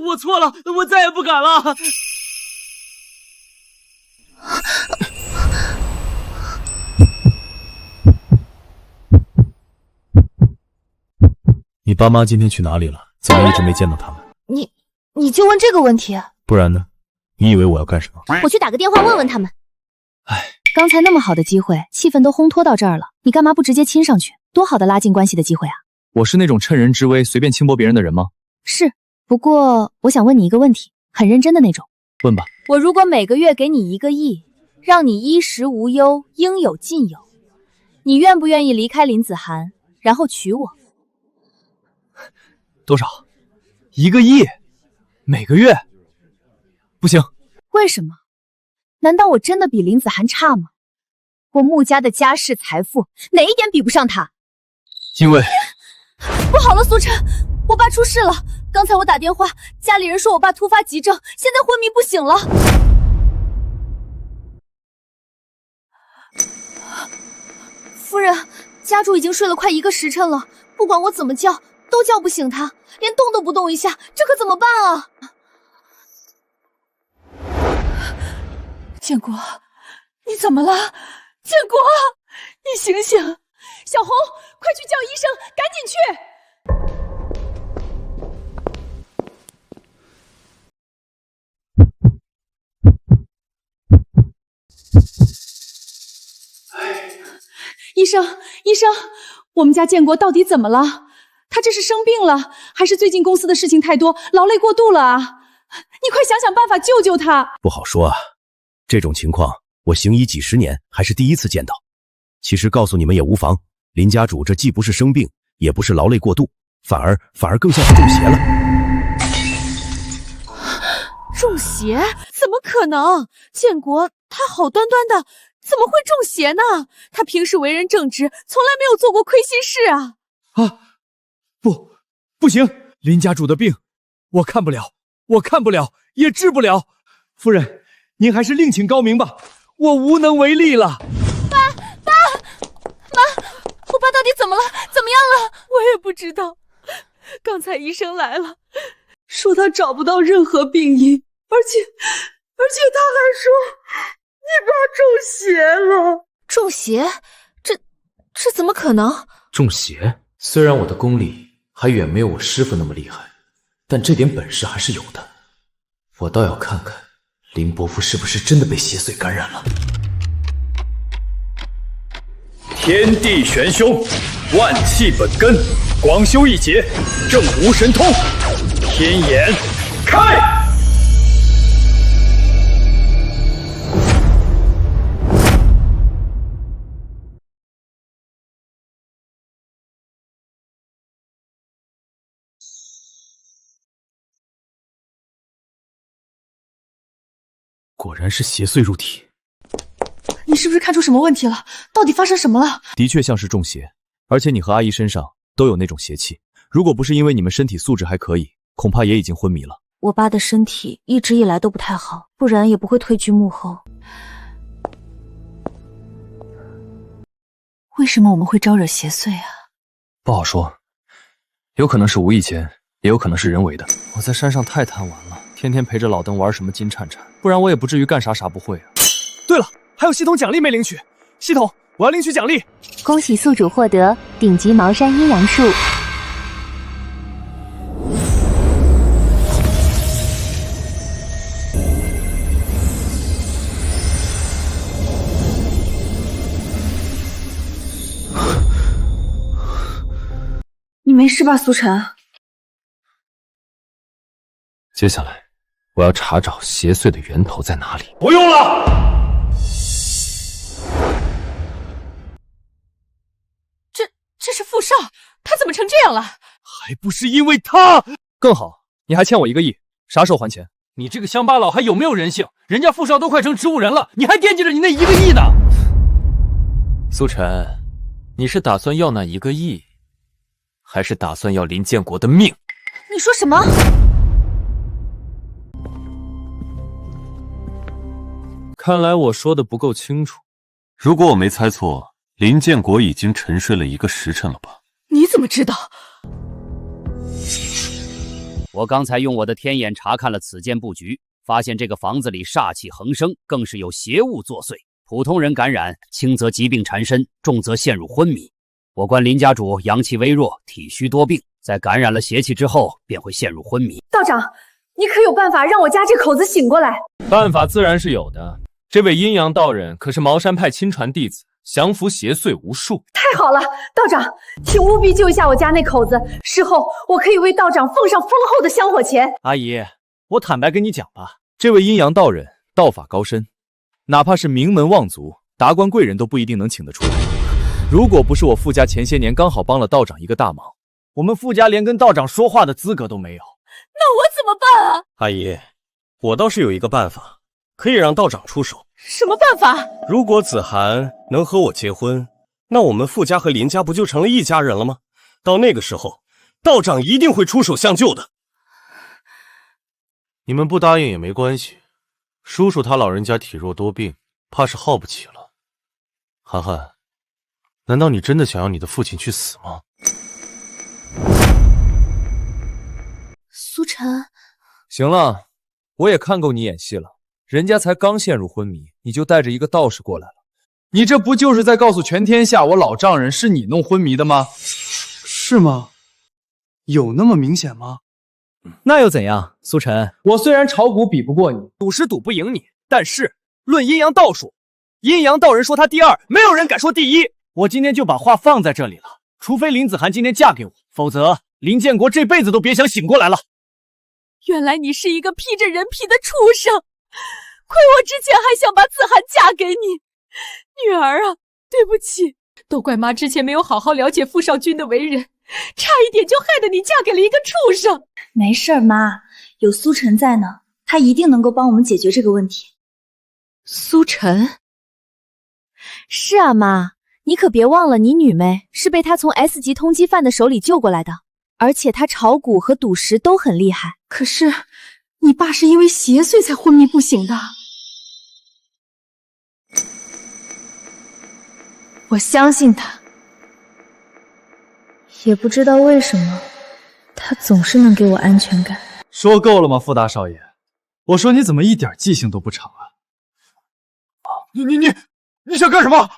我错了，我再也不敢了。你爸妈今天去哪里了？怎么一直没见到他们？你就问这个问题？不然呢？你以为我要干什么？我去打个电话问问他们。刚才那么好的机会，气氛都烘托到这儿了，你干嘛不直接亲上去？多好的拉近关系的机会啊！我是那种趁人之危随便轻薄别人的人吗？是，不过我想问你一个问题，很认真的那种。问吧。我如果每个月给你1个亿，让你衣食无忧，应有尽有，你愿不愿意离开林子涵，然后娶我？多少？1个亿？每个月？不行。为什么？难道我真的比林子涵差吗？我穆家的家世财富哪一点比不上他？因为不好了，苏晨，我爸出事了。刚才我打电话，家里人说我爸突发急症，现在昏迷不醒了。夫人，家主已经睡了快1个时辰了，不管我怎么叫，都叫不醒他，连动都不动一下，这可怎么办啊？建国，你怎么了？建国，你醒醒！小红，快去叫医生，赶紧去！医生，我们家建国到底怎么了？他这是生病了，还是最近公司的事情太多，劳累过度了啊？你快想想办法救救他！不好说啊，这种情况我行医几10年还是第一次见到。其实告诉你们也无妨，林家主这既不是生病，也不是劳累过度，反而更像是中邪了。中邪？怎么可能？建国他好端端的，怎么会中邪呢？他平时为人正直，从来没有做过亏心事啊！不行，林家主的病我看不了，也治不了。夫人，您还是另请高明吧，我无能为力了。妈，我爸到底怎么了？怎么样了？我也不知道。刚才医生来了，说他找不到任何病因，而且他还说你爸中邪了。中邪？这怎么可能？中邪？虽然我的功力还远没有我师父那么厉害，但这点本事还是有的。我倒要看看林伯父是不是真的被邪祟感染了。天地玄凶，万气本根，广修一劫，正无神通。天眼开！果然是邪祟入体。你是不是看出什么问题了？到底发生什么了？的确像是中邪，而且你和阿姨身上都有那种邪气。如果不是因为你们身体素质还可以，恐怕也已经昏迷了。我爸的身体一直以来都不太好，不然也不会退居幕后。为什么我们会招惹邪祟啊？不好说，有可能是无意间，也有可能是人为的。我在山上太贪玩了，天天陪着老邓玩什么金铲铲，不然我也不至于干啥不会啊。对了，还有系统奖励没领取，系统，我要领取奖励。恭喜宿主获得顶级茅山阴阳术。你没事吧，苏晨？接下来，我要查找邪祟的源头在哪里。不用了。这是傅少，他怎么成这样了？还不是因为他。更好，你还欠我1个亿，啥时候还钱？你这个乡巴佬还有没有人性？人家傅少都快成植物人了，你还惦记着你那1个亿呢？苏晨，你是打算要那1个亿，还是打算要林建国的命？你说什么？看来我说的不够清楚。如果我没猜错，林建国已经沉睡了1个时辰了吧？你怎么知道？我刚才用我的天眼查看了此间布局，发现这个房子里煞气横生，更是有邪物作祟。普通人感染，轻则疾病缠身，重则陷入昏迷。我观林家主阳气微弱，体虚多病，在感染了邪气之后，便会陷入昏迷。道长，你可有办法让我家这口子醒过来？办法自然是有的。这位阴阳道人可是茅山派亲传弟子，降服邪祟无数。太好了，道长，请务必救一下我家那口子，事后我可以为道长奉上丰厚的香火钱。阿姨，我坦白跟你讲吧，这位阴阳道人道法高深，哪怕是名门望族、达官贵人都不一定能请得出来。如果不是我傅家前些年刚好帮了道长一个大忙，我们傅家连跟道长说话的资格都没有。那我怎么办啊？阿姨，我倒是有一个办法，可以让道长出手。什么办法？如果子涵能和我结婚，那我们傅家和林家不就成了一家人了吗？到那个时候，道长一定会出手相救的。你们不答应也没关系，叔叔他老人家体弱多病，怕是耗不起了。涵涵，难道你真的想要你的父亲去死吗？苏晨，行了，我也看够你演戏了。人家才刚陷入昏迷，你就带着一个道士过来了。你这不就是在告诉全天下，我老丈人是你弄昏迷的吗？是吗？有那么明显吗？那又怎样，苏晨？我虽然炒股比不过你，赌是赌不赢你，但是论阴阳道术，阴阳道人说他第二，没有人敢说第一。我今天就把话放在这里了，除非林子涵今天嫁给我，否则林建国这辈子都别想醒过来了。原来你是一个披着人皮的畜生，亏我之前还想把子涵嫁给你。女儿啊，对不起，都怪妈之前没有好好了解傅少君的为人，差一点就害得你嫁给了一个畜生。没事儿，妈，有苏晨在呢，他一定能够帮我们解决这个问题。苏晨？是啊，妈，你可别忘了，你女妹是被他从 S 级通缉犯的手里救过来的，而且他炒股和赌石都很厉害。可是，你爸是因为邪祟才昏迷不醒的。我相信他，也不知道为什么，他总是能给我安全感。说够了吗，傅大少爷？我说你怎么一点记性都不长啊？你想干什么？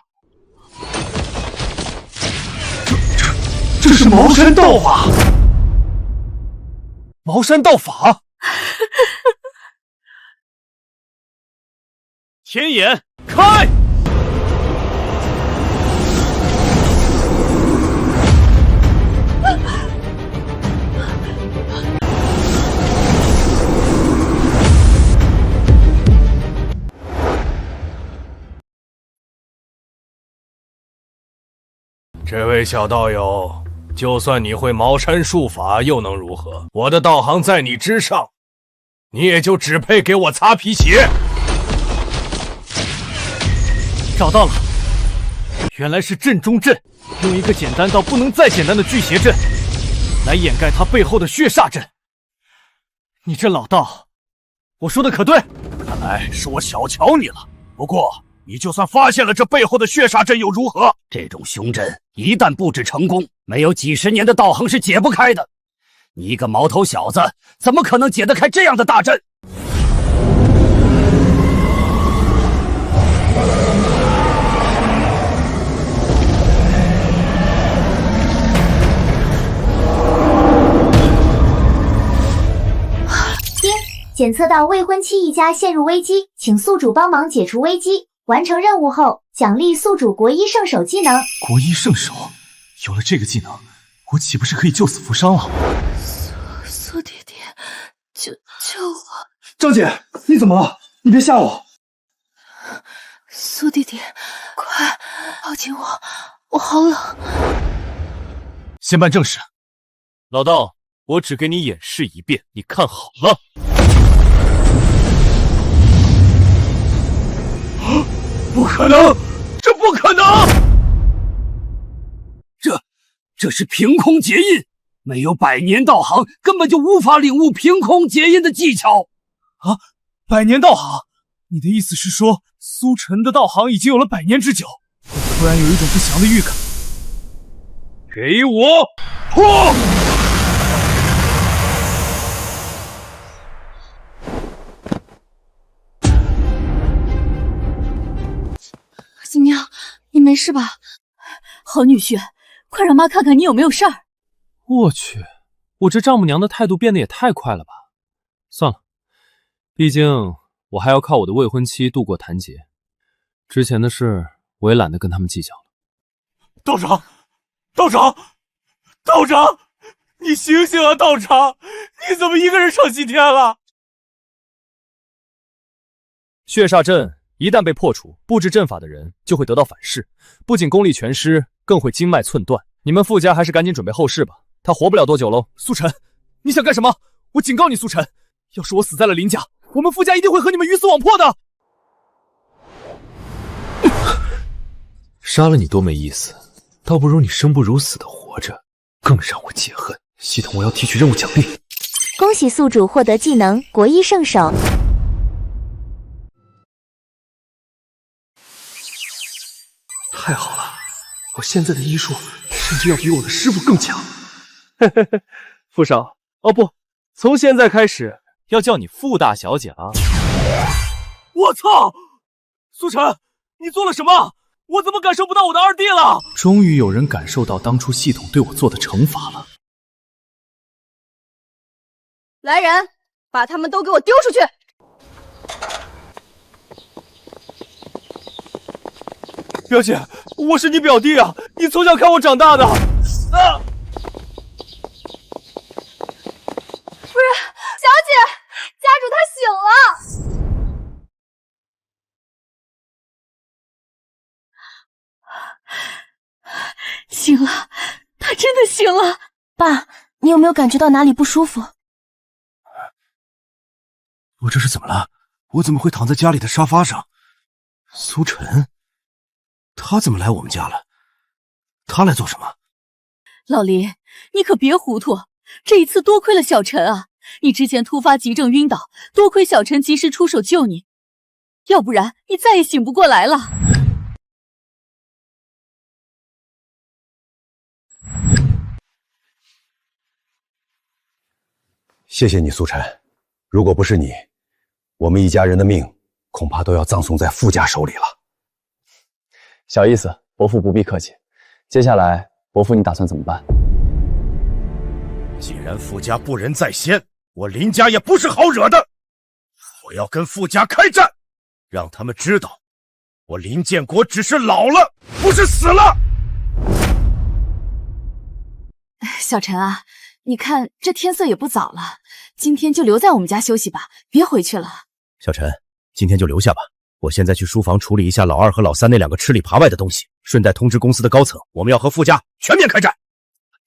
这是茅山道法！茅山道法！天眼开！这位小道友，就算你会茅山术法，又能如何？我的道行在你之上，你也就只配给我擦皮鞋。找到了，原来是阵中阵，用一个简单到不能再简单的聚邪阵来掩盖它背后的血煞阵。你这老道，我说的可对？看来是我小瞧你了。不过，你就算发现了这背后的血煞阵又如何？这种凶阵一旦布置成功，没有几十年的道行是解不开的。你一个毛头小子，怎么可能解得开这样的大阵？检测到未婚妻一家陷入危机，请宿主帮忙解除危机。完成任务后，奖励宿主国一圣手技能。国一圣手，有了这个技能，我岂不是可以救死扶伤了？苏弟弟，救我！张姐，你怎么了？你别吓我！苏弟弟，快抱紧我，我好冷。先办正事。老道，我只给你演示一遍，你看好了。不可能，这不可能！这是凭空结印，没有百年道行，根本就无法领悟凭空结印的技巧。啊，百年道行？你的意思是说，苏晨的道行已经有了100年之久？我突然有一种不祥的预感。给我破！新娘，你没事吧？好女婿，快让妈看看你有没有事儿。我去，我这丈母娘的态度变得也太快了吧？算了，毕竟我还要靠我的未婚妻度过谭劫，之前的事我也懒得跟他们计较了。道长，你醒醒啊！道长，你怎么一个人上西天了？血煞阵一旦被破除，布置阵法的人就会得到反噬，不仅功力全失，更会经脉寸断。你们傅家还是赶紧准备后事吧，他活不了多久喽。苏晨，你想干什么？我警告你，苏晨，要是我死在了林家，我们傅家一定会和你们鱼死网破的。杀了你多没意思，倒不如你生不如死的活着，更让我解恨。系统，我要提取任务奖励。恭喜宿主获得技能国一圣手。太好了，我现在的医术甚至要比我的师傅更强。傅少，哦不，从现在开始要叫你傅大小姐了。我操！苏晨，你做了什么？我怎么感受不到我的二弟了？终于有人感受到当初系统对我做的惩罚了。来人，把他们都给我丢出去！表姐，我是你表弟啊，你从小看我长大的。啊！夫人，小姐，家主他醒了。醒了，他真的醒了。爸，你有没有感觉到哪里不舒服？我这是怎么了？我怎么会躺在家里的沙发上？苏晨，他怎么来我们家了？他来做什么？老林，你可别糊涂，这一次多亏了小陈啊！你之前突发急症晕倒，多亏小陈及时出手救你，要不然你再也醒不过来了。谢谢你，苏晨。如果不是你，我们一家人的命恐怕都要葬送在傅家手里了。小意思，伯父不必客气。接下来，伯父你打算怎么办？既然傅家不仁在先，我林家也不是好惹的。我要跟傅家开战，让他们知道，我林建国只是老了，不是死了。小陈啊，你看这天色也不早了，今天就留在我们家休息吧，别回去了。小陈，今天就留下吧。我现在去书房处理一下老二和老三那两个吃里扒外的东西，顺带通知公司的高层，我们要和傅家全面开战。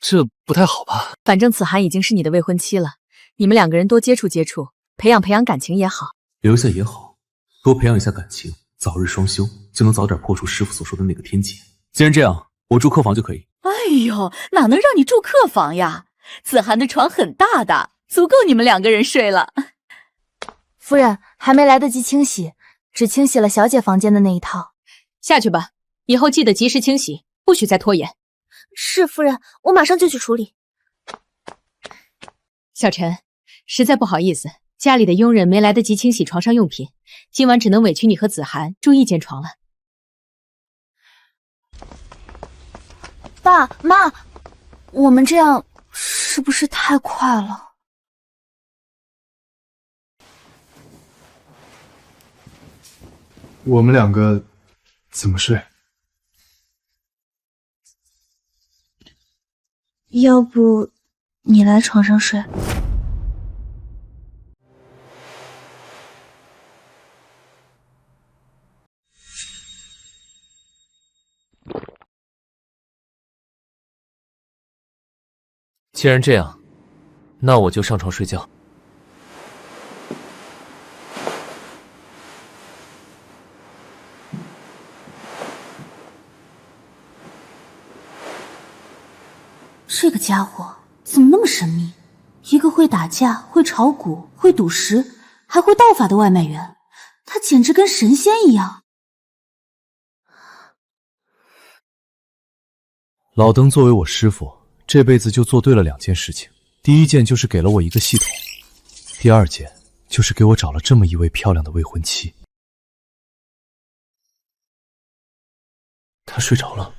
这不太好吧？反正子涵已经是你的未婚妻了，你们两个人多接触接触，培养培养感情也好。留下也好，多培养一下感情，早日双修，就能早点破除师傅所说的那个天劫。既然这样，我住客房就可以。哎呦，哪能让你住客房呀？子涵的床很大的，足够你们两个人睡了。夫人，还没来得及清洗，只清洗了小姐房间的那一套。下去吧，以后记得及时清洗，不许再拖延。是夫人，我马上就去处理。小陈，实在不好意思，家里的佣人没来得及清洗床上用品，今晚只能委屈你和子涵住一间床了。爸妈，我们这样是不是太快了？我们两个怎么睡？要不你来床上睡？既然这样，那我就上床睡觉。这个家伙怎么那么神秘？一个会打架、会炒股、会赌石，还会道法的外卖员，他简直跟神仙一样。老登作为我师傅，这辈子就做对了2件事情。第一件就是给了我一个系统，第二件就是给我找了这么一位漂亮的未婚妻。他睡着了，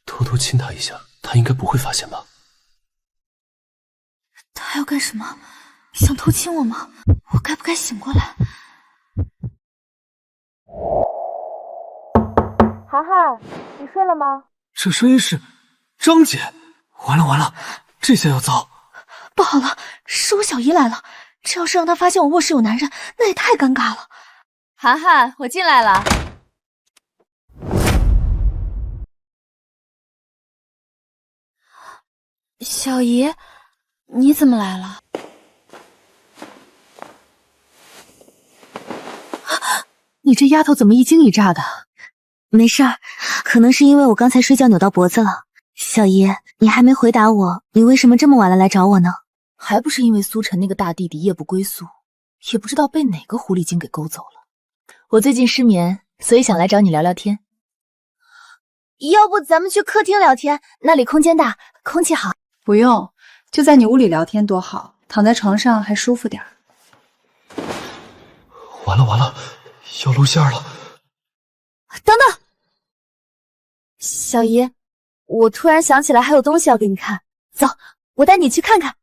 偷偷亲他一下，他应该不会发现吧？他要干什么？想偷亲我吗？我该不该醒过来？涵涵，你睡了吗？这声音是张姐，完了完了，这下要糟！不好了，是我小姨来了，这要是让她发现我卧室有男人，那也太尴尬了。涵涵，我进来了。小姨，你怎么来了？你这丫头怎么一惊一乍的？没事儿，可能是因为我刚才睡觉扭到脖子了。小姨，你还没回答我，你为什么这么晚了来找我呢？还不是因为苏晨那个大弟弟夜不归宿，也不知道被哪个狐狸精给勾走了。我最近失眠，所以想来找你聊聊天。要不咱们去客厅聊天，那里空间大，空气好。不用，就在你屋里聊天多好，躺在床上还舒服点儿。完了完了，要露馅了！等等，小姨，我突然想起来还有东西要给你看，走，我带你去看看。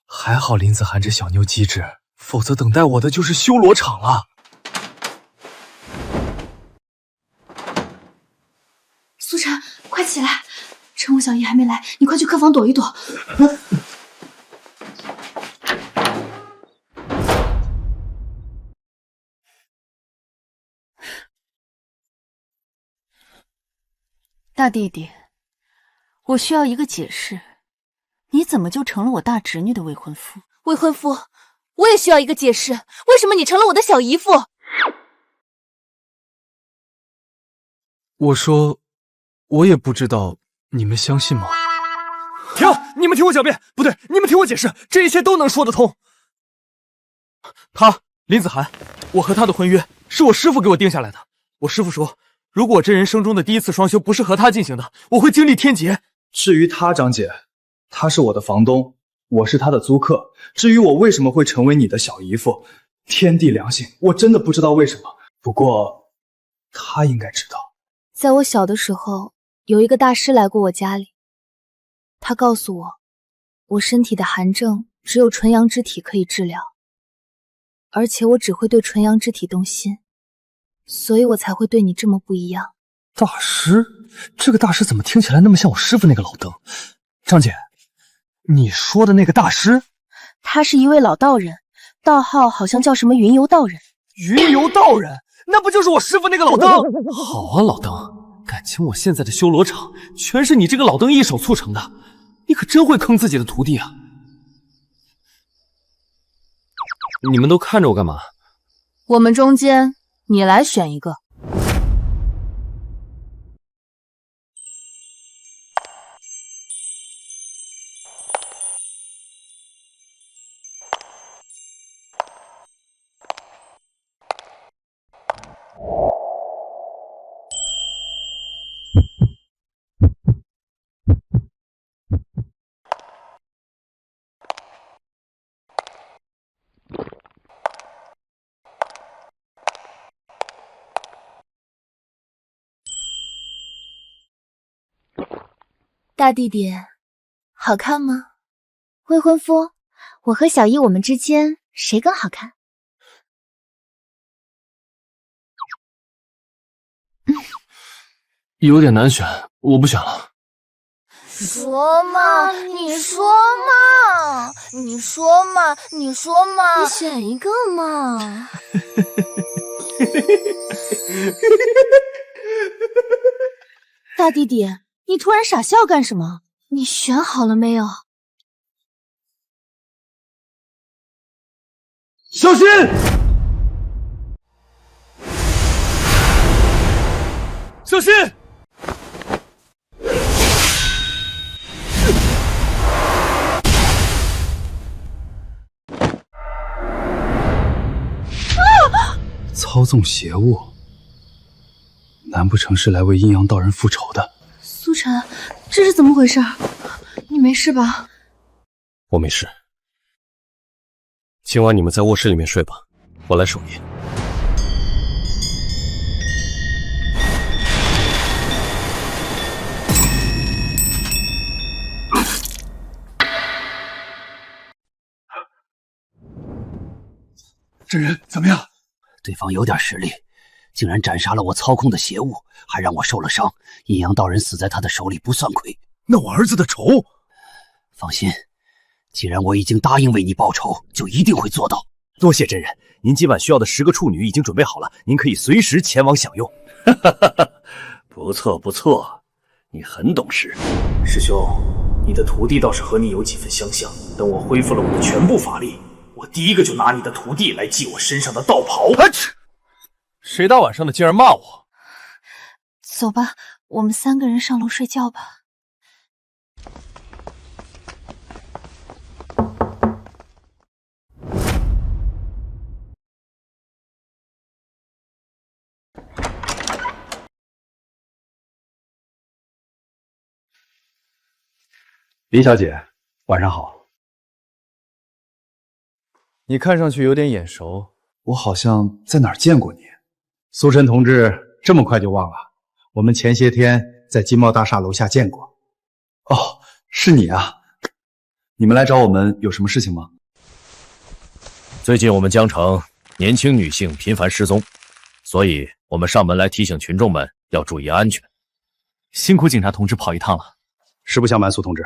还好林子涵这小妞机智，否则等待我的就是修罗场了。苏晨，快起来，趁我小姨还没来，你快去客房躲一躲。大弟弟，我需要一个解释，你怎么就成了我大侄女的未婚夫？未婚夫，我也需要一个解释，为什么你成了我的小姨夫？我说，我也不知道，你们相信吗？停！你们听我狡辩，不对，你们听我解释，这一切都能说得通。林子涵，我和他的婚约是我师父给我定下来的。我师父说，如果我这人生中的第一次双修不是和他进行的，我会经历天劫。至于他，张姐，他是我的房东，我是他的租客。至于我为什么会成为你的小姨夫，天地良心，我真的不知道为什么。不过，他应该知道。在我小的时候，有一个大师来过我家里，他告诉我，我身体的寒症只有纯阳之体可以治疗，而且我只会对纯阳之体动心，所以我才会对你这么不一样。大师？这个大师怎么听起来那么像我师父那个老邓？张姐，你说的那个大师？他是一位老道人，道号好像叫什么云游道人。云游道人？那不就是我师父那个老邓？好啊，老邓，感情我现在的修罗场全是你这个老邓一手促成的，你可真会坑自己的徒弟啊！你们都看着我干嘛？我们中间，你来选一个。大弟弟，好看吗？未婚夫，我和小姨我们之间谁更好看？有点难选，我不选了。说嘛，你说嘛，你说嘛，你说嘛，你选一个嘛。大弟弟，你突然傻笑干什么？你选好了没有？小心！小心！操纵邪物，难不成是来为阴阳道人复仇的？苏晨，这是怎么回事？你没事吧？我没事。今晚你们在卧室里面睡吧，我来守夜。这人怎么样？对方有点实力，竟然斩杀了我操控的邪物，还让我受了伤。阴阳道人死在他的手里不算亏。那我儿子的仇？放心，既然我已经答应为你报仇，就一定会做到。多谢真人，您今晚需要的10个处女已经准备好了，您可以随时前往享用。不错不错，你很懂事。师兄，你的徒弟倒是和你有几分相像。等我恢复了我的全部法力，我第一个就拿你的徒弟来祭我身上的道袍。谁大晚上的竟然骂我？走吧，我们3个人上楼睡觉吧。林小姐，晚上好。你看上去有点眼熟，我好像在哪儿见过你。苏晨同志这么快就忘了？我们前些天在金茂大厦楼下见过。哦，是你啊！你们来找我们有什么事情吗？最近我们江城年轻女性频繁失踪，所以我们上门来提醒群众们要注意安全。辛苦警察同志跑一趟了。实不相瞒，苏同志，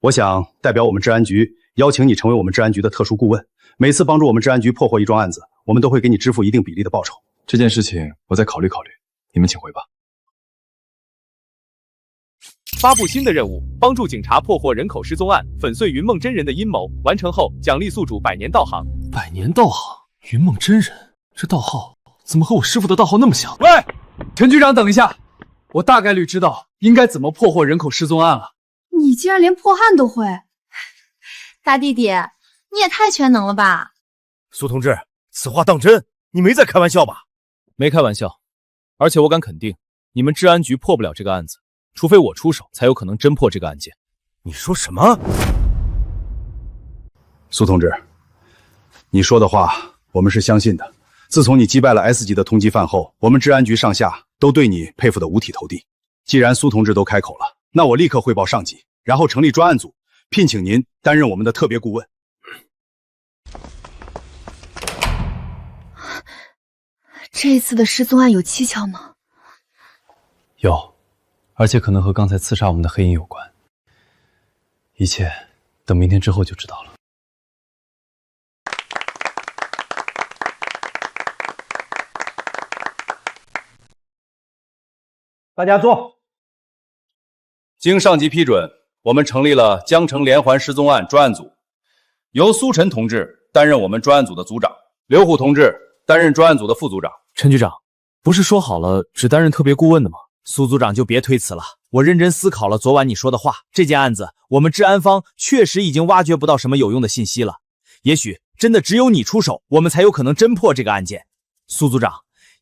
我想代表我们治安局邀请你成为我们治安局的特殊顾问，每次帮助我们治安局破获一桩案子，我们都会给你支付一定比例的报酬。这件事情我再考虑考虑，你们请回吧。发布新的任务，帮助警察破获人口失踪案，粉碎云梦真人的阴谋。完成后，奖励宿主100年道行。100年道行，云梦真人，这道号怎么和我师傅的道号那么像？喂，陈局长，等一下，我大概率知道应该怎么破获人口失踪案了。你竟然连破案都会，大弟弟，你也太全能了吧！苏同志，此话当真？你没在开玩笑吧？没开玩笑，而且我敢肯定，你们治安局破不了这个案子，除非我出手，才有可能侦破这个案件。你说什么？苏同志，你说的话我们是相信的。自从你击败了 S 级的通缉犯后，我们治安局上下都对你佩服得五体投地。既然苏同志都开口了，那我立刻汇报上级，然后成立专案组，聘请您担任我们的特别顾问。这次的失踪案有蹊跷吗？有，而且可能和刚才刺杀我们的黑影有关。一切等明天之后就知道了。大家坐。经上级批准，我们成立了江城连环失踪案专案组，由苏晨同志担任我们专案组的组长，刘虎同志担任专案组的副组长。陈局长，不是说好了只担任特别顾问的吗？苏组长就别推辞了，我认真思考了昨晚你说的话，这件案子我们治安方确实已经挖掘不到什么有用的信息了，也许真的只有你出手，我们才有可能侦破这个案件。苏组长，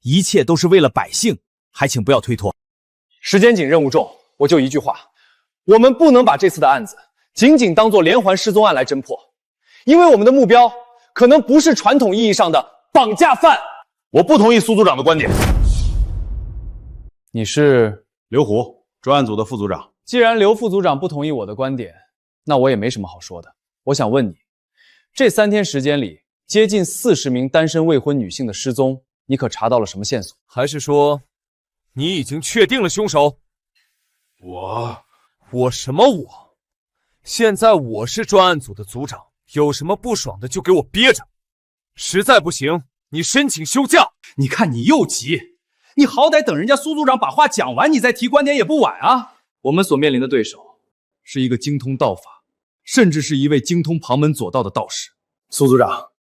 一切都是为了百姓，还请不要推脱。时间紧，任务重，我就一句话，我们不能把这次的案子仅仅当作连环失踪案来侦破，因为我们的目标可能不是传统意义上的绑架犯。我不同意苏组长的观点。你是刘虎，专案组的副组长。既然刘副组长不同意我的观点，那我也没什么好说的。我想问你，这3天时间里，接近40名单身未婚女性的失踪，你可查到了什么线索？还是说你已经确定了凶手？我什么我？现在我是专案组的组长，有什么不爽的就给我憋着，实在不行你申请休假。你看你又急，你好歹等人家苏组长把话讲完，你再提观点也不晚啊。我们所面临的对手是一个精通道法，甚至是一位精通旁门左道的道士。苏组长，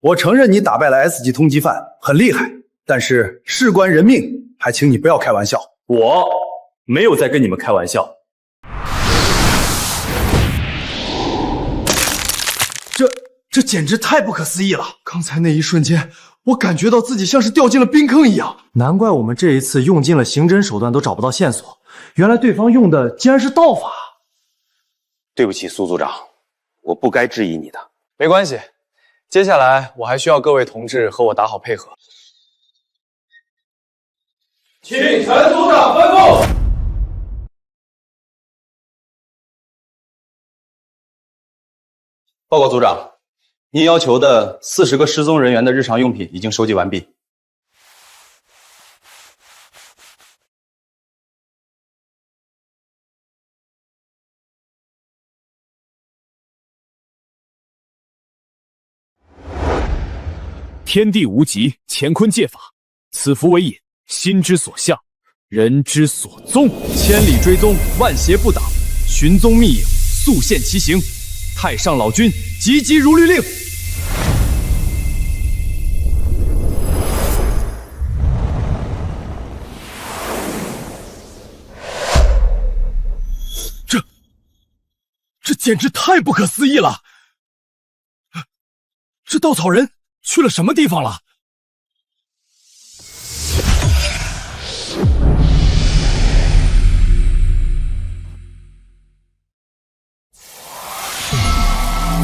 我承认你打败了 S 级通缉犯，很厉害，但是事关人命，还请你不要开玩笑。我没有在跟你们开玩笑。这简直太不可思议了！刚才那一瞬间，我感觉到自己像是掉进了冰坑一样。难怪我们这一次用尽了刑侦手段都找不到线索，原来对方用的竟然是道法。对不起，苏组长，我不该质疑你的。没关系，接下来我还需要各位同志和我打好配合。请陈组长吩咐。报告组长，您要求的40个失踪人员的日常用品已经收集完毕。天地无极，乾坤借法，此符为引，心之所向，人之所踪。千里追踪，万邪不挡，寻踪觅影，速现其形。太上老君急急如律令。这简直太不可思议了！这稻草人去了什么地方了？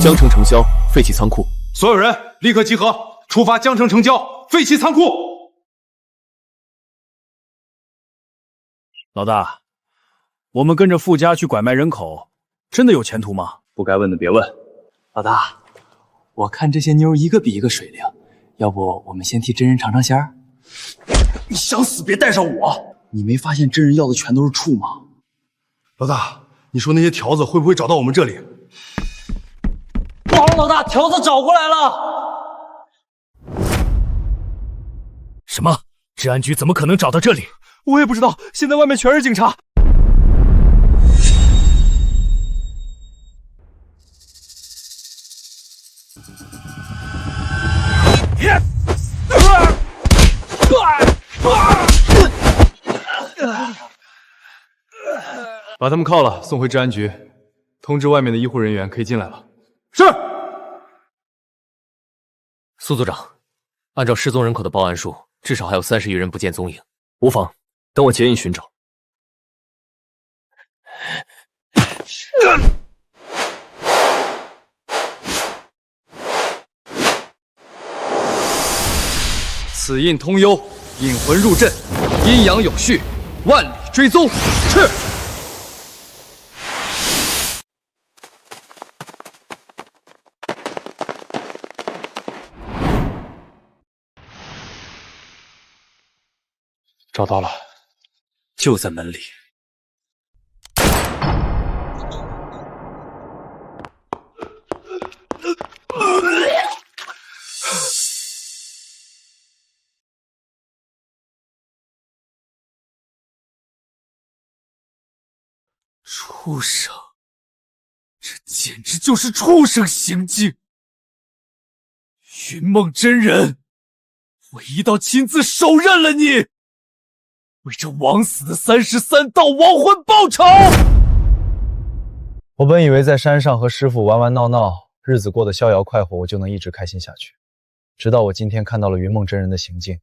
江城城郊废弃仓库，所有人立刻集合，出发江城城郊废弃仓库。老大，我们跟着傅家去拐卖人口，真的有前途吗？不该问的别问。老大，我看这些妞一个比一个水灵，要不我们先替真人尝尝鲜儿？你想死别带上我！你没发现真人要的全都是处吗？老大，你说那些条子会不会找到我们这里？报了，老大，条子找过来了。什么？治安局怎么可能找到这里？我也不知道，现在外面全是警察。把他们铐了，送回治安局，通知外面的医护人员可以进来了。是。苏组长，按照失踪人口的报案数，至少还有30余人不见踪影。无妨，等我接应寻找。此印通幽，引魂入阵，阴阳有序，万里追踪。是。找到了，就在门里。畜生，这简直就是畜生行径！云梦真人，我一道亲自手刃了你！为这枉死的33道亡魂报仇！我本以为在山上和师傅玩玩闹闹，日子过得逍遥快活，我就能一直开心下去。直到我今天看到了云梦真人的行径，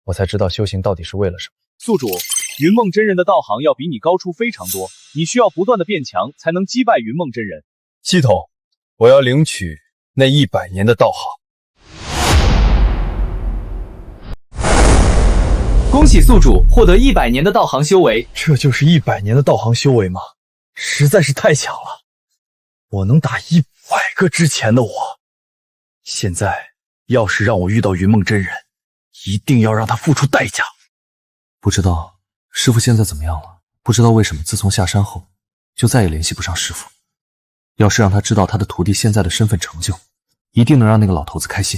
我才知道修行到底是为了什么。宿主，云梦真人的道行要比你高出非常多，你需要不断的变强，才能击败云梦真人。系统，我要领取那100年的道行。恭喜宿主获得100年的道行修为。这就是100年的道行修为吗？实在是太强了，我能打100个之前的我。现在要是让我遇到云梦真人，一定要让他付出代价。不知道师傅现在怎么样了？不知道为什么自从下山后就再也联系不上师傅。要是让他知道他的徒弟现在的身份成就，一定能让那个老头子开心。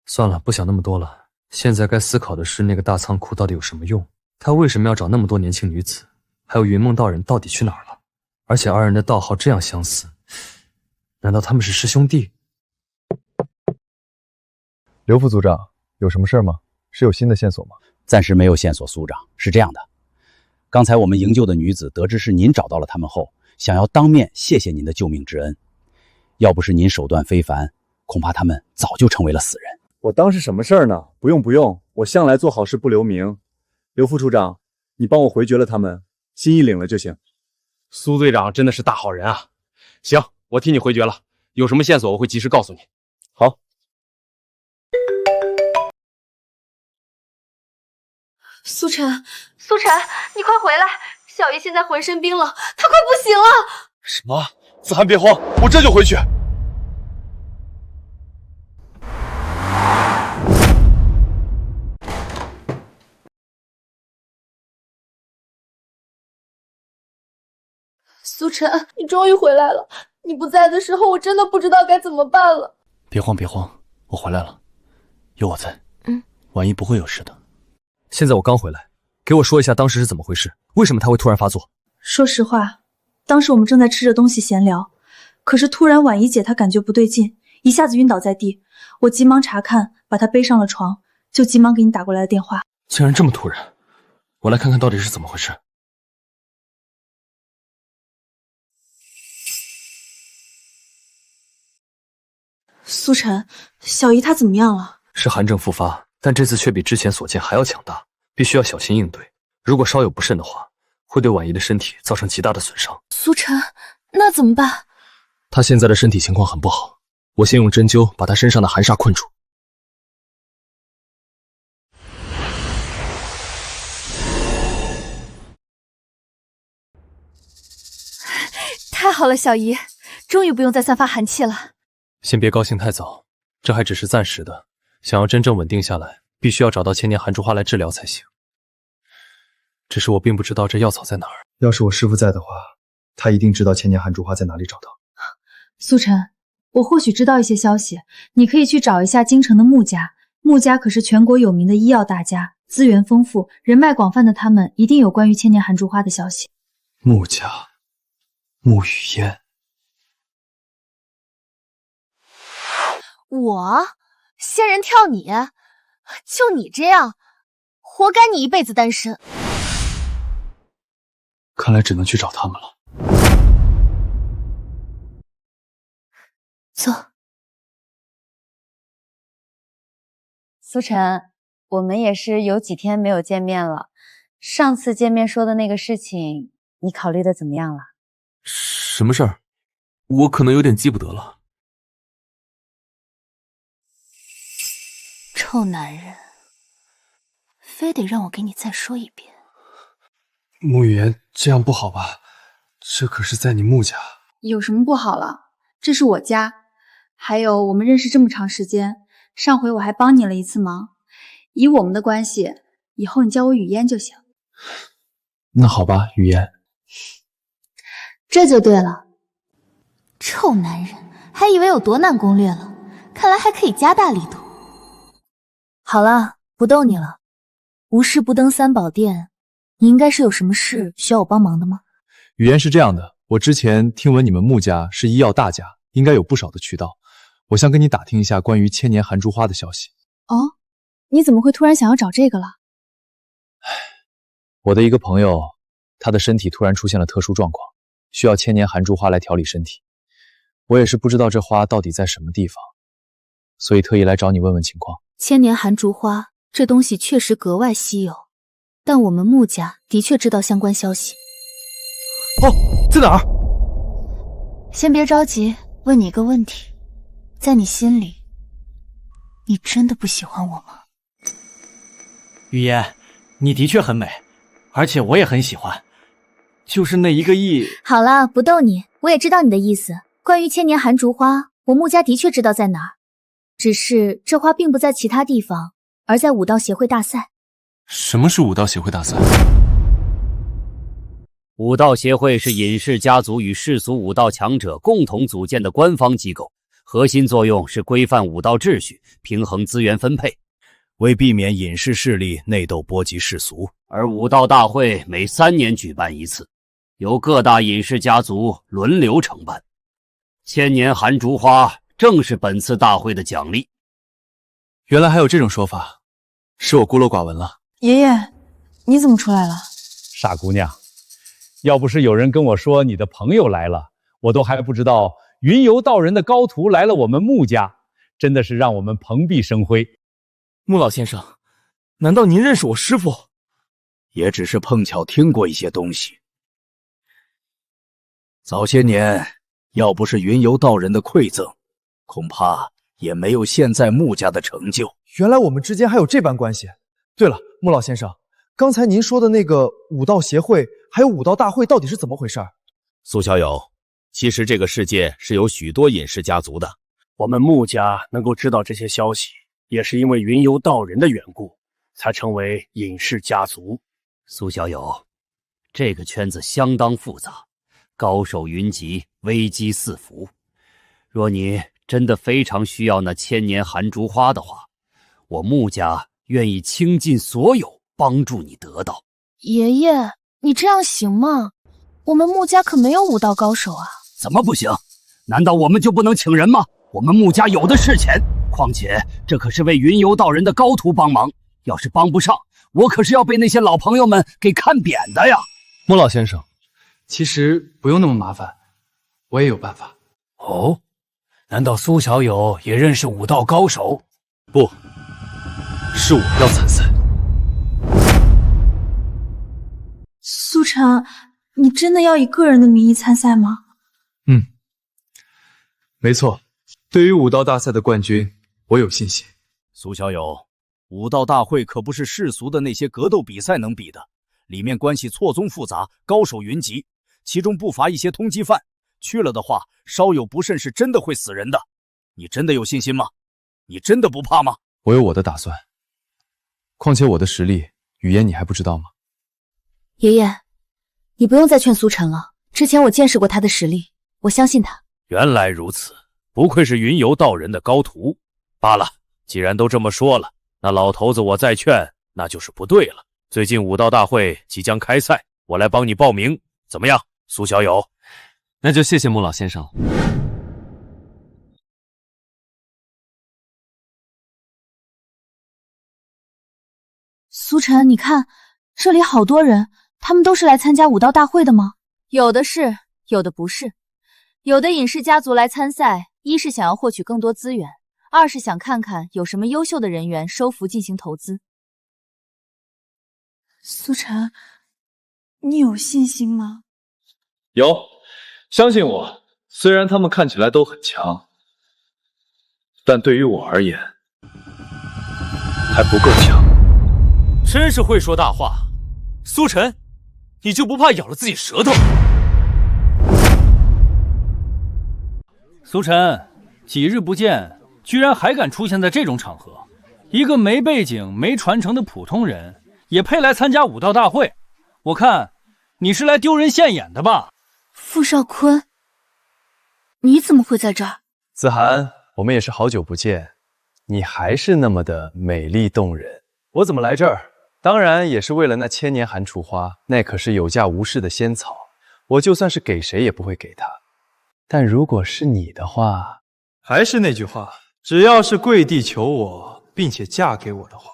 算了，不想那么多了。现在该思考的是那个大仓库到底有什么用？他为什么要找那么多年轻女子？还有云梦道人到底去哪儿了？而且二人的道号这样相似，难道他们是师兄弟？刘副组长，有什么事吗？是有新的线索吗？暂时没有线索，苏长。是这样的，刚才我们营救的女子得知是您找到了他们后，想要当面谢谢您的救命之恩。要不是您手段非凡，恐怕他们早就成为了死人。我当是什么事儿呢？不用，我向来做好事不留名。刘副处长，你帮我回绝了他们，心意领了就行。苏队长真的是大好人啊！行，我替你回绝了，有什么线索我会及时告诉你。好。苏晨，你快回来！小姨现在浑身冰冷，她快不行了。什么？子涵别慌，我这就回去。苏晨，你终于回来了！你不在的时候，我真的不知道该怎么办了。别慌，我回来了，有我在。万一不会有事的。现在我刚回来，给我说一下当时是怎么回事？为什么他会突然发作？说实话，当时我们正在吃着东西闲聊，可是突然婉仪姐她感觉不对劲，一下子晕倒在地。我急忙查看，把她背上了床，就急忙给你打过来的电话。竟然这么突然，我来看看到底是怎么回事。苏晨，小姨她怎么样了？是寒症复发，但这次却比之前所见还要强大，必须要小心应对。如果稍有不慎的话，会对婉仪的身体造成极大的损伤。苏晨，那怎么办？她现在的身体情况很不好，我先用针灸把她身上的寒煞困住。太好了，小姨，终于不用再散发寒气了。先别高兴太早，这还只是暂时的，想要真正稳定下来，必须要找到千年寒竹花来治疗才行。只是我并不知道这药草在哪儿。要是我师父在的话，他一定知道千年寒竹花在哪里找到。苏晨，我或许知道一些消息，你可以去找一下京城的穆家。穆家可是全国有名的医药大家，资源丰富，人脉广泛的他们一定有关于千年寒竹花的消息。穆家，穆雨嫣，我仙人跳你，就你这样，活该你一辈子单身。看来只能去找他们了。走。苏晨，我们也是有几天没有见面了。上次见面说的那个事情，你考虑的怎么样了？什么事儿？我可能有点记不得了。臭男人，非得让我给你再说一遍。穆雨嫣，这样不好吧？这可是在你穆家。有什么不好了？这是我家，还有我们认识这么长时间，上回我还帮你了一次忙。以我们的关系，以后你叫我雨嫣就行。那好吧，雨嫣。这就对了。臭男人，还以为有多难攻略了，看来还可以加大力度。好了，不逗你了。无事不登三宝殿，你应该是有什么事需要我帮忙的吗？雨嫣是这样的，我之前听闻你们穆家是医药大家，应该有不少的渠道，我想跟你打听一下关于千年寒竹花的消息。哦，你怎么会突然想要找这个了？我的一个朋友，他的身体突然出现了特殊状况，需要千年寒竹花来调理身体。我也是不知道这花到底在什么地方，所以特意来找你问问情况。千年寒竹花这东西确实格外稀有，但我们穆家的确知道相关消息。哦，在哪儿？先别着急，问你一个问题，在你心里，你真的不喜欢我吗？雨嫣，你的确很美，而且我也很喜欢，就是那1个亿。好了，不逗你，我也知道你的意思。关于千年寒竹花，我穆家的确知道在哪儿，只是这花并不在其他地方，而在武道协会大赛。什么是武道协会大赛？武道协会是尹氏家族与世俗武道强者共同组建的官方机构，核心作用是规范武道秩序，平衡资源分配，为避免尹氏势力内斗波及世俗。而武道大会每3年举办一次，由各大尹氏家族轮流承办。千年寒竹花正是本次大会的奖励。原来还有这种说法，是我孤陋寡闻了。爷爷，你怎么出来了？傻姑娘，要不是有人跟我说你的朋友来了，我都还不知道云游道人的高徒来了我们穆家，真的是让我们蓬荜生辉。穆老先生，难道您认识我师父？也只是碰巧听过一些东西。早些年，要不是云游道人的馈赠，恐怕也没有现在穆家的成就。原来我们之间还有这般关系。对了，穆老先生，刚才您说的那个武道协会还有武道大会到底是怎么回事？苏小友，其实这个世界是有许多隐士家族的，我们穆家能够知道这些消息，也是因为云游道人的缘故，才成为隐士家族。苏小友，这个圈子相当复杂，高手云集，危机四伏。若你真的非常需要那千年寒竹花的话，我穆家愿意倾尽所有帮助你得到。爷爷，你这样行吗？我们穆家可没有武道高手啊。怎么不行？难道我们就不能请人吗？我们穆家有的是钱，况且这可是为云游道人的高徒帮忙，要是帮不上，我可是要被那些老朋友们给看扁的呀。穆老先生，其实不用那么麻烦，我也有办法。哦，难道苏小友也认识武道高手？不，是我要参赛。苏晨，你真的要以个人的名义参赛吗？没错，对于武道大赛的冠军，我有信心。苏小友，武道大会可不是世俗的那些格斗比赛能比的，里面关系错综复杂，高手云集，其中不乏一些通缉犯，去了的话，稍有不慎是真的会死人的。你真的有信心吗？你真的不怕吗？我有我的打算。况且我的实力，语言你还不知道吗？爷爷，你不用再劝苏晨了，之前我见识过他的实力，我相信他。原来如此，不愧是云游道人的高徒。罢了，既然都这么说了，那老头子我再劝，那就是不对了。最近武道大会即将开赛，我来帮你报名，怎么样，苏小友？那就谢谢穆老先生了。苏晨，你看，这里好多人，他们都是来参加武道大会的吗？有的是，有的不是。有的隐士家族来参赛，一是想要获取更多资源，二是想看看有什么优秀的人员收服进行投资。苏晨，你有信心吗？有，相信我。虽然他们看起来都很强，但对于我而言还不够强。真是会说大话，苏晨，你就不怕咬了自己舌头？苏晨，几日不见，居然还敢出现在这种场合，一个没背景、没传承的普通人，也配来参加武道大会？我看你是来丢人现眼的吧？傅少坤，你怎么会在这儿？子涵，我们也是好久不见，你还是那么的美丽动人。我怎么来这儿？当然也是为了那千年寒雏花，那可是有价无市的仙草，我就算是给谁也不会给他。但如果是你的话，还是那句话，只要是跪地求我，并且嫁给我的话，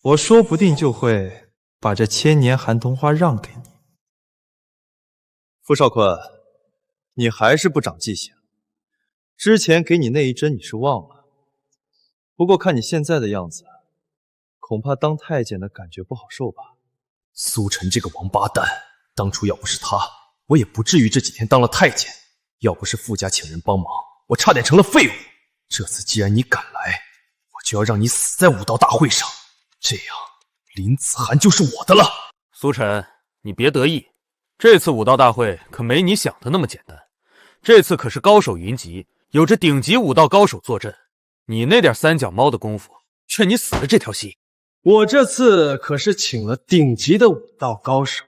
我说不定就会把这千年寒桐花让给你。傅少坤，你还是不长记性。之前给你那一针你是忘了，不过看你现在的样子，恐怕当太监的感觉不好受吧？苏晨这个王八蛋，当初要不是他，我也不至于这几天当了太监。要不是傅家请人帮忙，我差点成了废物。这次既然你敢来，我就要让你死在武道大会上，这样林子涵就是我的了。苏晨，你别得意，这次武道大会可没你想的那么简单。这次可是高手云集，有着顶级武道高手坐镇，你那点三脚猫的功夫，劝你死了这条心。我这次可是请了顶级的武道高手，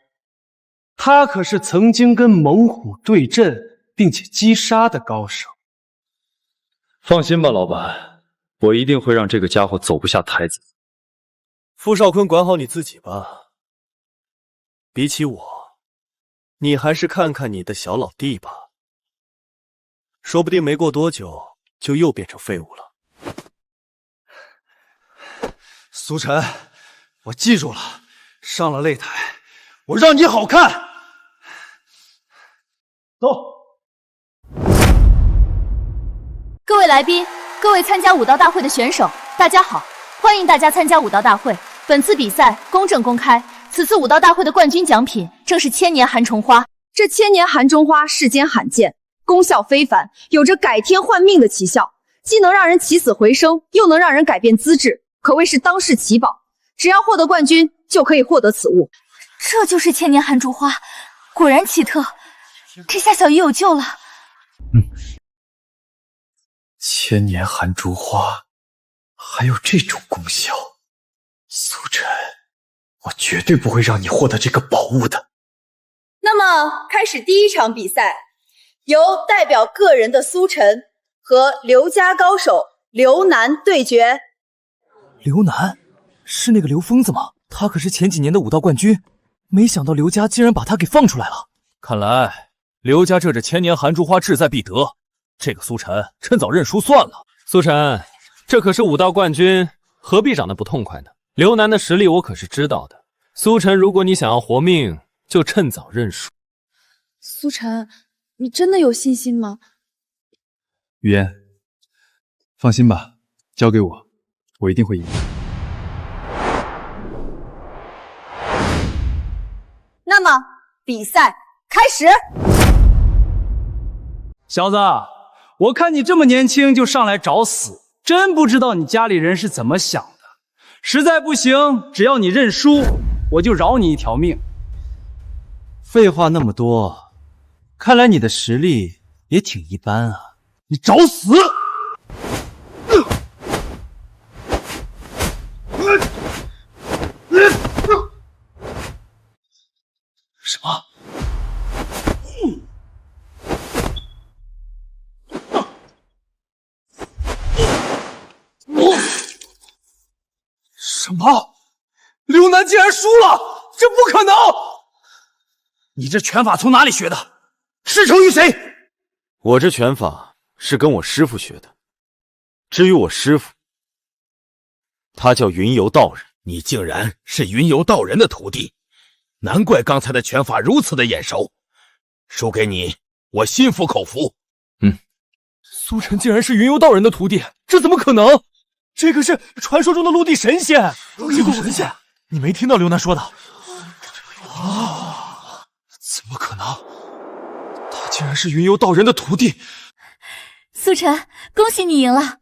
他可是曾经跟猛虎对阵并且击杀的高手。放心吧，老板，我一定会让这个家伙走不下台子。傅少坤，管好你自己吧。比起我，你还是看看你的小老弟吧，说不定没过多久就又变成废物了。苏晨，我记住了，上了擂台，我让你好看。走。各位来宾，各位参加武道大会的选手，大家好！欢迎大家参加武道大会。本次比赛公正公开，此次武道大会的冠军奖品正是千年寒虫花。这千年寒中花世间罕见，功效非凡，有着改天换命的奇效，既能让人起死回生，又能让人改变资质，可谓是当世奇宝。只要获得冠军，就可以获得此物。这就是千年寒竹花，果然奇特，这下小鱼有救了。千年寒竹花还有这种功效，苏晨，我绝对不会让你获得这个宝物的。那么开始第一场比赛，由代表个人的苏晨和刘家高手刘楠对决。刘楠是那个刘疯子吗？他可是前几年的武道冠军，没想到刘家竟然把他给放出来了。看来刘家这千年寒竹花志在必得，这个苏晨趁早认输算了。苏晨，这可是武道冠军，何必长得不痛快呢？刘楠的实力我可是知道的。苏晨，如果你想要活命，就趁早认输。苏晨，你真的有信心吗？雨嫣，放心吧，交给我，我一定会赢。那么比赛开始。小子，我看你这么年轻就上来找死，真不知道你家里人是怎么想的。实在不行，只要你认输，我就饶你一条命。废话那么多，看来你的实力也挺一般啊！你找死！什么？什么？刘楠竟然输了？这不可能！你这拳法从哪里学的？师承于谁？我这拳法是跟我师父学的。至于我师父，他叫云游道人。你竟然是云游道人的徒弟，难怪刚才的拳法如此的眼熟。输给你，我心服口服。苏晨竟然是云游道人的徒弟，这怎么可能？这个是传说中的陆地神仙。陆地神仙，你没听到刘楠说的？怎么可能？他竟然是云游道人的徒弟！苏晨，恭喜你赢了。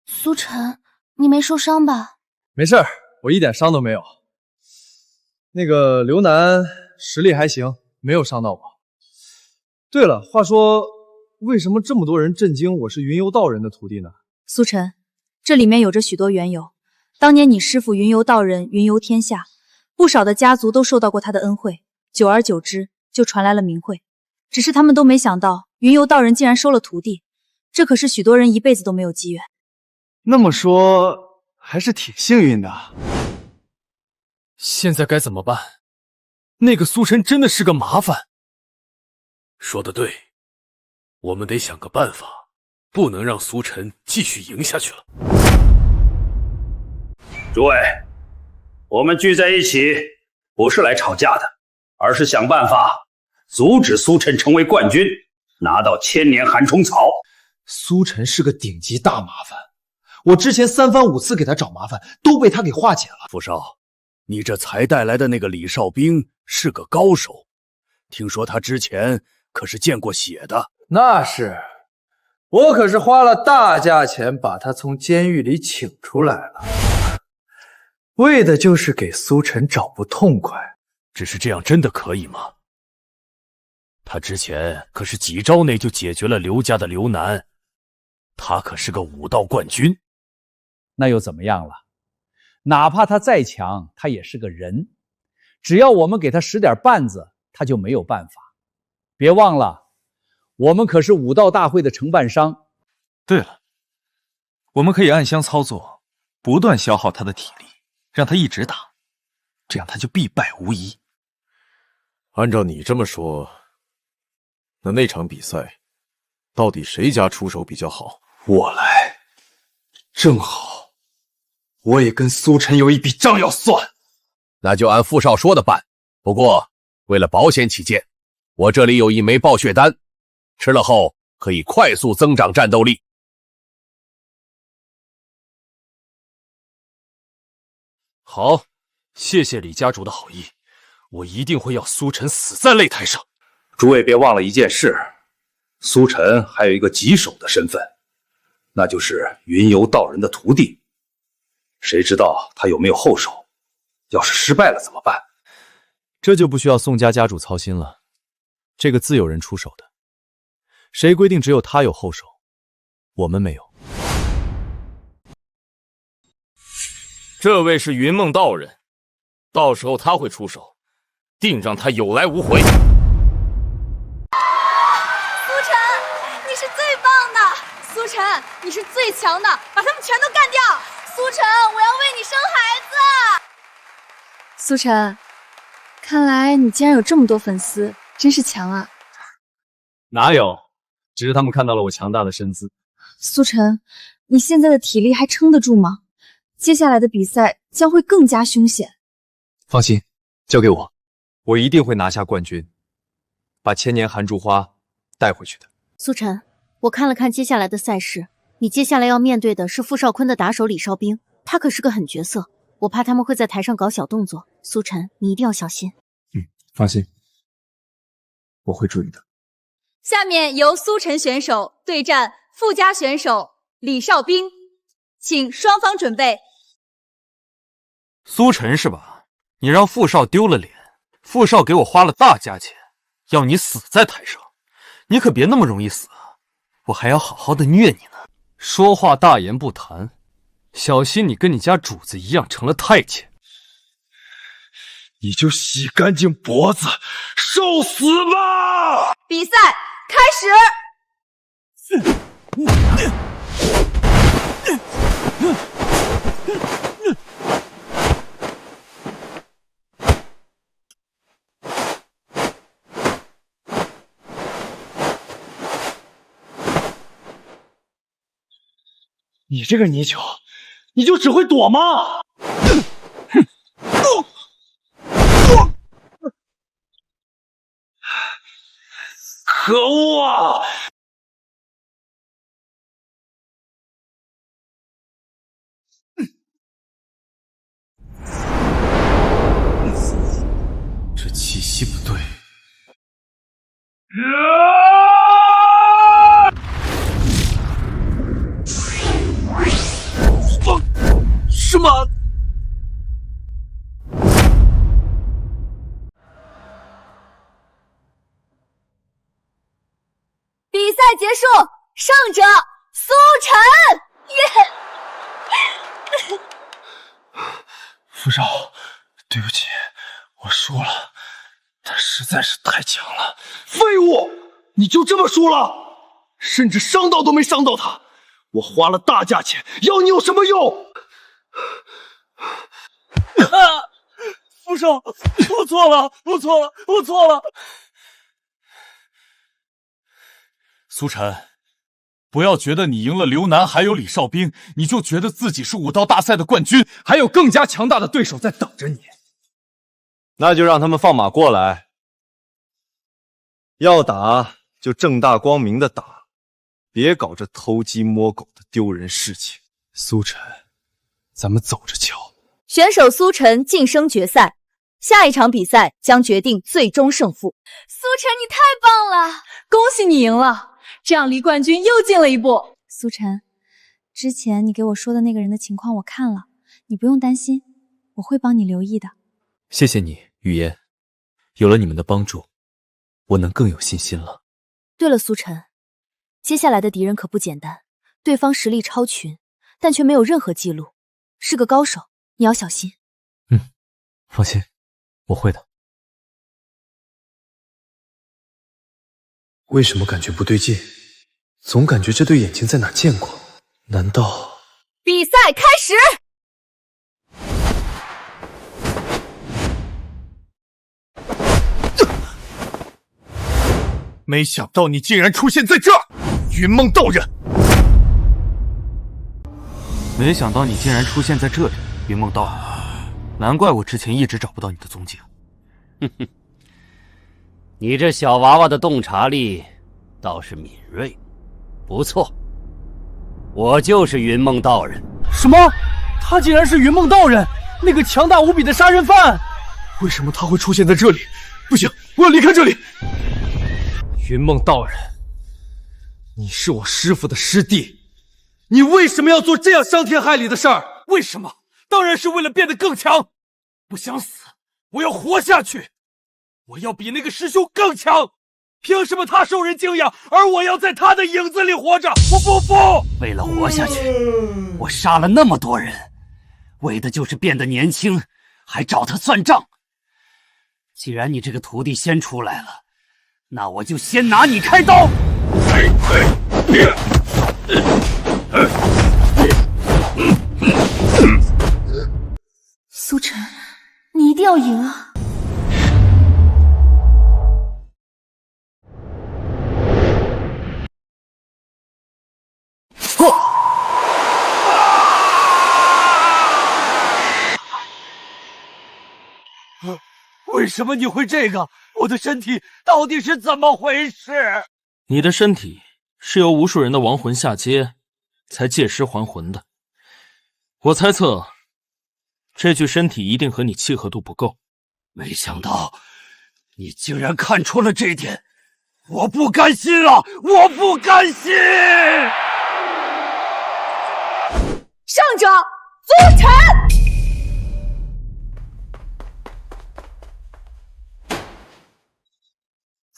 苏晨，你没受伤吧？没事儿，我一点伤都没有。那个刘楠实力还行，没有伤到我。对了，话说，为什么这么多人震惊我是云游道人的徒弟呢？苏晨，这里面有着许多缘由。当年你师父云游道人云游天下，不少的家族都受到过他的恩惠，久而久之就传来了名讳。只是他们都没想到，云游道人竟然收了徒弟，这可是许多人一辈子都没有机缘。那么说，还是挺幸运的。现在该怎么办？那个苏晨真的是个麻烦。说得对，我们得想个办法，不能让苏晨继续赢下去了。诸位，我们聚在一起不是来吵架的，而是想办法阻止苏晨成为冠军，拿到千年寒虫草。苏晨是个顶级大麻烦，我之前3番5次给他找麻烦，都被他给化解了。傅少，你这才带来的那个李少兵是个高手，听说他之前可是见过血的。那是，我可是花了大价钱把他从监狱里请出来了，为的就是给苏晨找不痛快。只是这样真的可以吗？他之前可是几招内就解决了刘家的刘楠，他可是个武道冠军。那又怎么样了？哪怕他再强，他也是个人，只要我们给他使点绊子，他就没有办法。别忘了，我们可是武道大会的承办商。对了，我们可以暗箱操作，不断消耗他的体力，让他一直打，这样他就必败无疑。按照你这么说，那场比赛到底谁家出手比较好？我来，正好，我也跟苏晨有一笔账要算。那就按傅少说的办。不过，为了保险起见，我这里有一枚暴血丹，吃了后可以快速增长战斗力。好，谢谢李家主的好意，我一定会要苏晨死在擂台上。诸位别忘了一件事，苏晨还有一个棘手的身份，那就是云游道人的徒弟。谁知道他有没有后手？要是失败了怎么办？这就不需要宋家家主操心了，这个自有人出手的。谁规定只有他有后手？我们没有。这位是云梦道人，到时候他会出手，定让他有来无回。苏晨，你是最棒的！苏晨，你是最强的，把他们全都干掉！苏晨，我要为你生孩子！苏晨，看来你竟然有这么多粉丝，真是强啊！哪有？只是他们看到了我强大的身姿。苏晨，你现在的体力还撑得住吗？接下来的比赛将会更加凶险。放心，交给我，我一定会拿下冠军，把千年寒竹花带回去的。苏晨，我看了看接下来的赛事，你接下来要面对的是傅少坤的打手李少兵，他可是个狠角色，我怕他们会在台上搞小动作。苏晨，你一定要小心。放心，我会注意的。下面由苏晨选手对战傅家选手李少兵，请双方准备。苏晨是吧？你让傅少丢了脸，傅少给我花了大价钱，要你死在台上，你可别那么容易死啊！我还要好好的虐你呢。说话大言不惭，小心你跟你家主子一样成了太监。你就洗干净脖子，受死吧！比赛开始。你这个泥鳅，你就只会躲吗？可恶啊！这气息不对。什么？比赛结束，胜者苏晨。耶！傅少，对不起，我输了，他实在是太强了。废物，你就这么输了？甚至伤到都没伤到他，我花了大价钱，要你有什么用？傅少，我错了，我错了，我错了。苏晨，不要觉得你赢了刘楠还有李少斌，你就觉得自己是武道大赛的冠军，还有更加强大的对手在等着你。那就让他们放马过来，要打就正大光明的打，别搞这偷鸡摸狗的丢人事情。苏晨，咱们走着瞧。选手苏晨晋升决赛，下一场比赛将决定最终胜负。苏晨，你太棒了，恭喜你赢了，这样离冠军又近了一步。苏晨，之前你给我说的那个人的情况我看了，你不用担心，我会帮你留意的。谢谢你，雨嫣，有了你们的帮助，我能更有信心了。对了，苏晨，接下来的敌人可不简单，对方实力超群，但却没有任何记录，是个高手，你要小心。放心，我会的。为什么感觉不对劲？总感觉这对眼睛在哪见过？难道……比赛开始！没想到你竟然出现在这儿，云梦道人！没想到你竟然出现在这里，云梦道人。难怪我之前一直找不到你的踪迹。哼哼，你这小娃娃的洞察力倒是敏锐，不错。我就是云梦道人。什么？他竟然是云梦道人，那个强大无比的杀人犯？为什么他会出现在这里？不行，我要离开这里！云梦道人，你是我师父的师弟，你为什么要做这样伤天害理的事儿？为什么？当然是为了变得更强。不想死，我要活下去。我要比那个师兄更强。凭什么他受人敬仰，而我要在他的影子里活着？我不服！为了活下去，我杀了那么多人，为的就是变得年轻，还找他算账。既然你这个徒弟先出来了，那我就先拿你开刀。苏晨，你一定要赢啊！为什么你会这个？我的身体到底是怎么回事？你的身体是由无数人的亡魂下接，才借尸还魂的。我猜测，这具身体一定和你契合度不够。没想到，你竟然看出了这一点，我不甘心啊！我不甘心！胜者苏晨。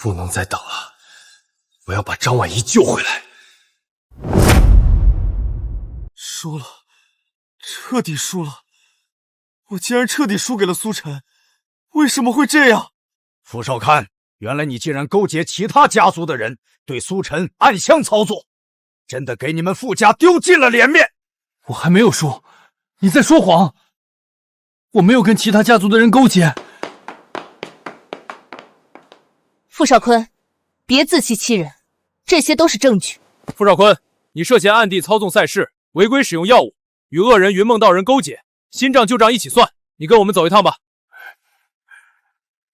不能再等了，我要把张婉仪救回来。输了，彻底输了！我竟然彻底输给了苏晨，为什么会这样？傅少康，原来你竟然勾结其他家族的人，对苏晨暗箱操作，真的给你们傅家丢尽了脸面！我还没有输，你在说谎！我没有跟其他家族的人勾结。傅少坤，别自欺欺人，这些都是证据。傅少坤，你涉嫌暗地操纵赛事，违规使用药物，与恶人云梦道人勾结，新账旧账一起算。你跟我们走一趟吧。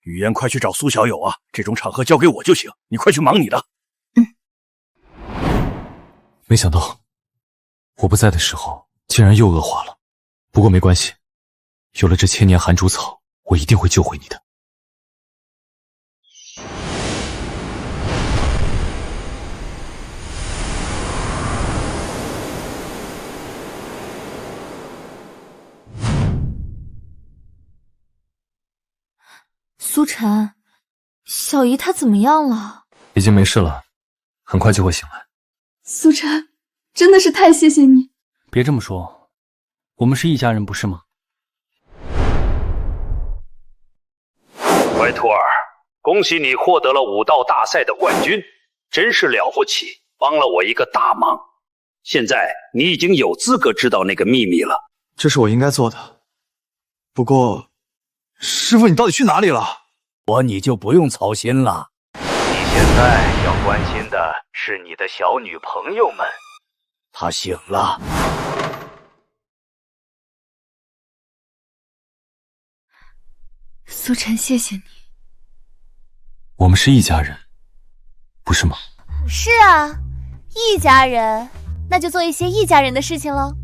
语言，快去找苏小友啊！这种场合交给我就行，你快去忙你的。没想到我不在的时候，竟然又恶化了。不过没关系，有了这千年寒竹草，我一定会救回你的。苏晨，小姨她怎么样了？已经没事了，很快就会醒来。苏晨，真的是太谢谢你。别这么说，我们是一家人，不是吗？怀兔儿，恭喜你获得了武道大赛的冠军，真是了不起，帮了我一个大忙。现在你已经有资格知道那个秘密了。这是我应该做的。不过，师傅，你到底去哪里了？你就不用操心了。你现在要关心的是你的小女朋友们。她醒了。苏晨，谢谢你。我们是一家人，不是吗？是啊，一家人，那就做一些一家人的事情喽。